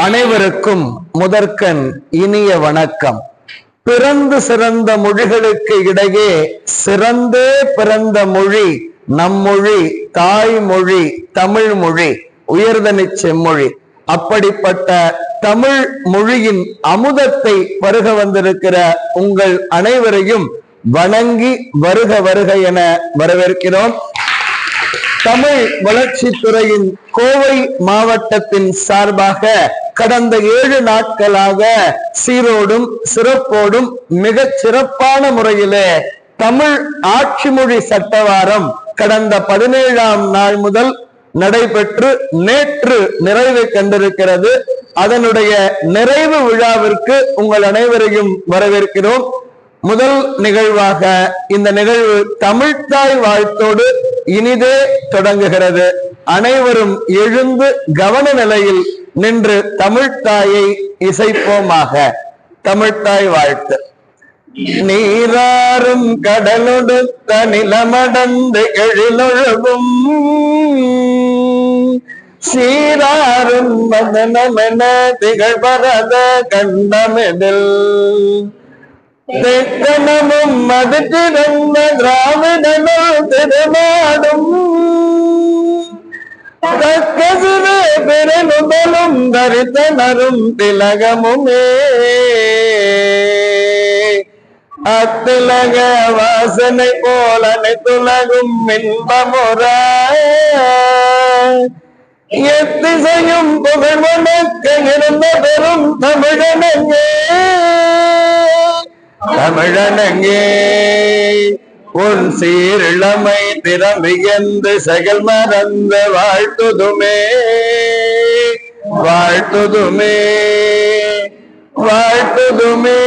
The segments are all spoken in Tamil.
அனைவருக்கும் முதற்கண் இனிய வணக்கம். பிறந்து சிறந்த மொழிகளுக்கு இடையே சிறந்தே பிறந்த மொழி நம்மொழி, தாய்மொழி, தமிழ் மொழி, உயர்தனி செம்மொழி. அப்படிப்பட்ட தமிழ் மொழியின் அமுதத்தை பருக வந்திருக்கிற உங்கள் அனைவரையும் வணங்கி வருக வருக என வரவேற்கிறோம். தமிழ் வளர்ச்சித்துறையின் கோவை மாவட்டத்தின் சார்பாக கடந்த 7 நாட்களாக சீரோடும் சிறப்போடும் மிகச் சிறப்பான முறையிலே தமிழ் ஆட்சி மொழி சட்டவாரம் கடந்த 17ஆம் நாள் முதல் நடைபெற்று நேற்று நிறைவை கண்டிருக்கிறது. அதனுடைய நிறைவு விழாவிற்கு உங்கள் அனைவரையும் வரவேற்கிறோம். முதல் நிகழ்வாக இந்த நிகழ்வு தமிழ்த்தாய் வாழ்த்தோடு இனிதே தொடங்குகிறது. அனைவரும் எழுந்து கவன நிலையில் நின்று தமிழ்த்தாயை இசைப்போமாக. தமிழ்த்தாய் வாழ்த்து. நீராறும் கடலொடுத்த நிலமடந்து எழிலொழுகும் சீராறும் மதனமென திகழ்பரத கண்டமெதில் தெக்கணமும் மது திறந்த திராவிடனோ திருநாடும் தக்க சிறு பெருநுதலும் தரித்தனரும் திலகமுமே அத்திலக வாசனை போல அனைத்துலகும் இன்பமுற எத்திசையும் புகழ் வணக்க இருந்த பெரும் தமிழனங்கே தமிழனங்கே உன் சீரிழமை திறமியந்து செயல் மறந்து வாழ்த்துதுமே வாழ்த்துதுமே வாழ்த்துதுமே.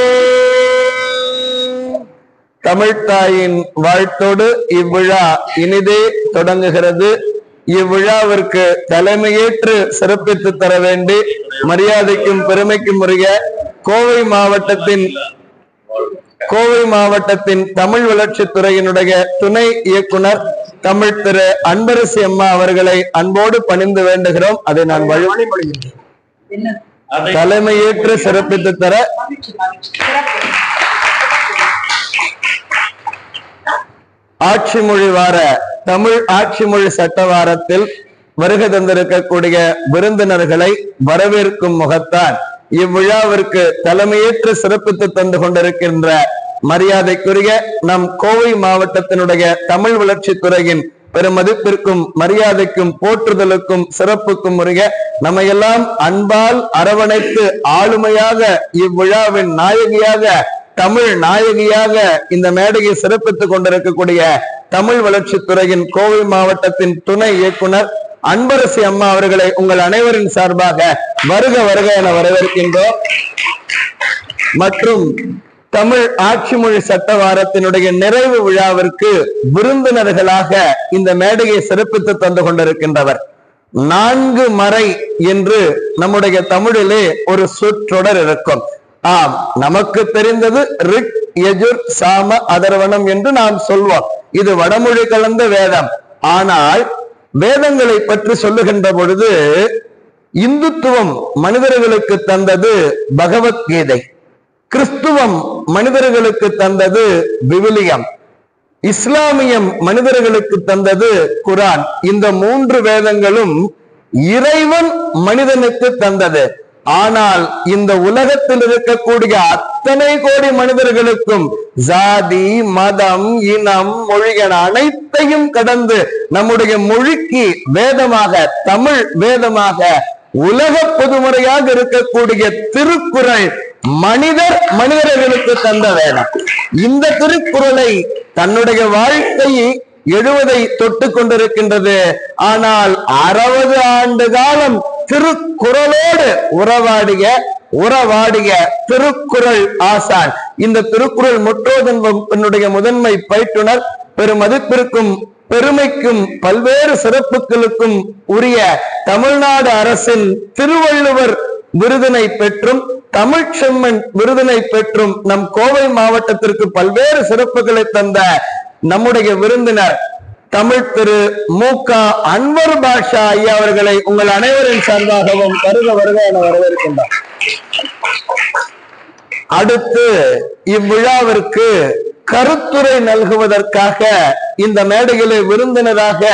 தமிழ்த்தாயின் வாழ்த்தோடு இவ்விழா இனிதே தொடங்குகிறது. இவ்விழாவிற்கு தலைமையேற்று சிறப்பித்து தர வேண்டி மரியாதைக்கும் பெருமைக்கும் உரிய கோவை மாவட்டத்தின் தமிழ் வளர்ச்சித்துறையினுடைய துணை இயக்குனர் தமிழ் திரு அன்பரசி அம்மா அவர்களை அன்போடு பணிந்து வேண்டுகிறோம். அதை நான் தலைமையேற்று சிறப்பித்து தர ஆட்சி மொழி வார தமிழ் ஆட்சி மொழி சட்ட வாரத்தில் வருகை தந்திருக்கக்கூடிய விருந்தினர்களை வரவேற்கும் முகத்தான் இவ்விழாவிற்கு தலைமையேற்று சிறப்பித்து தந்து கொண்டிருக்கின்ற மரியாதைக்குரிய நம் கோவை மாவட்டத்தினுடைய தமிழ் வளர்ச்சித்துறையின் பெருமதிப்பிற்கும் மரியாதைக்கும் போற்றுதலுக்கும் சிறப்புக்கும் உரிய நம்மையெல்லாம் அன்பால் அரவணைத்து ஆளுமையாக இவ்விழாவின் நாயகியாக தமிழ் நாயகியாக இந்த மேடையை சிறப்பித்துக் கொண்டிருக்கக்கூடிய தமிழ் வளர்ச்சித்துறையின் கோவை மாவட்டத்தின் துணை இயக்குனர் அன்பரசி அம்மா அவர்களை உங்கள் அனைவரின் சார்பாக வருக வருக என வரவேற்கின்றோம். மற்றும் தமிழ் ஆட்சி மொழி சட்ட வாரத்தினுடைய நிறைவு விழாவிற்கு விருந்தினர்களாக இந்த மேடையை சிறப்பித்து தந்து கொண்டிருக்கின்றவர் 4 மறை என்று நம்முடைய தமிழிலே ஒரு சொற்றொடர் இருக்கும். ஆம், நமக்கு தெரிந்தது ரிக், யஜுர், சாம, அதர்வனம் என்று நாம் சொல்வோம். இது வடமொழி கலந்த வேதம். ஆனால் வேதங்களை பற்றி சொல்லுகின்ற பொழுது இந்துத்துவம் மனிதர்களுக்கு தந்தது பகவத்கீதை, கிறிஸ்துவம் மனிதர்களுக்கு தந்தது விவிலியம், இஸ்லாமியம் மனிதர்களுக்கு தந்தது குரான். இந்த 3 வேதங்களும் இறைவன் மனிதனுக்கு தந்தது. ஆனால் இந்த உலகத்தில் இருக்கக்கூடிய அத்தனை கோடி மனிதர்களுக்கும் ஜாதி, மதம், இனம், மொழி என அனைத்தையும் கடந்து நம்முடைய மொழிக்கு வேதமாக, தமிழ் வேதமாக, உலக பொதுமுறையாக இருக்கக்கூடிய திருக்குறள் மனிதர்களுக்கு தந்த வேதம். இந்த திருக்குறளை தன்னுடைய வாழ்க்கையை 70 தொட்டு கொண்டிருக்கின்றது. ஆனால் 60 ஆண்டு காலம் திருக்குறளோடு உறவாடிய திருக்குறள் ஆசான், இந்த திருக்குறள் முற்றோதனுடைய முதன்மை பயிற்றுனர், பெருமதிப்பிற்கும் பெருமைக்கும் பல்வேறு சிறப்புகளுக்கும் உரிய தமிழ்நாடு அரசின் திருவள்ளுவர் விருதினை பெற்றும் தமிழ் செம்மன் விருதினை பெற்றும் நம் கோவை மாவட்டத்திற்கு பல்வேறு சிறப்புகளை தந்த நம்முடைய விருந்தினர் தமிழ் திரு மு.க. அன்வர் பாஷா ஐயா அவர்களை உங்கள் அனைவரின் சார்பாகவும் வருக வருக என வரவேற்கின்றார். அடுத்து இவ்விழாவிற்கு கருத்துரை நல்குவதற்காக இந்த மேடையிலே விருந்தினராக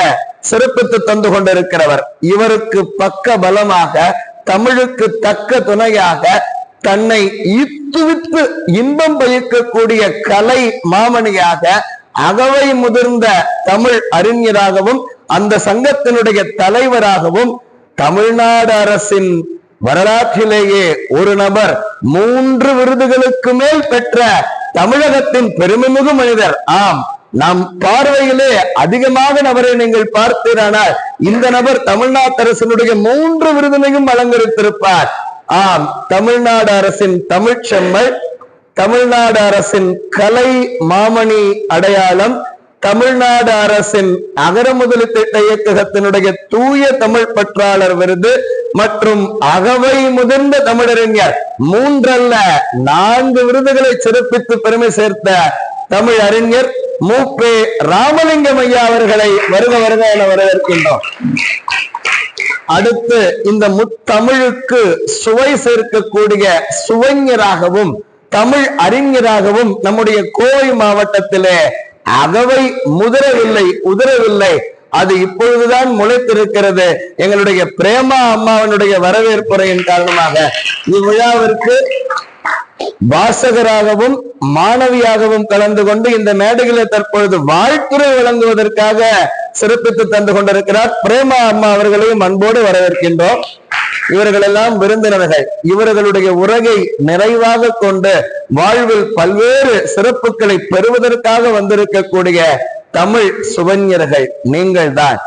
சிறப்பித்து தந்து கொண்டிருக்கிறவர். இவருக்கு பக்க பலமாக, தமிழுக்கு தக்க துணையாக, தன்னை ஈத்துவித்து இன்பம் பயக்கக்கூடிய கலை மாமணியாக, அகவை முதிர்ந்த தமிழ் அறிஞராகவும், அந்த சங்கத்தினுடைய தலைவராகவும், தமிழ்நாடு அரசின் வரலாற்றிலேயே ஒரு நபர் 3 விருதுகளுக்கு மேல் பெற்ற தமிழகத்தின் பெருமைமிகு மனிதர். ஆம், நம் பார்வையிலே அதிகமாக நபரை நீங்கள் பார்த்தீரானால் இந்த நபர் தமிழ்நாட்டு அரசினுடைய 3 விருதினையும் அலங்கரித்திருப்பார். ஆம், தமிழ்நாடு அரசின் தமிழ்ச்செம்மல், தமிழ்நாடு அரசின் கலை மாமணி அடையாளம், தமிழ்நாடு அரசின் அகர முதலி திட்ட இயக்ககத்தினுடைய தூய தமிழ் பற்றாளர் விருது மற்றும் அகவை முதிர்ந்த தமிழறிஞர் 3 அல்ல 4 விருதுகளை சிறப்பித்து பெருமை சேர்த்த தமிழ் அறிஞர் மு.பெ. ராமலிங்கம் ஐயா அவர்களை வருக வருக என வரவேற்கின்றோம். அடுத்து இந்த முத்தமிழுக்கு சுவை சேர்க்கக்கூடிய சுவைஞராகவும் தமிழ் அறிஞராகவும் நம்முடைய கோவை மாவட்டத்திலே அகவை முதிரவில்லை, உதிரவில்லை, அது இப்பொழுதுதான் முளைத்திருக்கிறது. எங்களுடைய பிரேமா அம்மாவனுடைய வரவேற்புரையின் காரணமாக இவ்விழாவிற்கு வாசகராகவும் மாணவியாகவும் கலந்து கொண்டு இந்த மேடையிலே தற்பொழுது வாழ்த்துரை வழங்குவதற்காக சிறப்பித்து தந்து கொண்டிருக்கிறார் பிரேமா அம்மா அவர்களையும் அன்போடு வரவேற்கின்றோம். இவர்கள் எல்லாம் விருந்தினர்கள். இவர்களுடைய உரையை நிறைவாக கொண்டு வாழ்வில் பல்வேறு சிறப்புகளை பெறுவதற்காக வந்திருக்கக்கூடிய தமிழ் சுவஞர்கள் நீங்கள் தான்.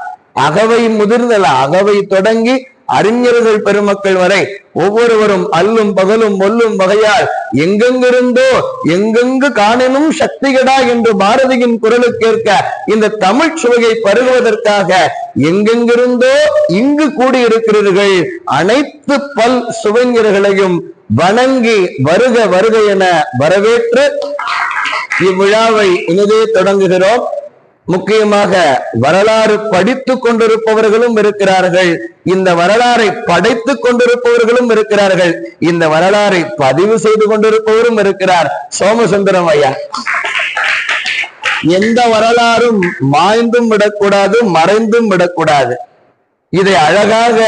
அகவை முதிர்தல அகவை தொடங்கி அறிஞர்கள் பெருமக்கள் வரை ஒவ்வொருவரும் அல்லும் பகலும் ஒல்லும் வகையால் எங்கெங்கிருந்தோ எங்கெங்கு காணினும் சக்திகடா என்று பாரதியின் குரலுக்கேற்க இந்த தமிழ் சுவையை பருகுவதற்காக எங்கெங்கிருந்தோ இங்கு கூடியிருக்கிறீர்கள். அனைத்து பல் சுவைஞர்களையும் வணங்கி வருக வருக என வரவேற்று இவ்விழாவை இனிதே தொடங்குகிறோம். முக்கியமாக வரலாறு படித்துக் கொண்டிருப்பவர்களும் இருக்கிறார்கள், இந்த வரலாறை படைத்துக் கொண்டிருப்பவர்களும் இருக்கிறார்கள், இந்த வரலாறை பதிவு செய்து கொண்டிருப்பவரும் இருக்கிறார் சோமசுந்தரம் ஐயா. எந்த வரலாறும் மாய்ந்தும் விடக்கூடாது, மறைந்தும் விடக்கூடாது. இதை அழகாக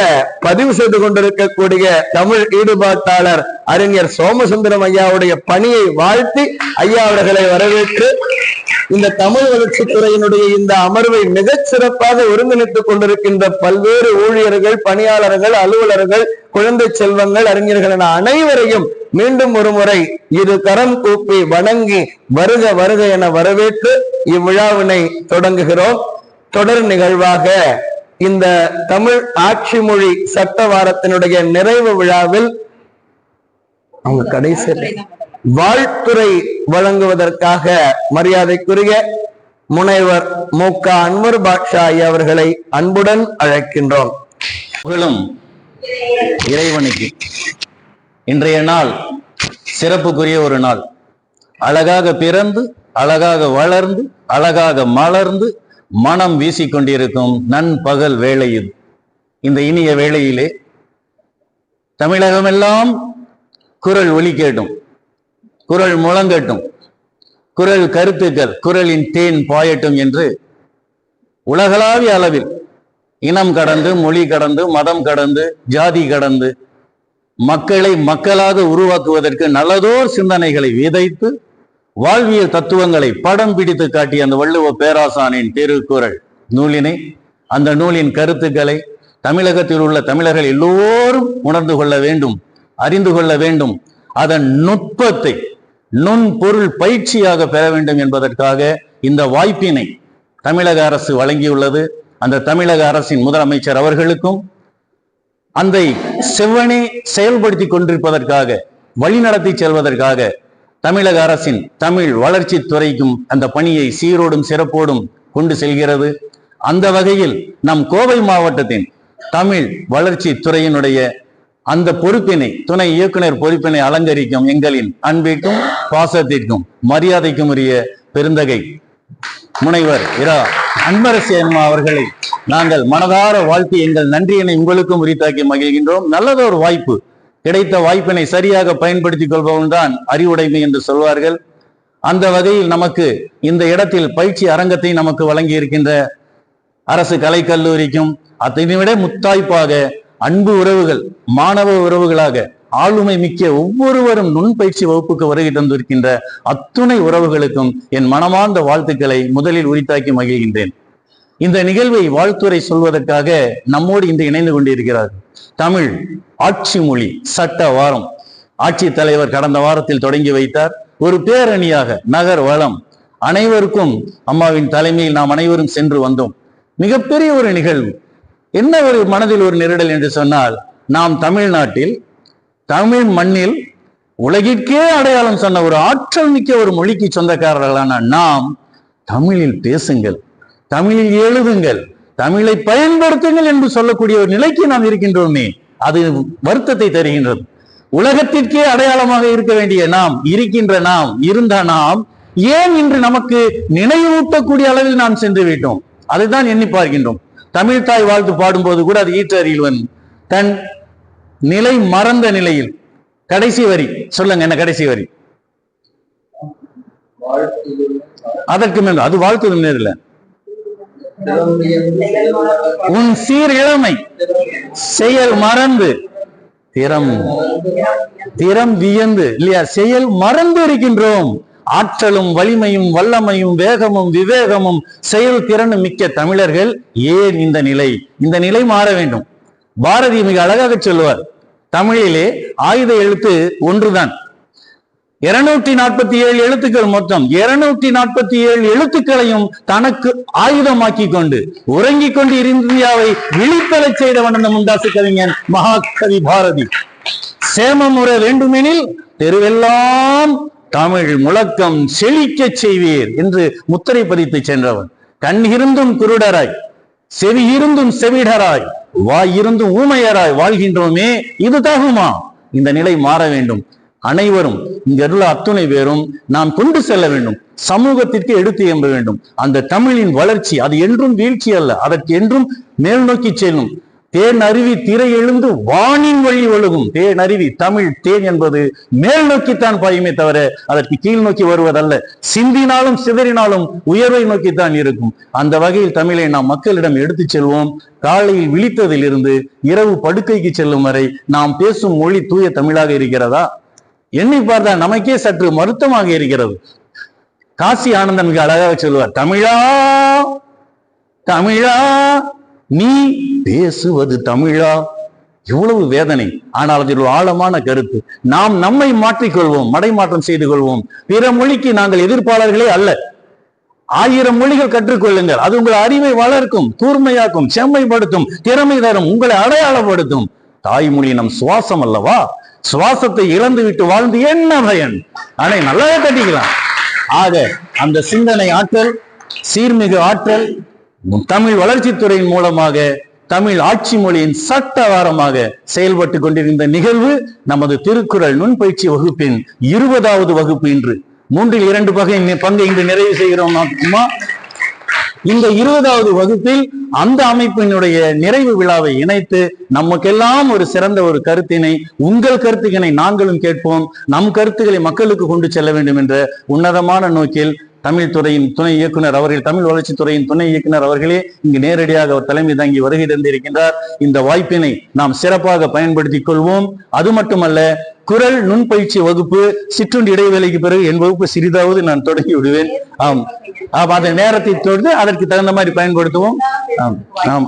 பதிவு செய்து கொண்டிருக்கக்கூடிய தமிழ் ஈடுபாட்டாளர் அறிஞர் சோமசுந்தரம் ஐயாவுடைய பணியை வாழ்த்தி ஐயா அவர்களை வரவேற்று இந்த தமிழ் வளர்ச்சி துறையினுடைய இந்த அமர்வை மிகச் சிறப்பாக ஒருங்கிணைத்துக் கொண்டிருக்கின்ற பல்வேறு ஊழியர்கள், பணியாளர்கள், அலுவலர்கள், குழந்தை செல்வங்கள், அறிஞர்கள் என அனைவரையும் மீண்டும் ஒரு முறை இரு கரம் கூப்பி வணங்கி வருக வருக என வரவேற்று இவ்விழாவினை தொடங்குகிறோம். தொடர் நிகழ்வாக இந்த தமிழ் ஆட்சி மொழி சட்ட வாரத்தினுடைய நிறைவு விழாவில் அவங்க கடைசி வாழ்த்துரை வழங்குவதற்காக மரியாதைக்குரிய முனைவர் மு.க. அன்வர் பாஷா ஐயா அவர்களை அன்புடன் அழைக்கின்றோம். புகழும் இறைவனுக்கு இன்றைய நாள் சிறப்புக்குரிய ஒரு நாள். அழகாக பிறந்து, அழகாக வளர்ந்து, அழகாக மலர்ந்து, மனம் வீசிக்கொண்டிருக்கும் நண்பகல் வேளை இது. இந்த இனிய வேளையிலே தமிழகமெல்லாம் குரல் ஒலி கேட்டும், குரல் முழங்கட்டும், குரல் கருத்துக்கள், குரலின் தேன் பாயட்டும் என்று உலகளாவிய அளவில் இனம் கடந்து, மொழி கடந்து, மதம் கடந்து, ஜாதி கடந்து மக்களை மக்களாக உருவாக்குவதற்கு நல்லதோர் சிந்தனைகளை விதைத்து வாழ்வியல் தத்துவங்களை படம் பிடித்து காட்டிய அந்த வள்ளுவ பேராசானின் திருக்குறள் நூலினை, அந்த நூலின் கருத்துக்களை தமிழகத்தில் உள்ள தமிழர்கள் எல்லோரும் உணர்ந்து கொள்ள வேண்டும், அறிந்து கொள்ள வேண்டும். அதன் நுட்பத்தை நுண்பொருள் பயிற்சியாக பெற வேண்டும் என்பதற்காக இந்த வாய்ப்பினை தமிழக அரசு வழங்கியுள்ளது. அந்த தமிழக அரசின் முதலமைச்சர் அவர்களுக்கும் அந்த செவ்வனே செயல்படுத்தி கொண்டிருப்பதற்காக, வழிநடத்தி செல்வதற்காக தமிழக அரசின் தமிழ் வளர்ச்சி துறைக்கும் அந்த பணியை சீரோடும் சிறப்போடும் கொண்டு செல்கிறது. அந்த வகையில் நம் கோவை மாவட்டத்தின் தமிழ் வளர்ச்சி துறையினுடைய அந்த பொறுப்பினை, துணை இயக்குனர் பொறுப்பினை அலங்கரிக்கும் எங்களின் அன்பிற்கும் பாசத்திற்கும் மரியாதைக்கும் உரிய பெருந்தகை முனைவர் இரா அன்பரசி அம்மா அவர்களை நாங்கள் மனதார வாழ்த்தி எங்கள் நன்றியினை உங்களுக்கும் உரித்தாக்கி மகிழ்கின்றோம். நல்லதொரு வாய்ப்பு, கிடைத்த வாய்ப்பினை சரியாக பயன்படுத்திக் கொள்பவன் தான் அறிவுடைமை என்று சொல்வார்கள். அந்த வகையில் நமக்கு இந்த இடத்தில் பயிற்சி அரங்கத்தை நமக்கு வழங்கி இருக்கின்ற அரசு கலைக்கல்லூரிக்கும் அதனை விட முத்தாய்ப்பாக அன்பு உறவுகள், மாணவ உறவுகளாக ஆளுமை மிக்க ஒவ்வொருவரும் நுண்பயிற்சி வகுப்புக்கு வருகை தந்திருக்கின்ற அத்துணை உறவுகளுக்கும் என் மனமார்ந்த வாழ்த்துக்களை முதலில் உரித்தாக்கி மகிழ்கின்றேன். இந்த நிகழ்வை வாழ்த்துரை சொல்வதற்காக நம்மோடு இன்று இணைந்து கொண்டிருக்கிறார் தமிழ் ஆட்சி மொழி சட்ட வாரம் ஆட்சி தலைவர் கடந்த வாரத்தில் தொடங்கி வைத்தார். ஒரு பேரணியாக நகர் வளம் அனைவருக்கும் அம்மாவின் தலைமையில் நாம் அனைவரும் சென்று வந்தோம். மிகப்பெரிய ஒரு நிகழ்வு. என்ன ஒரு மனதில் ஒரு நெருடல் என்று சொன்னால், நாம் தமிழ்நாட்டில் தமிழ் மண்ணில் உலகிற்கே அடையாளம் சொன்ன ஒரு ஆற்றல் மிக்க ஒரு மொழிக்கு சொந்தக்காரர்களான நாம் தமிழில் பேசுங்கள், தமிழில் எழுதுங்கள், தமிழை பயன்படுத்துங்கள் என்று சொல்லக்கூடிய ஒரு நிலைக்கு நாம் இருக்கின்றோமே, அது வருத்தத்தை தருகின்றது. உலகத்திற்கே அடையாளமாக இருக்க வேண்டிய நாம் இருந்த நாம் ஏன் இன்று நமக்கு நினைவூட்டக்கூடிய அளவில் நாம் சென்று விட்டோம்? அதைத்தான் எண்ணி பார்க்கின்றோம். தமிழ் தாய் வாழ்த்து பாடும்போது கூட அது ஈற்றறிவன் தன் நிலை மறந்த நிலையில் கடைசி வரி சொல்லுங்க, என்ன கடைசி வரி? அதற்கு மேல் அது வாழ்த்து நேரில் உன் சீர் இளமை செயல் மறந்து திறம் வியந்து இல்லையா, செயல் மறந்து இருக்கின்றோம். ஆற்றலும் வலிமையும் வல்லமையும் வேகமும் விவேகமும் செயல் திறனும் மிக்க தமிழர்கள் ஏன் இந்த நிலை மாற வேண்டும்? பாரதி மிக அழகாக சொல்லுவார், தமிழிலே ஆயுத எழுத்து ஒன்றுதான். 247 எழுத்துக்கள் மொத்தம். 247 எழுத்துக்களையும் தனக்கு ஆயுதமாக்கி கொண்டு உறங்கிக் கொண்டு இந்தியாவை விழிப்பெறச் செய்தவன் அந்த முண்டாசு கவிஞன் மகாகவி பாரதி. சேமம் உற வேண்டுமெனில் தெருவெல்லாம் தமிழ் முழக்கம் செழிக்க செய்வீர் என்று முத்திரை பதித்து சென்றவன். கண் இருந்தும் குருடராய், செவி இருந்தும் செவிடராய், வாய் இருந்தும் ஊமையராய் வாழ்கின்றோமே, இது தகுமா? இந்த நிலை மாற வேண்டும். அனைவரும் இங்குள்ள அத்துணை பேரும் நாம் கொண்டு செல்ல வேண்டும், சமூகத்திற்கு எடுத்து எம்ப வேண்டும். அந்த தமிழின் வளர்ச்சி அது என்றும் வீழ்ச்சி அல்ல, அதற்கு என்றும் மேல் நோக்கி செல்லும். தேன் அருவி திரை எழுந்து வானின் வழி ஒழுகும். தேன் அருவி தமிழ் தேன் என்பது மேல் நோக்கித்தான் பாயுமே தவிர அதற்கு கீழ் நோக்கி வருவதல்ல. சிந்தினாலும் சிதறினாலும் உயர்வை நோக்கித்தான் இருக்கும். அந்த வகையில் தமிழை நாம் மக்களிடம் எடுத்து செல்வோம். காலையில் விழித்ததில் இருந்து இரவு படுக்கைக்கு செல்லும் வரை நாம் பேசும் மொழி தூய தமிழாக இருக்கிறதா? எண்ணி பார்த்தா நமக்கே சற்று வருத்தமாக இருக்கிறது. காசி ஆனந்தன் மிக அழகாக சொல்லுவார், தமிழா தமிழா நீ பேசுவது தமிழா. எவ்வளவு வேதனை, ஆனால் அதில் ஒரு ஆழமான கருத்து. நாம் நம்மை மாற்றிக்கொள்வோம், மடைமாற்றம் செய்து கொள்வோம். பிற மொழிக்கு நாங்கள் எதிர்ப்பாளர்களே அல்ல. 1000 மொழிகள் கற்றுக்கொள்ளுங்கள், அது உங்கள் அறிவை வளர்க்கும், கூர்மையாக்கும், செம்மைப்படுத்தும், திறமை தரும், உங்களை அடையாளப்படுத்தும். தாய்மொழி நம் சுவாசம் அல்லவா? சுவாசத்தை இழந்து விட்டு வாழ்ந்து என்ன பயன்? ஆனா நல்லாவே கட்டிக்கலாம். ஆக அந்த சிந்தனை ஆற்றல், சீர்மிகு ஆற்றல் தமிழ் வளர்ச்சித்துறையின் மூலமாக தமிழ் ஆட்சி மொழியின் சட்ட வாரமாக செயல்பட்டு கொண்டிருந்த நிகழ்வு நமது திருக்குறள் நுண்பயிற்சி வகுப்பின் 20வது வகுப்பு. இன்று 2/3 பங்கை இன்று நிறைவு செய்கிறோம். இந்த 20வது வகுப்பில் அந்த அமைப்பினுடைய நிறைவு விழாவை இணைத்து நமக்கெல்லாம் ஒரு சிறந்த ஒரு கருத்தினை, உங்கள் கருத்துக்களை நாங்களும் கேட்போம், நம் கருத்துக்களை மக்களுக்கு கொண்டு செல்ல வேண்டும் என்ற உன்னதமான நோக்கில் தமிழ் துறையின் துணை இயக்குனர் அவர்கள், தமிழ் வளர்ச்சி துறையின் துணை இயக்குனர் அவர்களே இங்கு நேரடியாக அவர் தலைமை தாங்கி வருகை தந்திருக்கின்றார். இந்த வாய்ப்பினை நாம் சிறப்பாக பயன்படுத்திக் கொள்வோம். அது மட்டுமல்ல, குரல் நுண்பயிற்சி வகுப்பு சிற்றுண்டி இடைவேளைக்கு பிறகு என் வகுப்பு சிறிதாவது நான் தொடங்கி விடுவேன். அந்த நேரத்தை தொடர்ந்து அதற்கு தகுந்த மாதிரி பயன்படுத்துவோம்.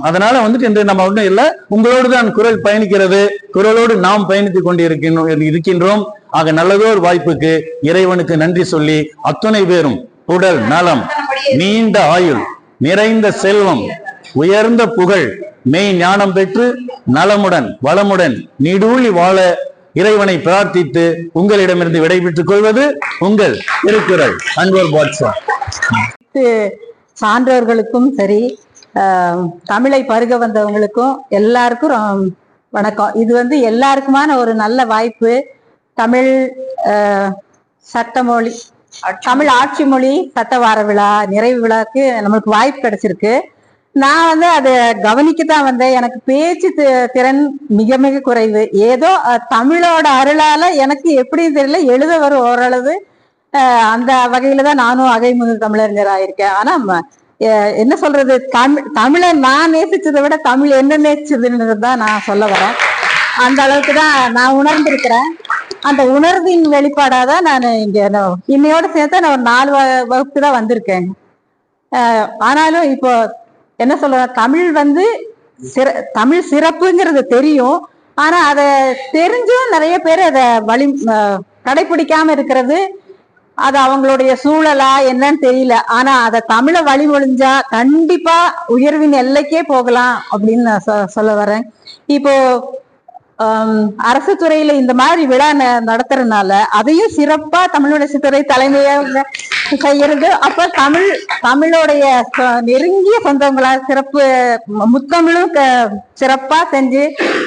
அதனால இன்று நம்ம ஒன்றும் இல்லை, உங்களோடு தான் குரல் பயணிக்கிறது, குரலோடு நாம் பயணித்துக் கொண்டு இருக்கின்றோம். ஆக நல்லதோர் வாய்ப்புக்கு இறைவனுக்கு நன்றி சொல்லி அத்துணை பேரும் உடல் நலம், நீண்ட ஆயுள், நிறைந்த செல்வம், உயர்ந்த புகழ், மெய் ஞானம் பெற்று நலமுடன் வளமுடன் நீடூழி வாழ இறைவனை பிரார்த்தித்து உங்களிடமிருந்து விடைபெற்றுக் கொள்வது உங்கள் திருக்குறள் அன்வர் பாட்ஷா. சான்றோர்களுக்கும் சரி, தமிழை பருக வந்தவங்களுக்கும் எல்லாருக்கும் வணக்கம். இது எல்லாருக்குமான ஒரு நல்ல வாய்ப்பு. தமிழ் சட்டமொழி தமிழ் ஆட்சி மொழி சட்ட வார விழா நிறைவு விழாக்கு நம்மளுக்கு வாய்ப்பு கிடைச்சிருக்கு. நான் வந்து அதை கவனிக்கத்தான் வந்தேன். எனக்கு பேச்சு திறன் மிக மிக குறைவு. ஏதோ தமிழோட அருளால எனக்கு எப்படின்னு தெரியல, எழுத வரும் ஓரளவு. அந்த வகையில தான் நானும் அகைமுக தமிழறிஞர் ஆயிருக்கேன். ஆனா என்ன சொல்றது, தமிழை நான் நேசிச்சதை விட தமிழ் என்ன நேசிச்சதுன்றது தான் நான் சொல்ல வரேன். அந்த அளவுக்கு தான் நான் உணர்ந்திருக்கிறேன். அந்த உணர்வின் வெளிப்பாடாதான் நான் இங்க இன்னையோட சேர்த்து நான் ஒரு 4 வகுப்பு தான் வந்திருக்கேன். ஆனாலும் இப்போ என்ன சொல்ற, தமிழ் வந்து தமிழ் சிறப்புங்கிறது தெரியும். ஆனா அதை தெரிஞ்சும் நிறைய பேர் அதை கடைபிடிக்காம இருக்கிறது, அது அவங்களுடைய சூழலா என்னன்னு தெரியல. ஆனா அதை தமிழை வழிமொழிஞ்சா கண்டிப்பா உயர்வின் எல்லைக்கே போகலாம் அப்படின்னு நான் சொல்ல வரேன். இப்போ அரசு துறையில இந்த மாதிரி விழா நடத்துறதுனால அதையும் சிறப்பா தமிழுடைய துறை தலைமையாக செய்யறது. அப்ப தமிழோடைய நெருங்கிய சொந்தங்களா சிறப்பு முத்தமிழும் சிறப்பா செஞ்சு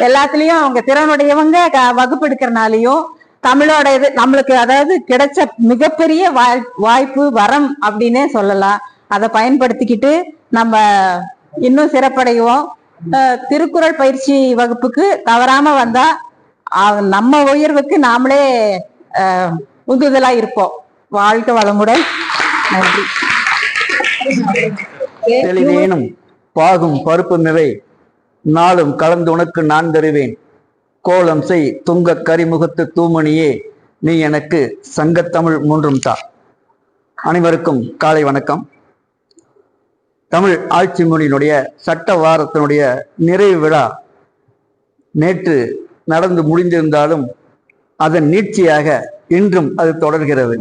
எல்லாத்துலயும் அவங்க திறனுடையவங்க வகுப்பு எடுக்கிறனாலையும் தமிழோட இது நம்மளுக்கு அதாவது கிடைச்ச மிகப்பெரிய வாய்ப்பு வரம் அப்படின்னே சொல்லலாம். அதை பயன்படுத்திக்கிட்டு நம்ம இன்னும் சிறப்படைவோம். திருக்குறள் பயிற்சி வகுப்புக்கு தவறாம வந்தா நம்ம உயர்வுக்கு நாமளே உந்துதலா இருப்போம். வாழ்க வளமுடன். நன்றி. தெளிவேனும் பாகும் பருப்பு மிவை நாளும் கலந்து உனக்கு நான் தருவேன். கோலம் செய் துங்க கரிமுகத்து தூமணியே நீ எனக்கு சங்கத்தமிழ் 3 தா. அனைவருக்கும் காலை வணக்கம். தமிழ் ஆட்சி மொழியினுடைய சட்ட வாரத்தினுடைய நிறைவு விழா நேற்று நடந்து முடிந்திருந்தாலும் அதன் நீட்சியாக இன்றும் அது தொடர்கிறது.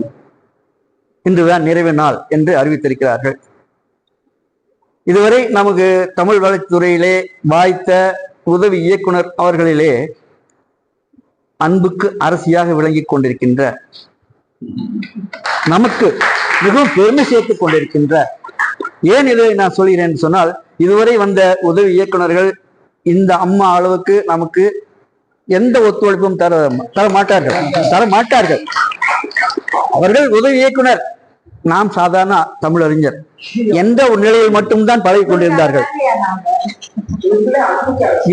இன்றுதான் நிறைவு நாள் என்று அறிவித்திருக்கிறார்கள். இதுவரை நமக்கு தமிழ் வளர்ச்சித்துறையிலே வாய்த்த உதவி இயக்குனர் அவர்களிலே அன்புக்கு அரசியாக விளங்கிக் கொண்டிருக்கின்ற, நமக்கு மிகவும் பெருமை சேர்த்துக் கொண்டிருக்கின்ற, ஏன் இதை நான் சொல்கிறேன் சொன்னால், இதுவரை வந்த உதவி இயக்குனர்கள் இந்த அம்மா அளவுக்கு நமக்கு எந்த ஒத்துழைப்பும் தர மாட்டார்கள். அவர்கள் உதவி இயக்குனர், நாம் சாதாரண தமிழறிஞர் என்ற ஒரு நிலையில் மட்டும்தான் பழகி கொண்டிருந்தார்கள்.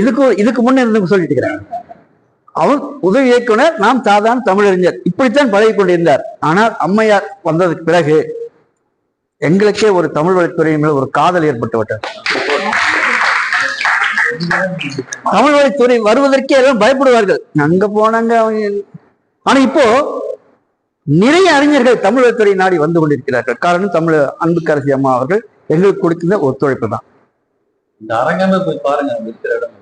இதுக்கு முன்னே சொல்லிட்டு இருக்கிறேன். அவர் உதவி இயக்குனர், நாம் சாதாரண தமிழறிஞர், இப்படித்தான் பழகி கொண்டிருந்தார். ஆனால் அம்மையார் வந்ததுக்கு பிறகு எங்களுக்கே ஒரு தமிழ் வழித்துறையின் மேல் ஒரு காதல் ஏற்பட்டு விட்டது. தமிழ் வழித்துறை வருவதற்கே எல்லாம் பயப்படுவார்கள், அங்க போனாங்க. ஆனா இப்போ நிறைய அறிஞர்கள் தமிழ் வழித்துறை நாடி வந்து கொண்டிருக்கிறார்கள். காரணம் தமிழ் அன்புக்கரசி அம்மா அவர்கள் எங்களுக்கு கொடுக்கின்ற ஒத்துழைப்பு தான். இந்த அரங்கமே போய் பாருங்க, இருக்கிற இடம்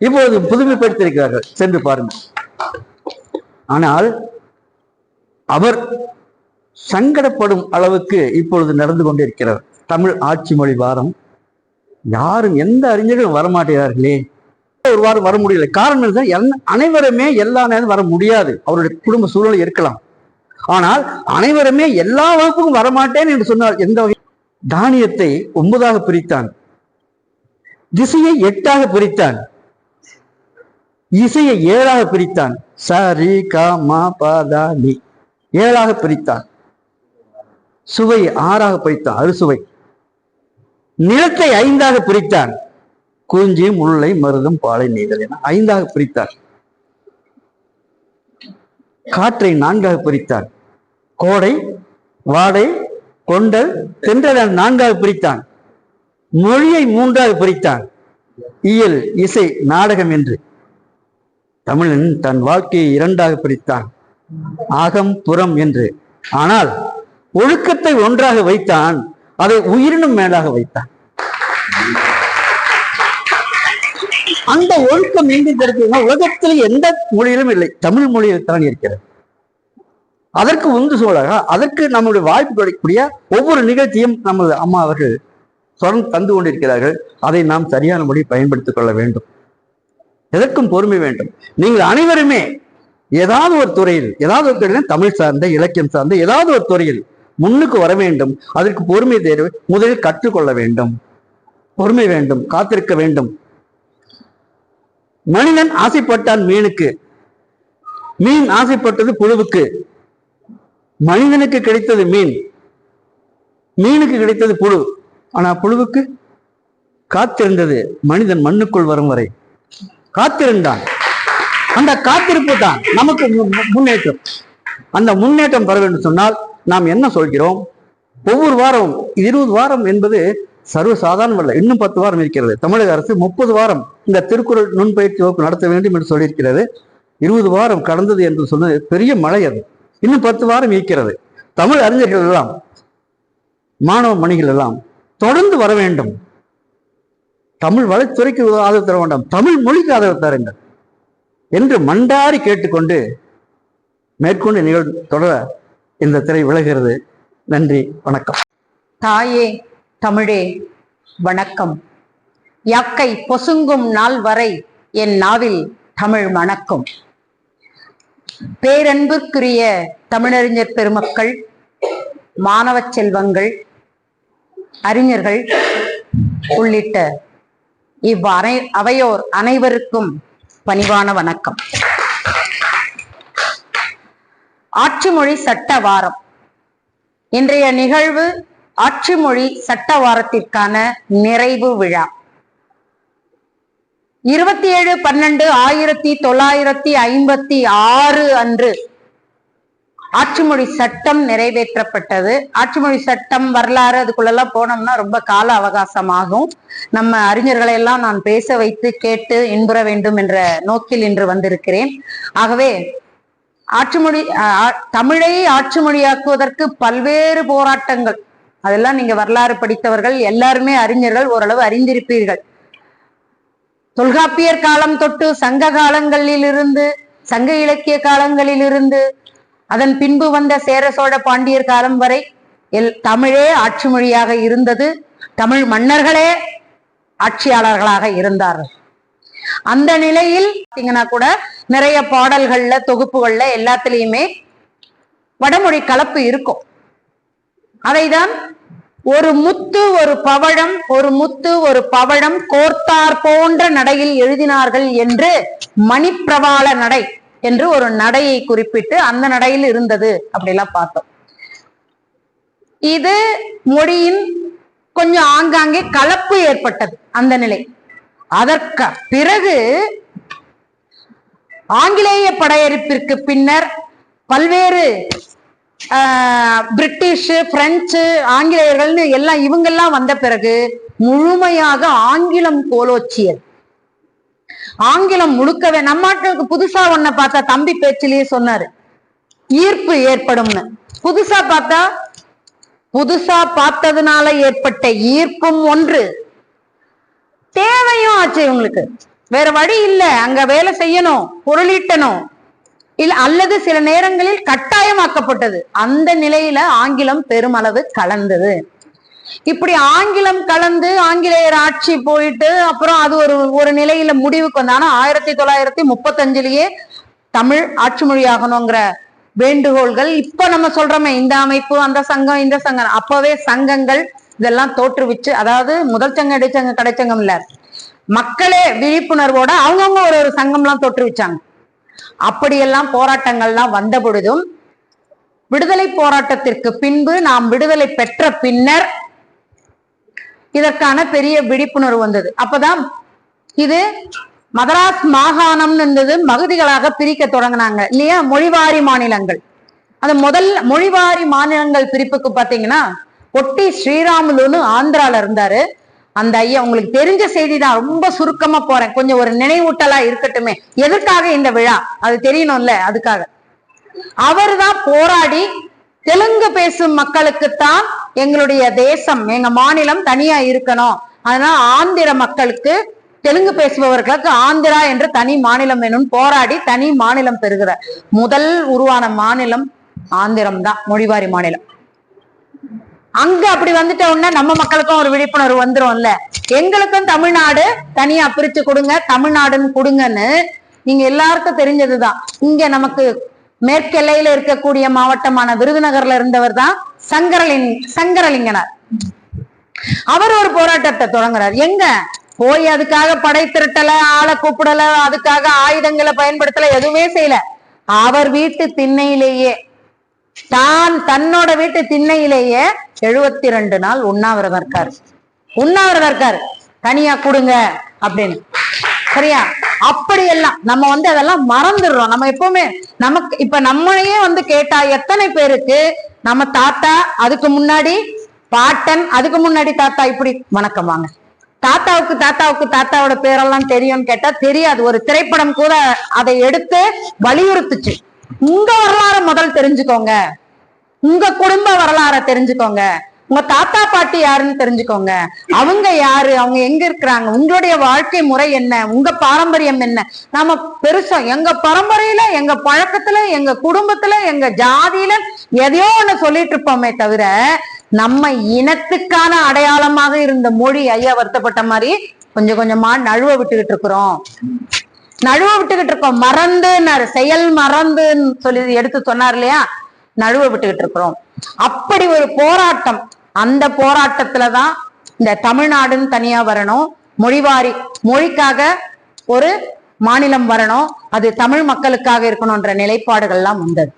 இப்போது புதுமைப்படுத்தியிருக்கிறார்கள், சென்று பாருங்கள். ஆனால் அவர் சங்கடப்படும் அளவுக்கு இப்பொழுது நடந்து கொண்டிருக்கிறார் தமிழ் ஆட்சி மொழி வாரம். யாரும் எந்த அறிஞர்களும் வரமாட்டேறார்களே, ஒரு வாரம் வர முடியல. காரணம் அனைவருமே எல்லா நேரம் வர முடியாது, அவருடைய குடும்ப சூழ்நிலை இருக்கலாம். ஆனால் அனைவருமே எல்லா வகுப்புக்கும் வரமாட்டேன் என்று சொன்னார். எந்த வகை? தானியத்தை 9ஆக பிரித்தான், திசையை 8ஆக பிரித்தான், இசையை 7ஆக பிரித்தான். சரி க ம ப த நி 7ஆக பிரித்தான். சுவை 6ஆக பிரித்தான், அறுசுவை. நிலத்தை 5ஆக பிரித்தான், குறிஞ்சி முல்லை மருதம் பாலை நெய்தல் என 5ஆக பிரித்தான். காற்றை 4ஆக பிரித்தான், கோடை வாடை கொண்டல் தென்றல் 4ஆக பிரித்தான். மொழியை 3ஆக பிரித்தான், இயல் இசை நாடகம் என்று. தமிழன் தன் வாழ்க்கையை 2ஆக பிரித்தான், அகம் புறம் என்று. ஆனால் ஒழுக்கத்தை 1ஆக வைத்தான், அதை உயிரினும் மேலாக வைத்தான். அந்த ஒழுக்கம் எங்கு கிடைக்குதுன்னா உலகத்தில் எந்த மொழியிலும் இல்லை, தமிழ் மொழியில் தான் இருக்கிறது. அதற்கு உந்து சூழலாக அதற்கு நம்முடைய வாய்ப்பு கிடைக்கக்கூடிய ஒவ்வொரு நிகழ்ச்சியும் நமது அம்மா அவர்கள் தொடர்ந்து தந்து கொண்டிருக்கிறார்கள். அதை நாம் சரியான முறை பயன்படுத்திக் கொள்ள வேண்டும். எதற்கும் பொறுமை வேண்டும். நீங்கள் அனைவருமே ஏதாவது ஒரு துறையில் தமிழ் சார்ந்த இலக்கியம் சார்ந்த ஏதாவது ஒரு துறையில் முன்னுக்கு வர வேண்டும். அதற்கு பொறுமை தேர்வு முதலில் கற்றுக்கொள்ள வேண்டும். பொறுமை வேண்டும், காத்திருக்க வேண்டும். மனிதன் ஆசைப்பட்டான் மீனுக்கு, மீன் ஆசைப்பட்டது புழுவுக்கு. மனிதனுக்கு கிடைத்தது மீன், மீனுக்கு கிடைத்தது புழு. ஆனா புழுவுக்கு காத்திருந்தது மனிதன் மண்ணுக்குள் வரும் வரை காத்திருந்தான். அந்த காத்திருப்பு தான் நமக்கு முன்னேற்றம். அந்த முன்னேற்றம் பெற வேண்டும் சொன்னால் நாம் என்ன சொல்கிறோம்? ஒவ்வொரு வாரம் 20 வாரம் என்பது சர்வசாதாரணம் அல்ல. இன்னும் 10 வாரம் இருக்கிறது. தமிழக அரசு 30 வாரம் இந்த திருக்குறள் நுண்பயிற்சி வகுப்பு நடத்த வேண்டும் என்று சொல்லியிருக்கிறது. 20 வாரம் கடந்தது என்று சொன்னது பெரிய மழை. அது இன்னும் 10 வாரம் இருக்கிறது. தமிழ் அறிஞர்கள் எல்லாம், மாணவ மணிகள் எல்லாம் தொடர்ந்து வர வேண்டும். தமிழ் வளத்துறைக்கு ஆதரவு தர வேண்டாம், தமிழ் மொழிக்கு ஆதரவு தருங்கள் என்று மண்டாரி கேட்டுக்கொண்டு மேற்கொண்டு நிகழ்வு தொடர இந்த திரை விளைகிறது. நன்றி, வணக்கம். தாயே தமிழே வணக்கம். யாக்கை பொசுங்கும் நாள் வரை என் நாவில் தமிழ் மணக்கும். பேரன்புக்குரிய தமிழறிஞர் பெருமக்கள், மாணவ செல்வங்கள், அறிஞர்கள் உள்ளிட்ட அவையோர் அனைவருக்கும் பணிவான வணக்கம். ஆட்சிமொழி சட்ட வாரம். இன்றைய நிகழ்வு ஆட்சிமொழி சட்ட வாரத்திற்கான நிறைவு விழா. 27/12/1956 அன்று ஆட்சிமொழி சட்டம் நிறைவேற்றப்பட்டது. ஆட்சிமொழி சட்டம் வரலாறு அதுக்குள்ளெல்லாம் போனோம்னா ரொம்ப கால அவகாசமாகும். நம்ம அறிஞர்களை எல்லாம் நான் பேச வைத்து கேட்டு இன்புற வேண்டும் என்ற நோக்கில் இன்று வந்திருக்கிறேன். ஆகவே ஆட்சிமொழி தமிழை ஆட்சிமொழியாக்குவதற்கு பல்வேறு போராட்டங்கள், அதெல்லாம் நீங்க வரலாறு படித்தவர்கள் எல்லாருமே அறிஞர்கள் ஓரளவு அறிந்திருப்பீர்கள். தொல்காப்பியர் காலம் தொட்டு சங்க காலங்களிலிருந்து, சங்க இலக்கிய காலங்களிலிருந்து, அதன் பின்பு வந்த சேர சோழ பாண்டியர் காலம் வரை தமிழே ஆட்சி மொழியாக இருந்தது. தமிழ் மன்னர்களே ஆட்சியாளர்களாக இருந்தார்கள். அந்த நிலையில் பார்த்தீங்கன்னா கூட நிறைய பாடல்கள்ல, தொகுப்புகள்ல எல்லாத்துலயுமே வடமொழி கலப்பு இருக்கும். அதைதான் ஒரு முத்து ஒரு பவழம், ஒரு முத்து ஒரு பவழம் கோர்த்தார் போன்ற நடையில் எழுதினார்கள் என்று மணிப்பிரவாள நடை என்று ஒரு நடையை குறிப்பிட்டு அந்த நடையில் இருந்தது அப்படிலாம் பார்த்தோம். இது மொழியின் கொஞ்சம் ஆங்காங்கே கலப்பு ஏற்பட்டது அந்த நிலை. அதற்கு பிறகு ஆங்கிலேய படையெடுப்பிற்கு பின்னர் பல்வேறு பிரிட்டிஷ், பிரெஞ்சு, ஆங்கிலேயர்கள்னு எல்லாம் இவங்கெல்லாம் வந்த பிறகு முழுமையாக ஆங்கிலம் கோலோச்சியது. ஆங்கிலம் முழுக்கவே நம்ம நாட்டுக்கு புதுசா ஒன்ன பார்த்தா தம்பி பேச்சிலேயே சொன்னாரு, ஈர்ப்பு ஏற்படும்னு. புதுசா பார்த்ததுனால ஏற்பட்ட ஈர்ப்பும் ஒன்று, தேவையும் ஆச்சு இவங்களுக்கு. வேற வழி இல்லை, அங்க வேலை செய்யணும், பொருளீட்டணும், இல்ல அல்லது சில நேரங்களில் கட்டாயமாக்கப்பட்டது. அந்த நிலையில ஆங்கிலம் பெருமளவு கலந்தது. இப்படி ஆங்கிலம் கலந்து ஆங்கிலேயர் ஆட்சி போயிட்டு அப்புறம் அது ஒரு நிலையில முடிவுக்கு வந்த. ஆனா 1935லயே தமிழ் ஆட்சி மொழியாகணுங்கிற வேண்டுகோள்கள் இப்ப நம்ம சொல்றோமே, இந்த அமைப்பு, அந்த சங்கம், இந்த சங்கம், அப்பவே சங்கங்கள் இதெல்லாம் தோற்றுவிச்சு, அதாவது முதல் சங்கம், இடைச்சங்கம், கடைச்சங்கம் இல்ல, மக்களே விழிப்புணர்வோட அவங்கவுங்க ஒரு சங்கம்லாம் தோற்றுவிச்சாங்க. அப்படியெல்லாம் போராட்டங்கள்லாம் வந்த பொழுதும் விடுதலை போராட்டத்திற்கு பின்பு, நாம் விடுதலை பெற்ற பின்னர் இதற்கான பெரிய விழிப்புணர்வு வந்தது. அப்பதான் இது மதராஸ் மாகாணம் இருந்தது, மகுதிகளாக பிரிக்க தொடங்கினாங்க இல்லையா, மொழிவாரி மாநிலங்கள். அந்த முதல் மொழிவாரி மாநிலங்கள் பிரிப்புக்கு பாத்தீங்கன்னா பொட்டி ஸ்ரீராமுலுன்னு ஆந்திரால இருந்தாரு அந்த ஐயா. உங்களுக்கு தெரிஞ்ச செய்தி தான், ரொம்ப சுருக்கமா போறேன், கொஞ்சம் ஒரு நினைவூட்டலா இருக்கட்டுமே. எதற்காக இந்த விழா அது தெரியணும்ல, அதுக்காக அவர் தான் போராடி தெலுங்கு பேசும் மக்களுக்குத்தான் எங்களுடைய தேசம், எங்க மாநிலம் தனியா இருக்கணும், அதனால ஆந்திர மக்களுக்கு, தெலுங்கு பேசுபவர்களுக்கு ஆந்திரா என்று தனி மாநிலம் வேணும்னு போராடி தனி மாநிலம் பெறுகிறார். முதல் உருவான மாநிலம் ஆந்திரம் தான், மொழிவாரி மாநிலம். அங்க அப்படி வந்துட்ட உடனே நம்ம மக்களுக்கும் ஒரு விழிப்புணர்வு வந்துரும்ல, எங்களுக்கும் தமிழ்நாடு தனியா பிரிச்சு கொடுங்க, தமிழ்நாடுன்னு கொடுங்கன்னு. நீங்க எல்லாருக்கும் தெரிஞ்சதுதான், இங்க நமக்கு மேற்கெல்லையில இருக்கக்கூடிய மாவட்டமான விருதுநகர்ல இருந்தவர் தான் சங்கரலிங்கனார். அவர் ஒரு போராட்டத்தை தொடங்குறார். எங்க போய் அதுக்காக படை திரட்டல, ஆளை கூப்பிடல, அதுக்காக ஆயுதங்களை பயன்படுத்தல, எதுவுமே செய்யல. அவர் வீட்டு திண்ணையிலேயே தன்னோட வீட்டு திண்ணையிலேயே 72 நாள் உண்ணாவிரதம் இருக்காரு. தனியா கொடுங்க அப்படின்னு. சரியா? அப்படியெல்லாம் நம்ம அதெல்லாம் மறந்துடுறோம். நம்ம எப்பவுமே நமக்கு இப்ப நம்மளையே கேட்டா எத்தனை பேருக்கு நம்ம தாத்தா, அதுக்கு முன்னாடி பாட்டன், அதுக்கு முன்னாடி தாத்தா, இப்படி வணக்கம் வாங்க, தாத்தாவோட பேரெல்லாம் தெரியும்னு கேட்டா தெரியாது. ஒரு திரைப்படம் கூட அதை எடுத்து வலியுறுத்துச்சு. உங்க வரலாறு முதல் தெரிஞ்சுக்கோங்க, உங்க குடும்ப வரலாற தெரிஞ்சுக்கோங்க, உங்க தாத்தா பாட்டி யாருன்னு தெரிஞ்சுக்கோங்க, அவங்க யாரு, அவங்க எங்க இருக்கிறாங்க, உங்களுடைய வாழ்க்கை முறை என்ன, உங்க பாரம்பரியம் என்ன. நாம பெருசா எங்க பரம்பரையில, எங்க பழக்கத்துல, எங்க குடும்பத்துல, எங்க ஜாதியில எதையோ ஒண்ணு சொல்லிட்டு இருப்போமே தவிர நம்ம இனத்துக்கான அடையாளமாக இருந்த மொழி, ஐயா வருத்தப்பட்ட மாதிரி கொஞ்சம் கொஞ்சமா நழுவ விட்டுக்கிட்டு இருக்கோம். மறந்துன்னாரு, செயல் மறந்துன்னு சொல்லி எடுத்து சொன்னார் இல்லையா, நழுவ விட்டுக்கிட்டு இருக்கிறோம். அப்படி ஒரு போராட்டம், அந்த போராட்டத்துலதான் இந்த தமிழ்நாடுன்னு தனியா வரணும், மொழிக்காக ஒரு மாநிலம் வரணும், அது தமிழ் மக்களுக்காக இருக்கணும்ன்ற நிலைப்பாடுகள்லாம் வந்தது.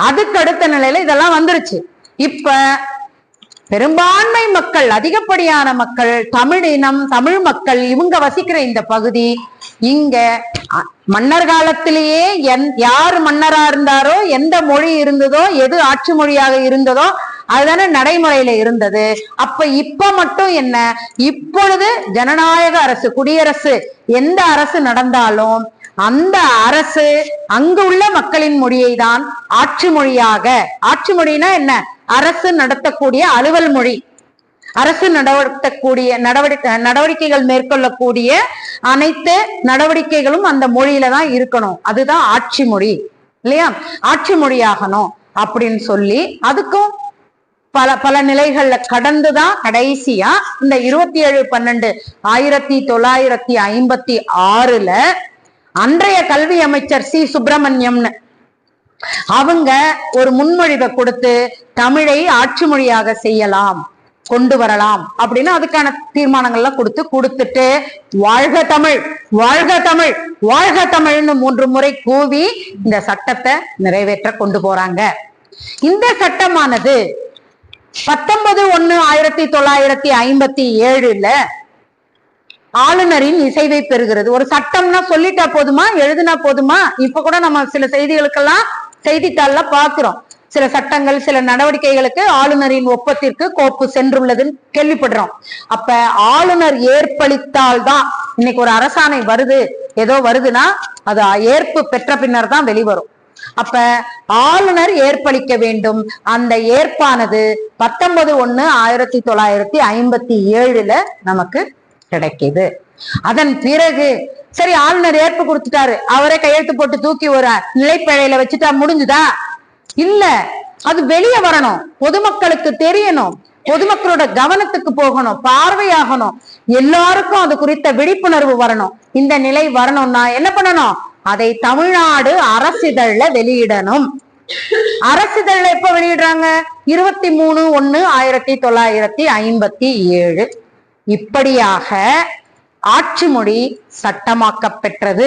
அதுக்கு அடுத்த நிலையில இதெல்லாம் வந்துருச்சு. இப்ப பெரும்பான்மை மக்கள், அதிகப்படியான மக்கள், தமிழ் இனம், தமிழ் மக்கள், இவங்க வசிக்கிற இந்த பகுதி, இங்க மன்னர் காலத்திலேயே யார் மன்னரா இருந்தாரோ, எந்த மொழி இருந்ததோ, எது ஆட்சி மொழியாக இருந்ததோ அதுதானே நடைமுறையில இருந்தது. அப்ப இப்ப மட்டும் என்ன, இப்பொழுது ஜனநாயக அரசு, குடியரசு, எந்த அரசு நடந்தாலும் அந்த அரசு அங்கு உள்ள மக்களின் மொழியை தான் ஆட்சி மொழியாக, ஆட்சி மொழினா என்ன, அரசு நடத்தக்கூடிய அலுவல் மொழி, அரசு நடத்தக்கூடிய நடவடிக்கைகள் மேற்கொள்ளக்கூடிய அனைத்து நடவடிக்கைகளும் அந்த மொழியில தான் இருக்கணும். அதுதான் ஆட்சி மொழி இல்லையா? ஆட்சி மொழியாகணும் அப்படின்னு சொல்லி அதுக்கும் பல நிலைகள்ல கடந்துதான் கடைசியா இந்த 27/12/1956 அன்றைய கல்வி அமைச்சர் சி. சுப்பிரமணியம்னு அவங்க ஒரு முன்மொழிவை கொடுத்து தமிழை ஆட்சி மொழியாக செய்யலாம், கொண்டு வரலாம் அப்படின்னு அதுக்கான தீர்மானங்கள்லாம் கொடுத்துட்டு வாழ்க தமிழ், வாழ்க தமிழ், வாழ்க தமிழ்னு 3 முறை கூவி இந்த சட்டத்தை நிறைவேற்ற கொண்டு போறாங்க. இந்த சட்டமானது 19/1/1957 ஆளுநரின் இசைவை பெறுகிறது. ஒரு சட்டம்னா சொல்லிட்டா போதுமா, எழுதினா போதுமா? இப்ப கூட நம்ம சில செய்திகளுக்கெல்லாம் செய்தித்தாள்ல பாக்குறோம், சில சட்டங்கள், சில நடவடிக்கைகளுக்கு ஆளுநரின் ஒப்பத்திற்கு கோப்பு சென்றுள்ளதுன்னு கேள்விப்படுறோம். அப்ப ஆளுநர் ஏற்பளித்தால்தான், இன்னைக்கு ஒரு அரசாணை வருது, ஏதோ வருதுன்னா அது ஏற்பு பெற்ற பின்னர் தான் வெளிவரும். அப்ப ஆளுநர் ஏற்பளிக்க வேண்டும். அந்த ஏற்பானது 19/1/1957 நமக்கு கிடைக்குது. அதன் பிறகு சரி, ஆளுநர் ஏற்பு கொடுத்துட்டாரு, அவரே கையெழுத்து போட்டு தூக்கி ஒரு நிலைப்பழையில வச்சுட்டா முடிஞ்சுதா? இல்ல, அது வெளியே வரணும், பொதுமக்களுக்கு தெரியணும், பொதுமக்களோட கவனத்துக்கு போகணும், பார்வையாகணும், எல்லாருக்கும் அது குறித்த விழிப்புணர்வு வரணும். இந்த நிலை வரணும்னா என்ன பண்ணணும்? அதை தமிழ்நாடு அரசிதழ்ல வெளியிடணும். அரசிதழ்ல எப்ப வெளியிடுறாங்க? 23/1/1957. இப்படியாக ஆட்சி மொழி சட்டமாக்க பெற்றது.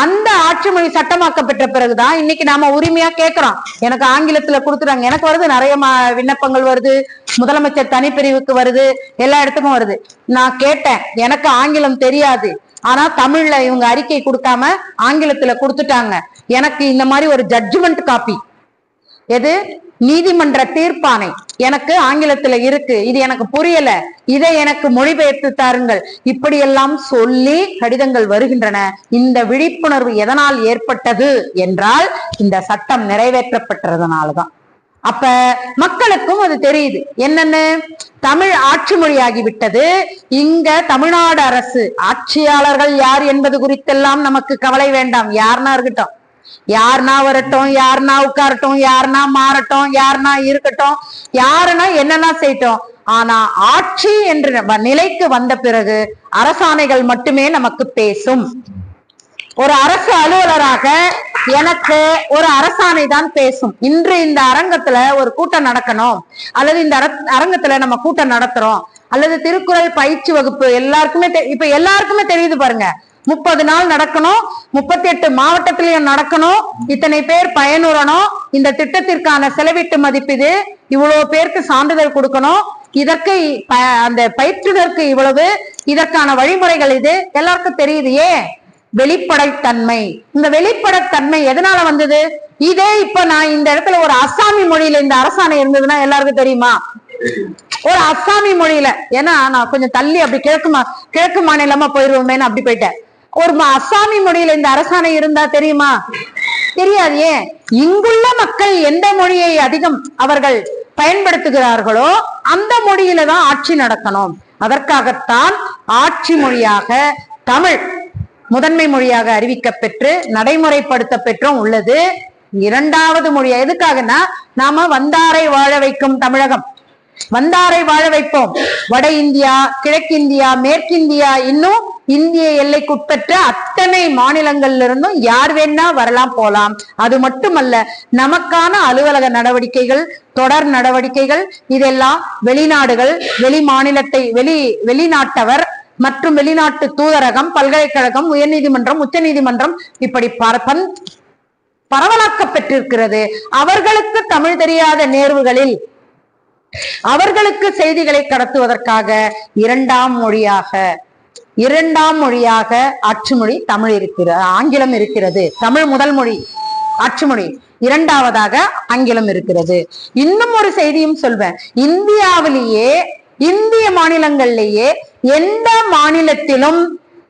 அந்த ஆட்சி மொழி சட்டமாக்க பெற்ற பிறகுதான் இன்னைக்கு நாம உரிமையா கேட்கிறோம். எனக்கு ஆங்கிலத்துல கொடுத்துறாங்க, எனக்கு வருது, நிறைய விண்ணப்பங்கள் வருது, முதலமைச்சர் தனிப்பிரிவுக்கு வருது, எல்லா இடத்துக்கும் வருது. நான் கேட்டேன், எனக்கு ஆங்கிலம் தெரியாது, ஆனா தமிழ்ல இவங்க அறிக்கை கொடுக்காம ஆங்கிலத்துல கொடுத்துட்டாங்க, எனக்கு இந்த மாதிரி ஒரு ஜட்ஜ்மெண்ட் காப்பி, எது நீதிமன்ற தீர்ப்பாணை எனக்கு ஆங்கிலத்துல இருக்கு, இது எனக்கு புரியல, இதை எனக்கு மொழிபெயர்த்து தாருங்கள், இப்படியெல்லாம் சொல்லி கடிதங்கள் வருகின்றன. இந்த விழிப்புணர்வு எதனால் ஏற்பட்டது என்றால் இந்த சட்டம் நிறைவேற்றப்பட்டதுனாலதான். அப்ப மக்களுக்கும் அது தெரியுது, என்னன்னு, தமிழ் ஆட்சி மொழியாகிவிட்டது. இங்க தமிழ்நாடு அரசு ஆட்சியாளர்கள் யார் என்பது குறித்தெல்லாம் நமக்கு கவலை வேண்டாம். யாருன்னா இருக்கட்டும், யாருனா வரட்டும், யாருனா உட்காரட்டும், யாருனா மாறட்டும், யாருனா இருக்கட்டும், யாருன்னா என்னன்னா செய்யட்டும். ஆனா ஆட்சி என்ற நிலைக்கு வந்த பிறகு அரசாணைகள் மட்டுமே நமக்கு பேசும். ஒரு அரசு அலுவலராக எனக்கு ஒரு அரசாணை தான் பேசும். இன்று இந்த அரங்கத்துல ஒரு கூட்டம் நடக்கணும், அல்லது இந்த அரங்கத்துல நம்ம கூட்டம் நடத்துறோம், அல்லது திருக்குறள் பயிற்சி வகுப்பு எல்லாருக்குமே இப்ப எல்லாருக்குமே தெரியுது பாருங்க. 30 நாள் நடக்கணும், 38 மாவட்டத்திலையும் நடக்கணும், இத்தனை பேர் பயனுறணும், இந்த திட்டத்திற்கான செலவிட்டு மதிப்பீடு, இவ்வளவு பேருக்கு சான்றிதழ் கொடுக்கணும், இதற்கு அந்த பயிற்றுதற்கு இவ்வளவு, இதற்கான வழிமுறைகள் இது எல்லாருக்கும் தெரியுது. ஏன்? வெளிப்படைத்தன்மை. இந்த வெளிப்படைத்தன்மை எதனால வந்தது? இதே இப்ப நான் இந்த இடத்துல ஒரு அஸ்ஸாமி மொழியில இந்த அரசாணை இருந்ததுன்னா எல்லாருக்கும் தெரியுமா? ஒரு அஸ்ஸாமி மொழியில, ஏன்னா நான் கொஞ்சம் தள்ளி அப்படி கிழக்கு மாநிலமா போயிருவோமேன்னு அப்படி போயிட்டேன். ஒரு அஸ்ஸாமி மொழியில இந்த அரசாணை இருந்தா தெரியுமா? தெரியாது. ஏன்? இங்குள்ள மக்கள் எந்த மொழியை அதிகம் அவர்கள் பயன்படுத்துகிறார்களோ அந்த மொழியில தான் ஆட்சி நடக்கணும். அதற்காகத்தான் ஆட்சி மொழியாக தமிழ் முதன்மை மொழியாக அறிவிக்கப்பெற்று நடைமுறைப்படுத்த பெற்றும் உள்ளது. 2வது மொழியா எதுக்காகனா, நாம வந்தாரை வாழ வைக்கும் தமிழகம், வந்தாரை வாழ வைப்போம். வட இந்தியா, கிழக்கிந்தியா, மேற்கிந்தியா, இன்னும் இந்திய எல்லைக்குட்பட்ட அத்தனை மாநிலங்கள்ல இருந்தும் யார் வேணா வரலாம் போலாம். அது மட்டுமல்ல, நமக்கான அலுவலக நடவடிக்கைகள், தொடர் நடவடிக்கைகள், இதெல்லாம் வெளிநாடுகள், வெளிநாட்டவர் மற்றும் வெளிநாட்டு தூதரகம், பல்கலைக்கழகம், உயர்நீதிமன்றம், உச்ச நீதிமன்றம் இப்படி பரவலாக்க பெற்றிருக்கிறது. அவர்களுக்கு தமிழ் தெரியாத நேர்வுகளில் அவர்களுக்கு செய்திகளை கடத்துவதற்காக 2ஆம் மொழியாக ஆட்சி மொழி தமிழ் இருக்கிறது, ஆங்கிலம் இருக்கிறது. தமிழ் முதல் மொழி ஆட்சி மொழி, 2வதாக ஆங்கிலம் இருக்கிறது. இன்னும் ஒரு செய்தியும் சொல்வேன். இந்தியாவிலேயே, இந்திய மாநிலங்களிலேயே எந்த மாநிலத்திலும்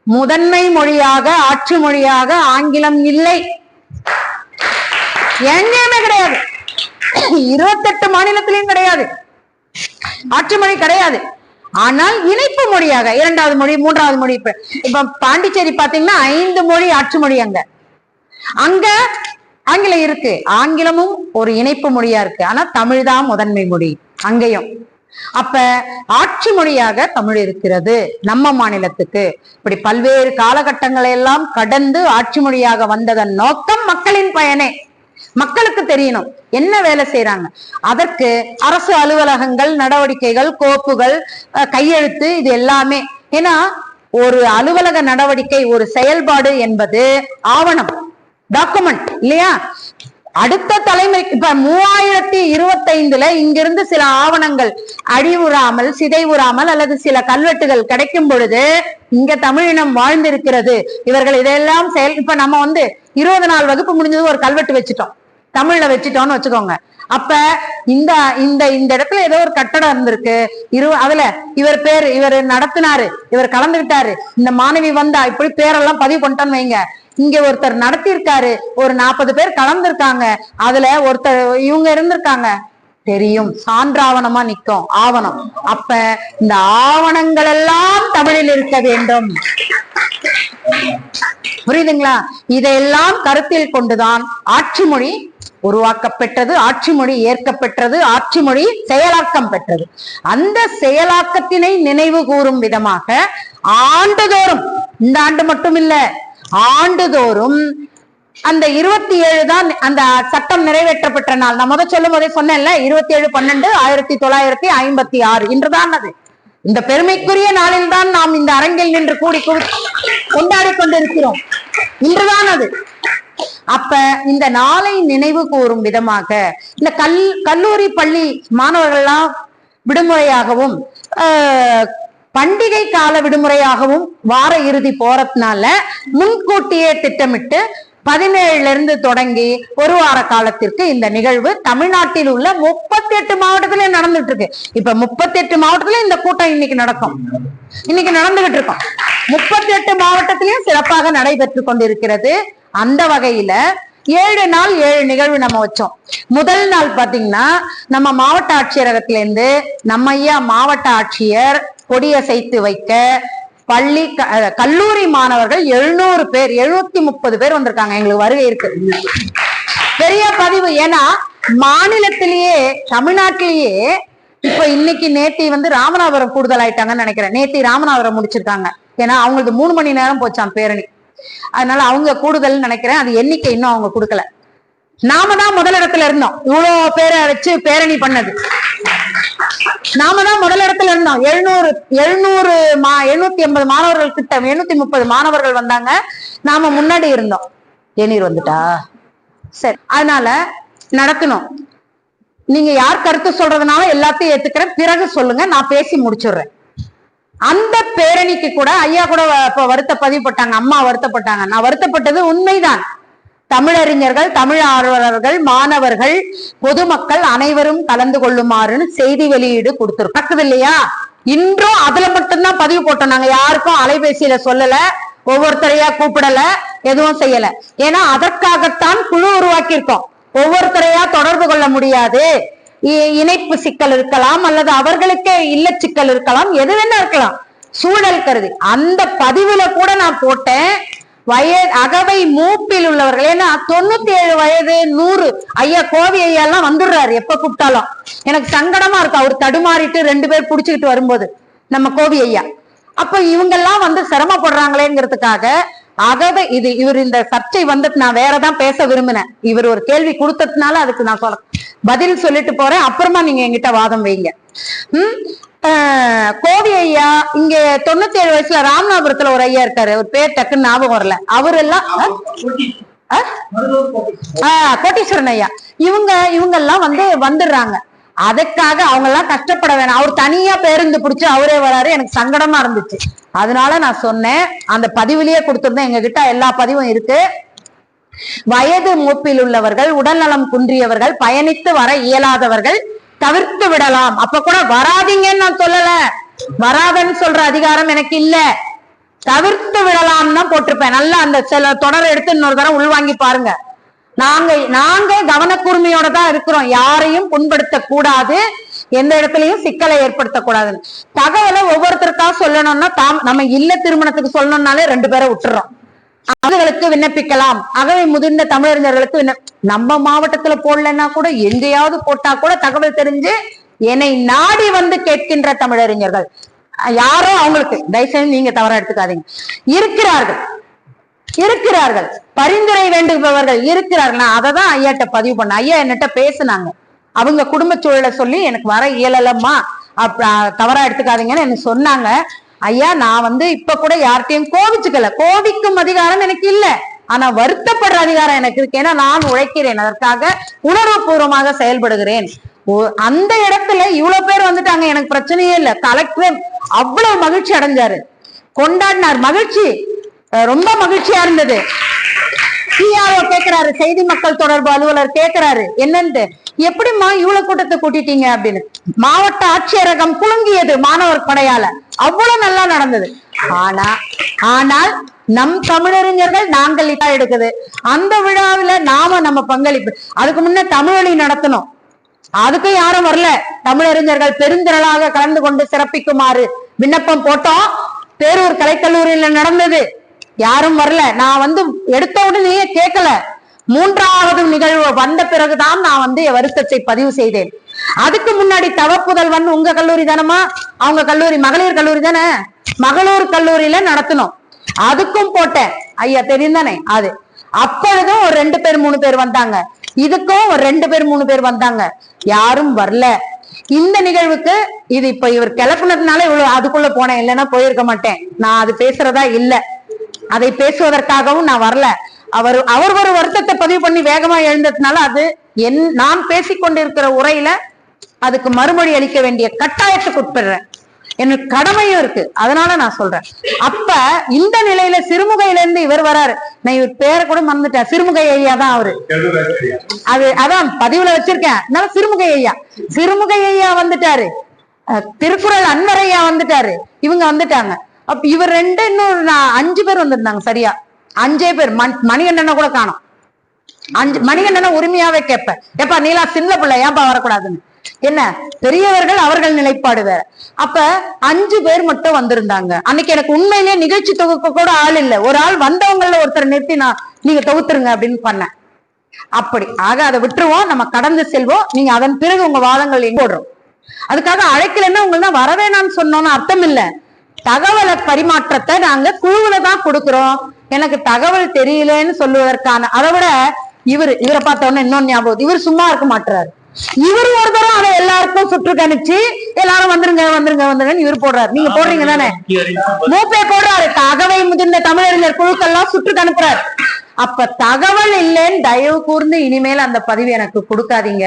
முதன்மை மொழியாக ஆட்சி மொழியாக ஆங்கிலம் இல்லை, எங்கேயுமே கிடையாது. 28 மாநிலத்திலையும் கிடையாது, ஆட்சி மொழி கிடையாது. ஆனால் இணைப்பு மொழியாக 2வது மொழி, 3வது மொழி. இப்ப பாண்டிச்சேரி பாத்தீங்கன்னா 5 மொழி ஆட்சி மொழி, அங்க ஆங்கிலம் இருக்கு, ஆங்கிலமும் ஒரு இணைப்பு மொழியா இருக்கு. ஆனா தமிழ் தான் முதன்மை மொழி அங்கேயும். அப்ப ஆட்சி மொழியாக தமிழ் இருக்கிறது நம்ம மாநிலத்துக்கு. இப்படி பல்வேறு காலகட்டங்களை எல்லாம் கடந்து ஆட்சி மொழியாக வந்ததன் நோக்கம் மக்களின் பயனே. மக்களுக்கு தெரியணும் என்ன வேலை செய்யறாங்க. அதற்கு அரசு அலுவலகங்கள், நடவடிக்கைகள், கோப்புகள், கையெழுத்து, இது எல்லாமே. ஏன்னா ஒரு அலுவலக நடவடிக்கை, ஒரு செயல்பாடு என்பது ஆவணம், டாக்குமெண்ட் இல்லையா? அடுத்த தலைமுறைக்கு இப்ப 3025ல இங்கிருந்து சில ஆவணங்கள் அழிவுறாமல், சிதைவுறாமல் அல்லது சில கல்வெட்டுகள் கிடைக்கும் பொழுது இங்க தமிழினம் வாழ்ந்திருக்கிறது. இவர்கள் இதெல்லாம் இப்ப நம்ம 20 நாள் வகுப்பு முடிஞ்சது ஒரு கல்வெட்டு வச்சுட்டோம், தமிழ்ல வச்சுட்டோம்னு வச்சுக்கோங்க. அப்ப இந்த இந்த இந்த இடத்துல ஏதோ ஒரு கட்டடம் இருந்திருக்கு, அதுல இவர் பேரு, இவர் நடத்தினாரு, இவர் கலந்துகிட்டாரு, இந்த மாணவி வந்தா, இப்படி பேரெல்லாம் பதிவு பண்ணிட்டோன்னு வைங்க. இங்க ஒருத்தர் நடத்திருக்காரு, ஒரு 40 பேர் கலந்துருக்காங்க, அதுல ஒருத்தர் இவங்க இருந்திருக்காங்க, தெரியும், சான்றாவணமா நிக்கும் ஆவணம். அப்ப இந்த ஆவணங்கள் எல்லாம் தமிழில் இருக்க வேண்டும். புரியுதுங்களா? இதையெல்லாம் கருத்தில் கொண்டுதான் ஆட்சி மொழி உருவாக்கப்பெற்றது, ஆட்சி மொழி ஏற்கப்பெற்றது, ஆட்சி மொழி செயலாக்கம் பெற்றது. அந்த செயலாக்கத்தினை நினைவு கூறும் விதமாக ஆண்டுதோறும், இந்த ஆண்டு மட்டும் இல்ல, ஆண்டுதோறும் அந்த 27 தான் அந்த சட்டம் நிறைவேற்றப்பட்ட நாள். நான் முதல் சொல்லும் போதே சொன்னேன்ல, 27/12/1956 இன்றுதான் அது. இந்த பெருமைக்குரிய நாளில் தான் நாம் இந்த அரங்கில் நின்று கூடி கொண்டாடி கொண்டிருக்கிறோம். இன்றுதான் அது. அப்ப இந்த நாளை நினைவு கூறும் விதமாக இந்த கல்லூரி பள்ளி மாணவர்கள்லாம் விடுமுறையாகவும் பண்டிகை கால விடுமுறையாகவும் வார இறுதி போறதுனால முன்கூட்டியே திட்டமிட்டு 17ல இருந்து தொடங்கி ஒரு வார காலத்திற்கு இந்த நிகழ்வு தமிழ்நாட்டில் உள்ள 38 மாவட்டத்திலே நடந்துட்டு இருக்கு. இப்ப 38 மாவட்டத்திலே இந்த கூட்டம் இன்னைக்கு நடந்துகிட்டு இருக்கோம். 38 மாவட்டத்திலையும் சிறப்பாக நடைபெற்று கொண்டிருக்கிறது. அந்த வகையில 7 நாள் 7 நிகழ்வு நம்ம வச்சோம். முதல் நாள் பாத்தீங்கன்னா நம்ம மாவட்ட ஆட்சியரகத்தில இருந்து நம்ம ஐயா மாவட்ட ஆட்சியர் கொடியசைத்து வைக்க கல்லூரி மாணவர்கள் 700 பேர், 730 பேர் வந்திருக்காங்க. எங்களுக்கு வருகை இருக்கு, பெரிய பதிவு. ஏன்னா மாநிலத்திலேயே, தமிழ்நாட்டிலேயே இப்ப இன்னைக்கு நேத்தி ராமநாதபுரம் கூடுதல் ஆயிட்டாங்கன்னு நினைக்கிறேன். நேத்தி ராமநாதபுரம் முடிச்சிருக்காங்க. ஏன்னா அவங்களுக்கு 3 மணி நேரம் போச்சாம் பேரணி, அதனால அவங்க கூடுதல் நினைக்கிறேன். அது எண்ணிக்கை இன்னும் அவங்க கொடுக்கல. நாம தான் முதலிடத்துல இருந்தோம், இவ்வளவு பேரை வச்சு பேரணி பண்ணது. நாம தான் முதல் இடத்துல இருந்தோம். 780 மாணவர்கள் கிட்ட 730 மாணவர்கள் வந்தாங்க. நாம முன்னாடி இருந்தோம். தேநீர் வந்துட்டா சரி. அதனால நடக்கணும். நீங்க யார் கருத்து சொல்றதுனால எல்லாத்தையும் ஏத்துக்கிறேன், பிறகு சொல்லுங்க, நான் பேசி முடிச்சுடுறேன். அந்த பேரணிக்கு கூட ஐயா கூட வருத்த பதிவு போட்டாங்க, அம்மா வருத்தப்பட்டாங்க. நான் வருத்தப்பட்டது உண்மைதான். தமிழறிஞர்கள், தமிழ் ஆர்வலர்கள், மாணவர்கள், பொதுமக்கள் அனைவரும் கலந்து கொள்ளுமாறுன்னு செய்தி வெளியீடு கொடுத்துருக்கு இல்லையா? இன்றும் அதுல மட்டும்தான் பதிவு போட்டோம். நாங்க யாருக்கும் அலைபேசியில சொல்லல, ஒவ்வொருத்தரையா கூப்பிடல, எதுவும் செய்யல. ஏன்னா அதற்காகத்தான் குழு உருவாக்கி இருக்கோம். ஒவ்வொருத்தரையா தொடர்பு கொள்ள முடியாது, இணைப்பு சிக்கல் இருக்கலாம், அல்லது அவர்களுக்கே இல்ல சிக்கல் இருக்கலாம், எது வேணா இருக்கலாம், சூழல் கருதி. அந்த பதிவுல கூட நான் போட்டேன், அகவை மூப்பில் உள்ளவர்கள். ஏன்னா 97 வயது 100 ஐயா கோவி ஐயா எல்லாம் வந்துடுறாரு எப்ப கூப்பிட்டாலும். எனக்கு சங்கடமா இருக்கு, அவர் தடுமாறிட்டு 2 பேர் புடிச்சுக்கிட்டு வரும்போது நம்ம கோவி ஐயா. அப்ப இவங்கெல்லாம் வந்து சிரமப்படுறாங்களேங்கிறதுக்காக அகவை இவர் இந்த சர்ச்சை வந்துட்டு நான் வேறதான் பேச விரும்பினேன். இவர் ஒரு கேள்வி கொடுத்ததுனால அதுக்கு நான் பதில் சொல்லிட்டு போறேன், அப்புறமா நீங்க என்கிட்ட வாதம் வைங்க. கோவி ஐயா இங்க 97 வயசுல ராமநாதபுரத்துல ஒரு ஐயா இருக்காரு, ஒரு பேர் டக்குன்னு ஞாபகம் வரல. அவர் எல்லாம் கோட்டீஸ்வரன் ஐயா. இவங்க எல்லாம் வந்துடுறாங்க. அதுக்காக அவங்க எல்லாம் கஷ்டப்பட வேணாம். அவர் தனியா பேருந்து பிடிச்சு அவரே வராரு. எனக்கு சங்கடமா இருந்துச்சு. அதனால நான் சொன்னேன், அந்த பதிவிலேயே கொடுத்திருந்தேன், எங்க கிட்ட எல்லா பதிவும் இருக்கு. வயது மூப்பில் உள்ளவர்கள், உடல்நலம் குன்றியவர்கள், பயணித்து வர இயலாதவர்கள் தவிர்த்து விடலாம். அப்ப கூட வராதீங்கன்னு நான் சொல்லல, வராதன்னு சொல்ற அதிகாரம் எனக்கு இல்ல, தவிர்த்து விடலாம் தான் போட்டிருப்பேன். நல்லா அந்த சில தொடர் எடுத்து இன்னொரு தரம் உள்வாங்கி பாருங்க. நாங்க கவனக்கூர்மையோட தான் இருக்கிறோம். யாரையும் புண்படுத்த கூடாது, எந்த இடத்துலயும் சிக்கலை ஏற்படுத்தக்கூடாது. தகவலை ஒவ்வொருத்தருக்கா சொல்லணும்னா நம்ம இல்ல திருமணத்துக்கு சொல்லணும்னாலே 2 பேரை விட்டுறோம். அவர்களுக்கு விண்ணப்பிக்கலாம். அகவை முதிர்ந்த தமிழறிஞர்களுக்கு நம்ம மாவட்டத்துல போடலன்னா கூட எங்கேயாவது போட்டா கூட தகவல் தெரிஞ்சு என்னை நாடி வந்து கேட்கின்ற தமிழறிஞர்கள் யாரோ அவங்களுக்கு தயவுசெய்து நீங்க தவறா எடுத்துக்காதீங்க, இருக்கிறார்கள். பரிந்துரை வேண்டுபவர்கள் இருக்கிறார்கள். நான் அதை தான் ஐயாட்ட பதிவு பண்ண. ஐயா என்கிட்ட பேசுனாங்க, அவங்க குடும்ப சூழலை சொல்லி எனக்கு வர இயலலம்மா, தவறா எடுத்துக்காதீங்கன்னு எனக்கு சொன்னாங்க. ஐயா நான் வந்து இப்ப கூட யார்கிட்டையும் கோவிச்சுக்கல, கோவிக்கும் அதிகாரம் எனக்கு இல்ல, ஆனா வருத்தப்படுற அதிகாரம் எனக்கு இருக்கு. ஏன்னா நான் உழைக்கிறேன், அதற்காக உணர்வு பூர்வமாக செயல்படுகிறேன். அந்த இடத்துல இவ்வளவு பேர் வந்துட்டாங்க, எனக்கு பிரச்சனையே இல்லை. கலெக்டர் அவ்வளவு மகிழ்ச்சி அடைஞ்சாரு, கொண்டாடினார். மகிழ்ச்சி, ரொம்ப மகிழ்ச்சியா இருந்தது. சிஆர்ஓ கேக்குறாரு, செய்தி மக்கள் தொடர்பு அலுவலர் கேக்குறாரு, என்னன்னு எப்படிமா இவ்வளவு கூட்டத்தை கூட்டிட்டீங்க அப்படின்னு. மாவட்ட ஆட்சியரகம் குலுங்கியது மாணவர் படையால, அவ்வளவு நல்லா நடந்தது. ஆனால் நம் தமிழறிஞர்கள் நாங்கள் எடுக்குது. அந்த விழாவில நம்ம பங்களிப்பு. அதுக்கு முன்ன தமிழொலி நடத்தணும், அதுக்கும் யாரும் வரல. தமிழறிஞர்கள் பெருந்திரளாக கலந்து கொண்டு சிறப்பிக்குமாறு விண்ணப்பம் போட்டோம். பேரூர் கலைக்கல்லூரியில நடந்தது, யாரும் வரல. நான் எடுத்த உடனே கேட்கல, 3வது நிகழ்வு வந்த பிறகுதான் நான் வருத்தத்தை பதிவு செய்தேன். அதுக்கு முன்னாடி தவப்புதல்வன் உங்க கல்லூரி தானமா, அவங்க கல்லூரி மகளிர் கல்லூரி தானே, மகளிர் கல்லூரியில நடத்தணும். அதுக்கும் போட்டேன், ஐயா தெரியும் தானே அது. அப்பொழுதும் ஒரு 2 பேர் 3 பேர் வந்தாங்க, இதுக்கும் ஒரு 2 பேர் 3 பேர் வந்தாங்க, யாரும் வரல. இந்த நிகழ்வுக்கு இது இப்ப இவர் கிளப்புனதுனால இவ்வளவு அதுக்குள்ள போனேன், இல்லைன்னா போயிருக்க மாட்டேன். நான் அது பேசுறதா இல்ல, அதை பேசுவதற்காகவும் நான் வரல. அவர் ஒரு வருத்தத்தை பதிவு பண்ணி வேகமா எழுந்ததுனால அது நான் பேசிக்கொண்டிருக்கிற உரையில அதுக்கு மறுமொழி அளிக்க வேண்டிய கட்டாயத்துக்கு உட்படுறேன், எனக்கு கடமையும் இருக்கு. அதனால நான் சொல்றேன். அப்ப இந்த நிலையில சிறுமுகையில இருந்து இவர் வராரு, நான் இவர் பேரை கூட மறந்துட்டேன், சிறுமுகை ஐயா தான் அவரு. அதான் பதிவுல வச்சிருக்கேன். சிறுமுகை ஐயா வந்துட்டாரு, திருக்குறள் அன்வர் ஐயா வந்துட்டாரு, இவங்க வந்துட்டாங்க. அப்ப இவர் 2 இன்னொரு 5 பேர் வந்திருந்தாங்க, சரியா 5 பேர். மணிகண்டனை கூட காணும். மணிகண்டனை உரிமையாவே கேட்பேன், எப்பா நீலா சின்ன பிள்ளை ஏன்பா வரக்கூடாதுன்னு. என்ன பெரியவர்கள் அவர்கள் நிலைப்பாடு வேற. அப்ப 5 பேர் மட்டும் வந்திருந்தாங்க. அன்னைக்கு எனக்கு உண்மையிலேயே நிகழ்ச்சி தொகுக்க கூட ஆள் இல்லை. ஒரு ஆள் வந்தவங்கள ஒருத்தர் நிறுத்தி நீங்க தொகுத்துருங்க அப்படின்னு பண்ணேன். அப்படி ஆக அதை விட்டுருவோம், நம்ம கடந்து செல்வோம். நீங்க அதன் பிறகு உங்க வாதங்கள் எங்க போடுறோம். அதுக்காக அழைக்கலன்னா உங்களுக்கு தான் வரவேணான்னு சொன்னோம்னு அர்த்தம் இல்லை. தகவல் பரிமாற்றத்தை நாங்க குழுவுல தான் கொடுக்கிறோம். எனக்கு தகவல் தெரியலன்னு சொல்லுவதற்கான, அதை விட இவரை பார்த்த உடனே இன்னொன்னு ஞாபகம், இவர் சும்மா இருக்க மாட்டாரு. இவர் ஒரு தரம் அதை எல்லாருக்கும் சுற்று கணிச்சு எல்லாரும் வந்துருங்க வந்துருங்க வந்துருங்கன்னு இவர் போடுறாரு. நீங்க போடுறீங்க தானே? மூப்பே போடுறாரு. தகவல் முதிர்ந்த தமிழறிஞர் குழுக்கெல்லாம் சுற்று அனுப்புறாரு. அப்ப தகவல் இல்லைன்னு தயவு கூர்ந்து இனிமேல் அந்த பதிவு எனக்கு கொடுக்காதீங்க.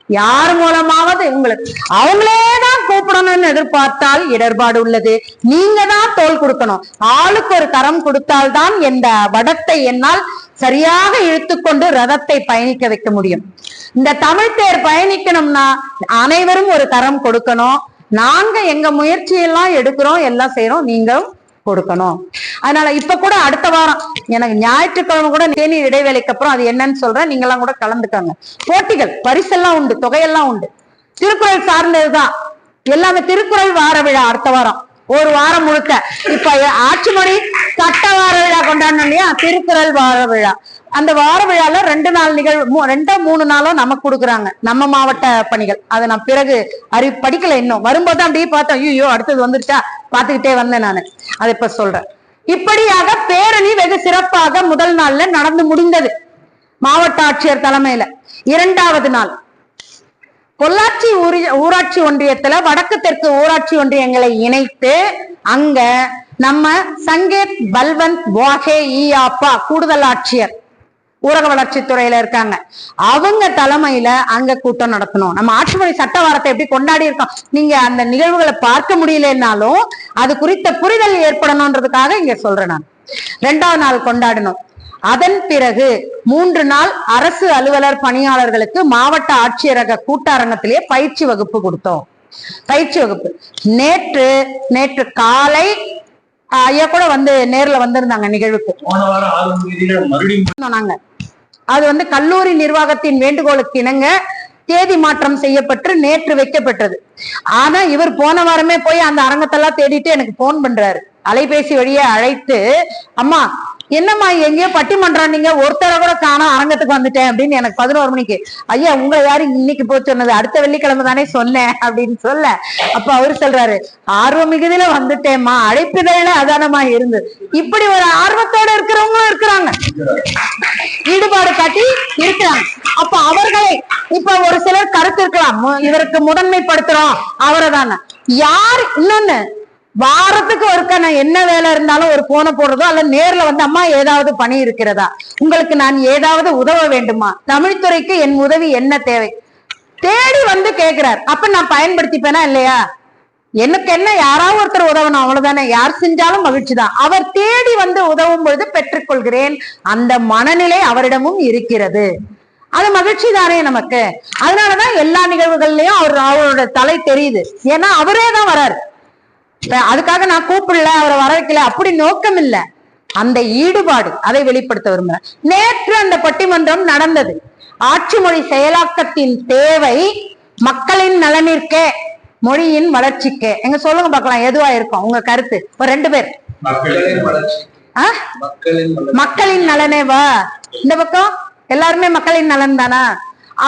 யார் மூலமாவது உங்களுக்கு அவங்களேதான் கூப்பிடணும்னு எதிர்பார்த்தால் இடர்பாடு உள்ளது. நீங்க தான் தோல் கொடுக்கணும். ஆளுக்கு ஒரு கரம் கொடுத்தால்தான் இந்த வடத்தை என்னால் சரியாக இழுத்துக்கொண்டு ரதத்தை பயணிக்க வைக்க முடியும். இந்த தமிழ் தேர் பயணிக்கணும்னா அனைவரும் ஒரு கரம் கொடுக்கணும். நாங்க எங்க முயற்சியெல்லாம் எடுக்கிறோம், எல்லாம் செய்யறோம், நீங்களும் கொடுக்கணும். அதனால இப்ப கூட அடுத்த வாரம் எனக்கு ஞாயிற்றுக்கிழமை கூட தேநீர் இடைவேளைக்கு அப்புறம் அது என்னன்னு சொல்றேன். நீங்க எல்லாம் கூட கலந்துக்காங்க. போட்டிகள், பரிசெல்லாம் உண்டு, தொகையெல்லாம் உண்டு. திருக்குறள் சார்ந்ததுதான் எல்லாமே. திருக்குறள் வார விழா அடுத்த வாரம் ஒரு வாரம் முழுக்க. இப்ப ஆட்சிமொழி சட்ட வார விழா கொண்டாடணும் இல்லையா? திருக்குறள் வார விழா. அந்த வார விழால 2 நாள் நிகழ்வு, 2-3 நாளும் நமக்கு கொடுக்குறாங்க, நம்ம மாவட்ட பணிகள். அதை நான் பிறகு படிக்கல, இன்னும் வரும்போது அப்படியே பார்த்தேன், ஐயோ அடுத்தது வந்துருச்சா, பாத்துக்கிட்டே வந்தேன் நானு. அதை இப்ப சொல்றேன். இப்படியாக பேரணி வெகு சிறப்பாக முதல் நாள்ல நடந்து முடிந்தது மாவட்ட ஆட்சியர் தலைமையில. 2வது நாள் பொள்ளாச்சி ஊராட்சி ஒன்றியத்துல வடக்கு தெற்கு ஊராட்சி ஒன்றியங்களை இணைத்து அங்க நம்ம சங்கேத் பல்வந்த் வாகே ஈயாப்பா கூடுதல் ஆட்சியர் ஊரக வளர்ச்சித்துறையில இருக்காங்க, அவங்க தலைமையில அங்க கூட்டம் நடத்தணும். நம்ம ஆட்சிமொழி சட்ட வாரத்தை எப்படி கொண்டாடி இருக்கோம், நீங்க அந்த நிகழ்வுகளை பார்க்க முடியலன்னாலும் அது குறித்த புரிதல் ஏற்படணும்ன்றதுக்காக இங்க சொல்றேன் நான். 2வது நாள் கொண்டாடணும். அதன் பிறகு 3 நாள் அரசு அலுவலர் பணியாளர்களுக்கு மாவட்ட ஆட்சியரக கூட்டரங்கத்திலேயே பயிற்சி வகுப்பு கொடுத்தோம். பயிற்சி வகுப்பு நேற்று காலை ஐயா கூட நேர்ல வந்திருந்தாங்க நிகழ்வுக்கு. நாங்க அது கல்லூரி நிர்வாகத்தின் வேண்டுகோளுக்கு இணங்க தேதி மாற்றம் செய்யப்பட்டு நேற்று வைக்கப்பட்டது. ஆனா இவர் போன வாரமே போய் அந்த அரங்கத்தெல்லாம் தேடிட்டு எனக்கு போன் பண்றாரு, அலைபேசி வழியா அழைத்து, அம்மா என்னம்மா எங்கேயோ பட்டிமன்றம், நீங்க ஒருத்தர கூட காணோம், அரங்கத்துக்கு வந்துட்டேன் அப்படின்னு எனக்கு 11 மணிக்கு. ஐயா உங்களை யாரு இன்னைக்கு போய் சொன்னது, அடுத்த வெள்ளிக்கிழமை தானே சொன்னேன் அப்படின்னு சொல்ல, அப்ப அவரு சொல்றாரு, ஆர்வ மிகுதியில வந்துட்டேம்மா, அழைப்புதல்ல அதானமா இருந்து. இப்படி ஒரு ஆர்வத்தோட இருக்கிறவங்களும் இருக்கிறாங்க, ஈடுபாடு காட்டி இருக்கிறாங்க. அப்ப அவர்களை இப்ப ஒரு சிலர் கருத்து இருக்கலாம், இவருக்கு முதன்மைப்படுத்துறோம் அவரை தானே. யார் இன்னொன்னு வாரத்துக்கு ஒருக்கா நான் என்ன வேலை இருந்தாலும் ஒரு போனை போடுறதோ அல்ல நேர்ல அம்மா ஏதாவது பணி இருக்கிறதா, உங்களுக்கு நான் ஏதாவது உதவ வேண்டுமா, தமிழ்துறைக்கு என் உதவி என்ன தேவை, தேடி கேட்கிறார். அப்ப நான் பயன்படுத்திப்பேனா இல்லையா? எனக்கு என்ன, யாராவது ஒருத்தர் உதவணும் அவ்வளவுதானே, யார் செஞ்சாலும் மகிழ்ச்சி தான். அவர் தேடி உதவும் பொழுது பெற்றுக்கொள்கிறேன், அந்த மனநிலை அவரிடமும் இருக்கிறது. அது மகிழ்ச்சி தானே நமக்கு. அதனாலதான் எல்லா நிகழ்வுகள்லயும் அவரோட தலை தெரியுது, ஏன்னா அவரே தான் வராரு. அதுக்காக நான் கூப்பிடல, அவரை வர வைக்கல, அப்படி நோக்கம் இல்ல, அந்த ஈடுபாடு, அதை வெளிப்படுத்த விரும்புறேன். நேற்று அந்த பட்டிமன்றம் நடந்தது. ஆட்சி மொழி செயலாக்கத்தின் தேவை மக்களின் நலனிற்கே, மொழியின் வளர்ச்சிக்கே. எங்க சொல்லுங்க பார்க்கலாம், எதுவா இருக்கும் உங்க கருத்து? ஒரு 2 பேர். மக்களின் நலனே வா. இந்த பக்கம் எல்லாருமே மக்களின் நலன் தானா?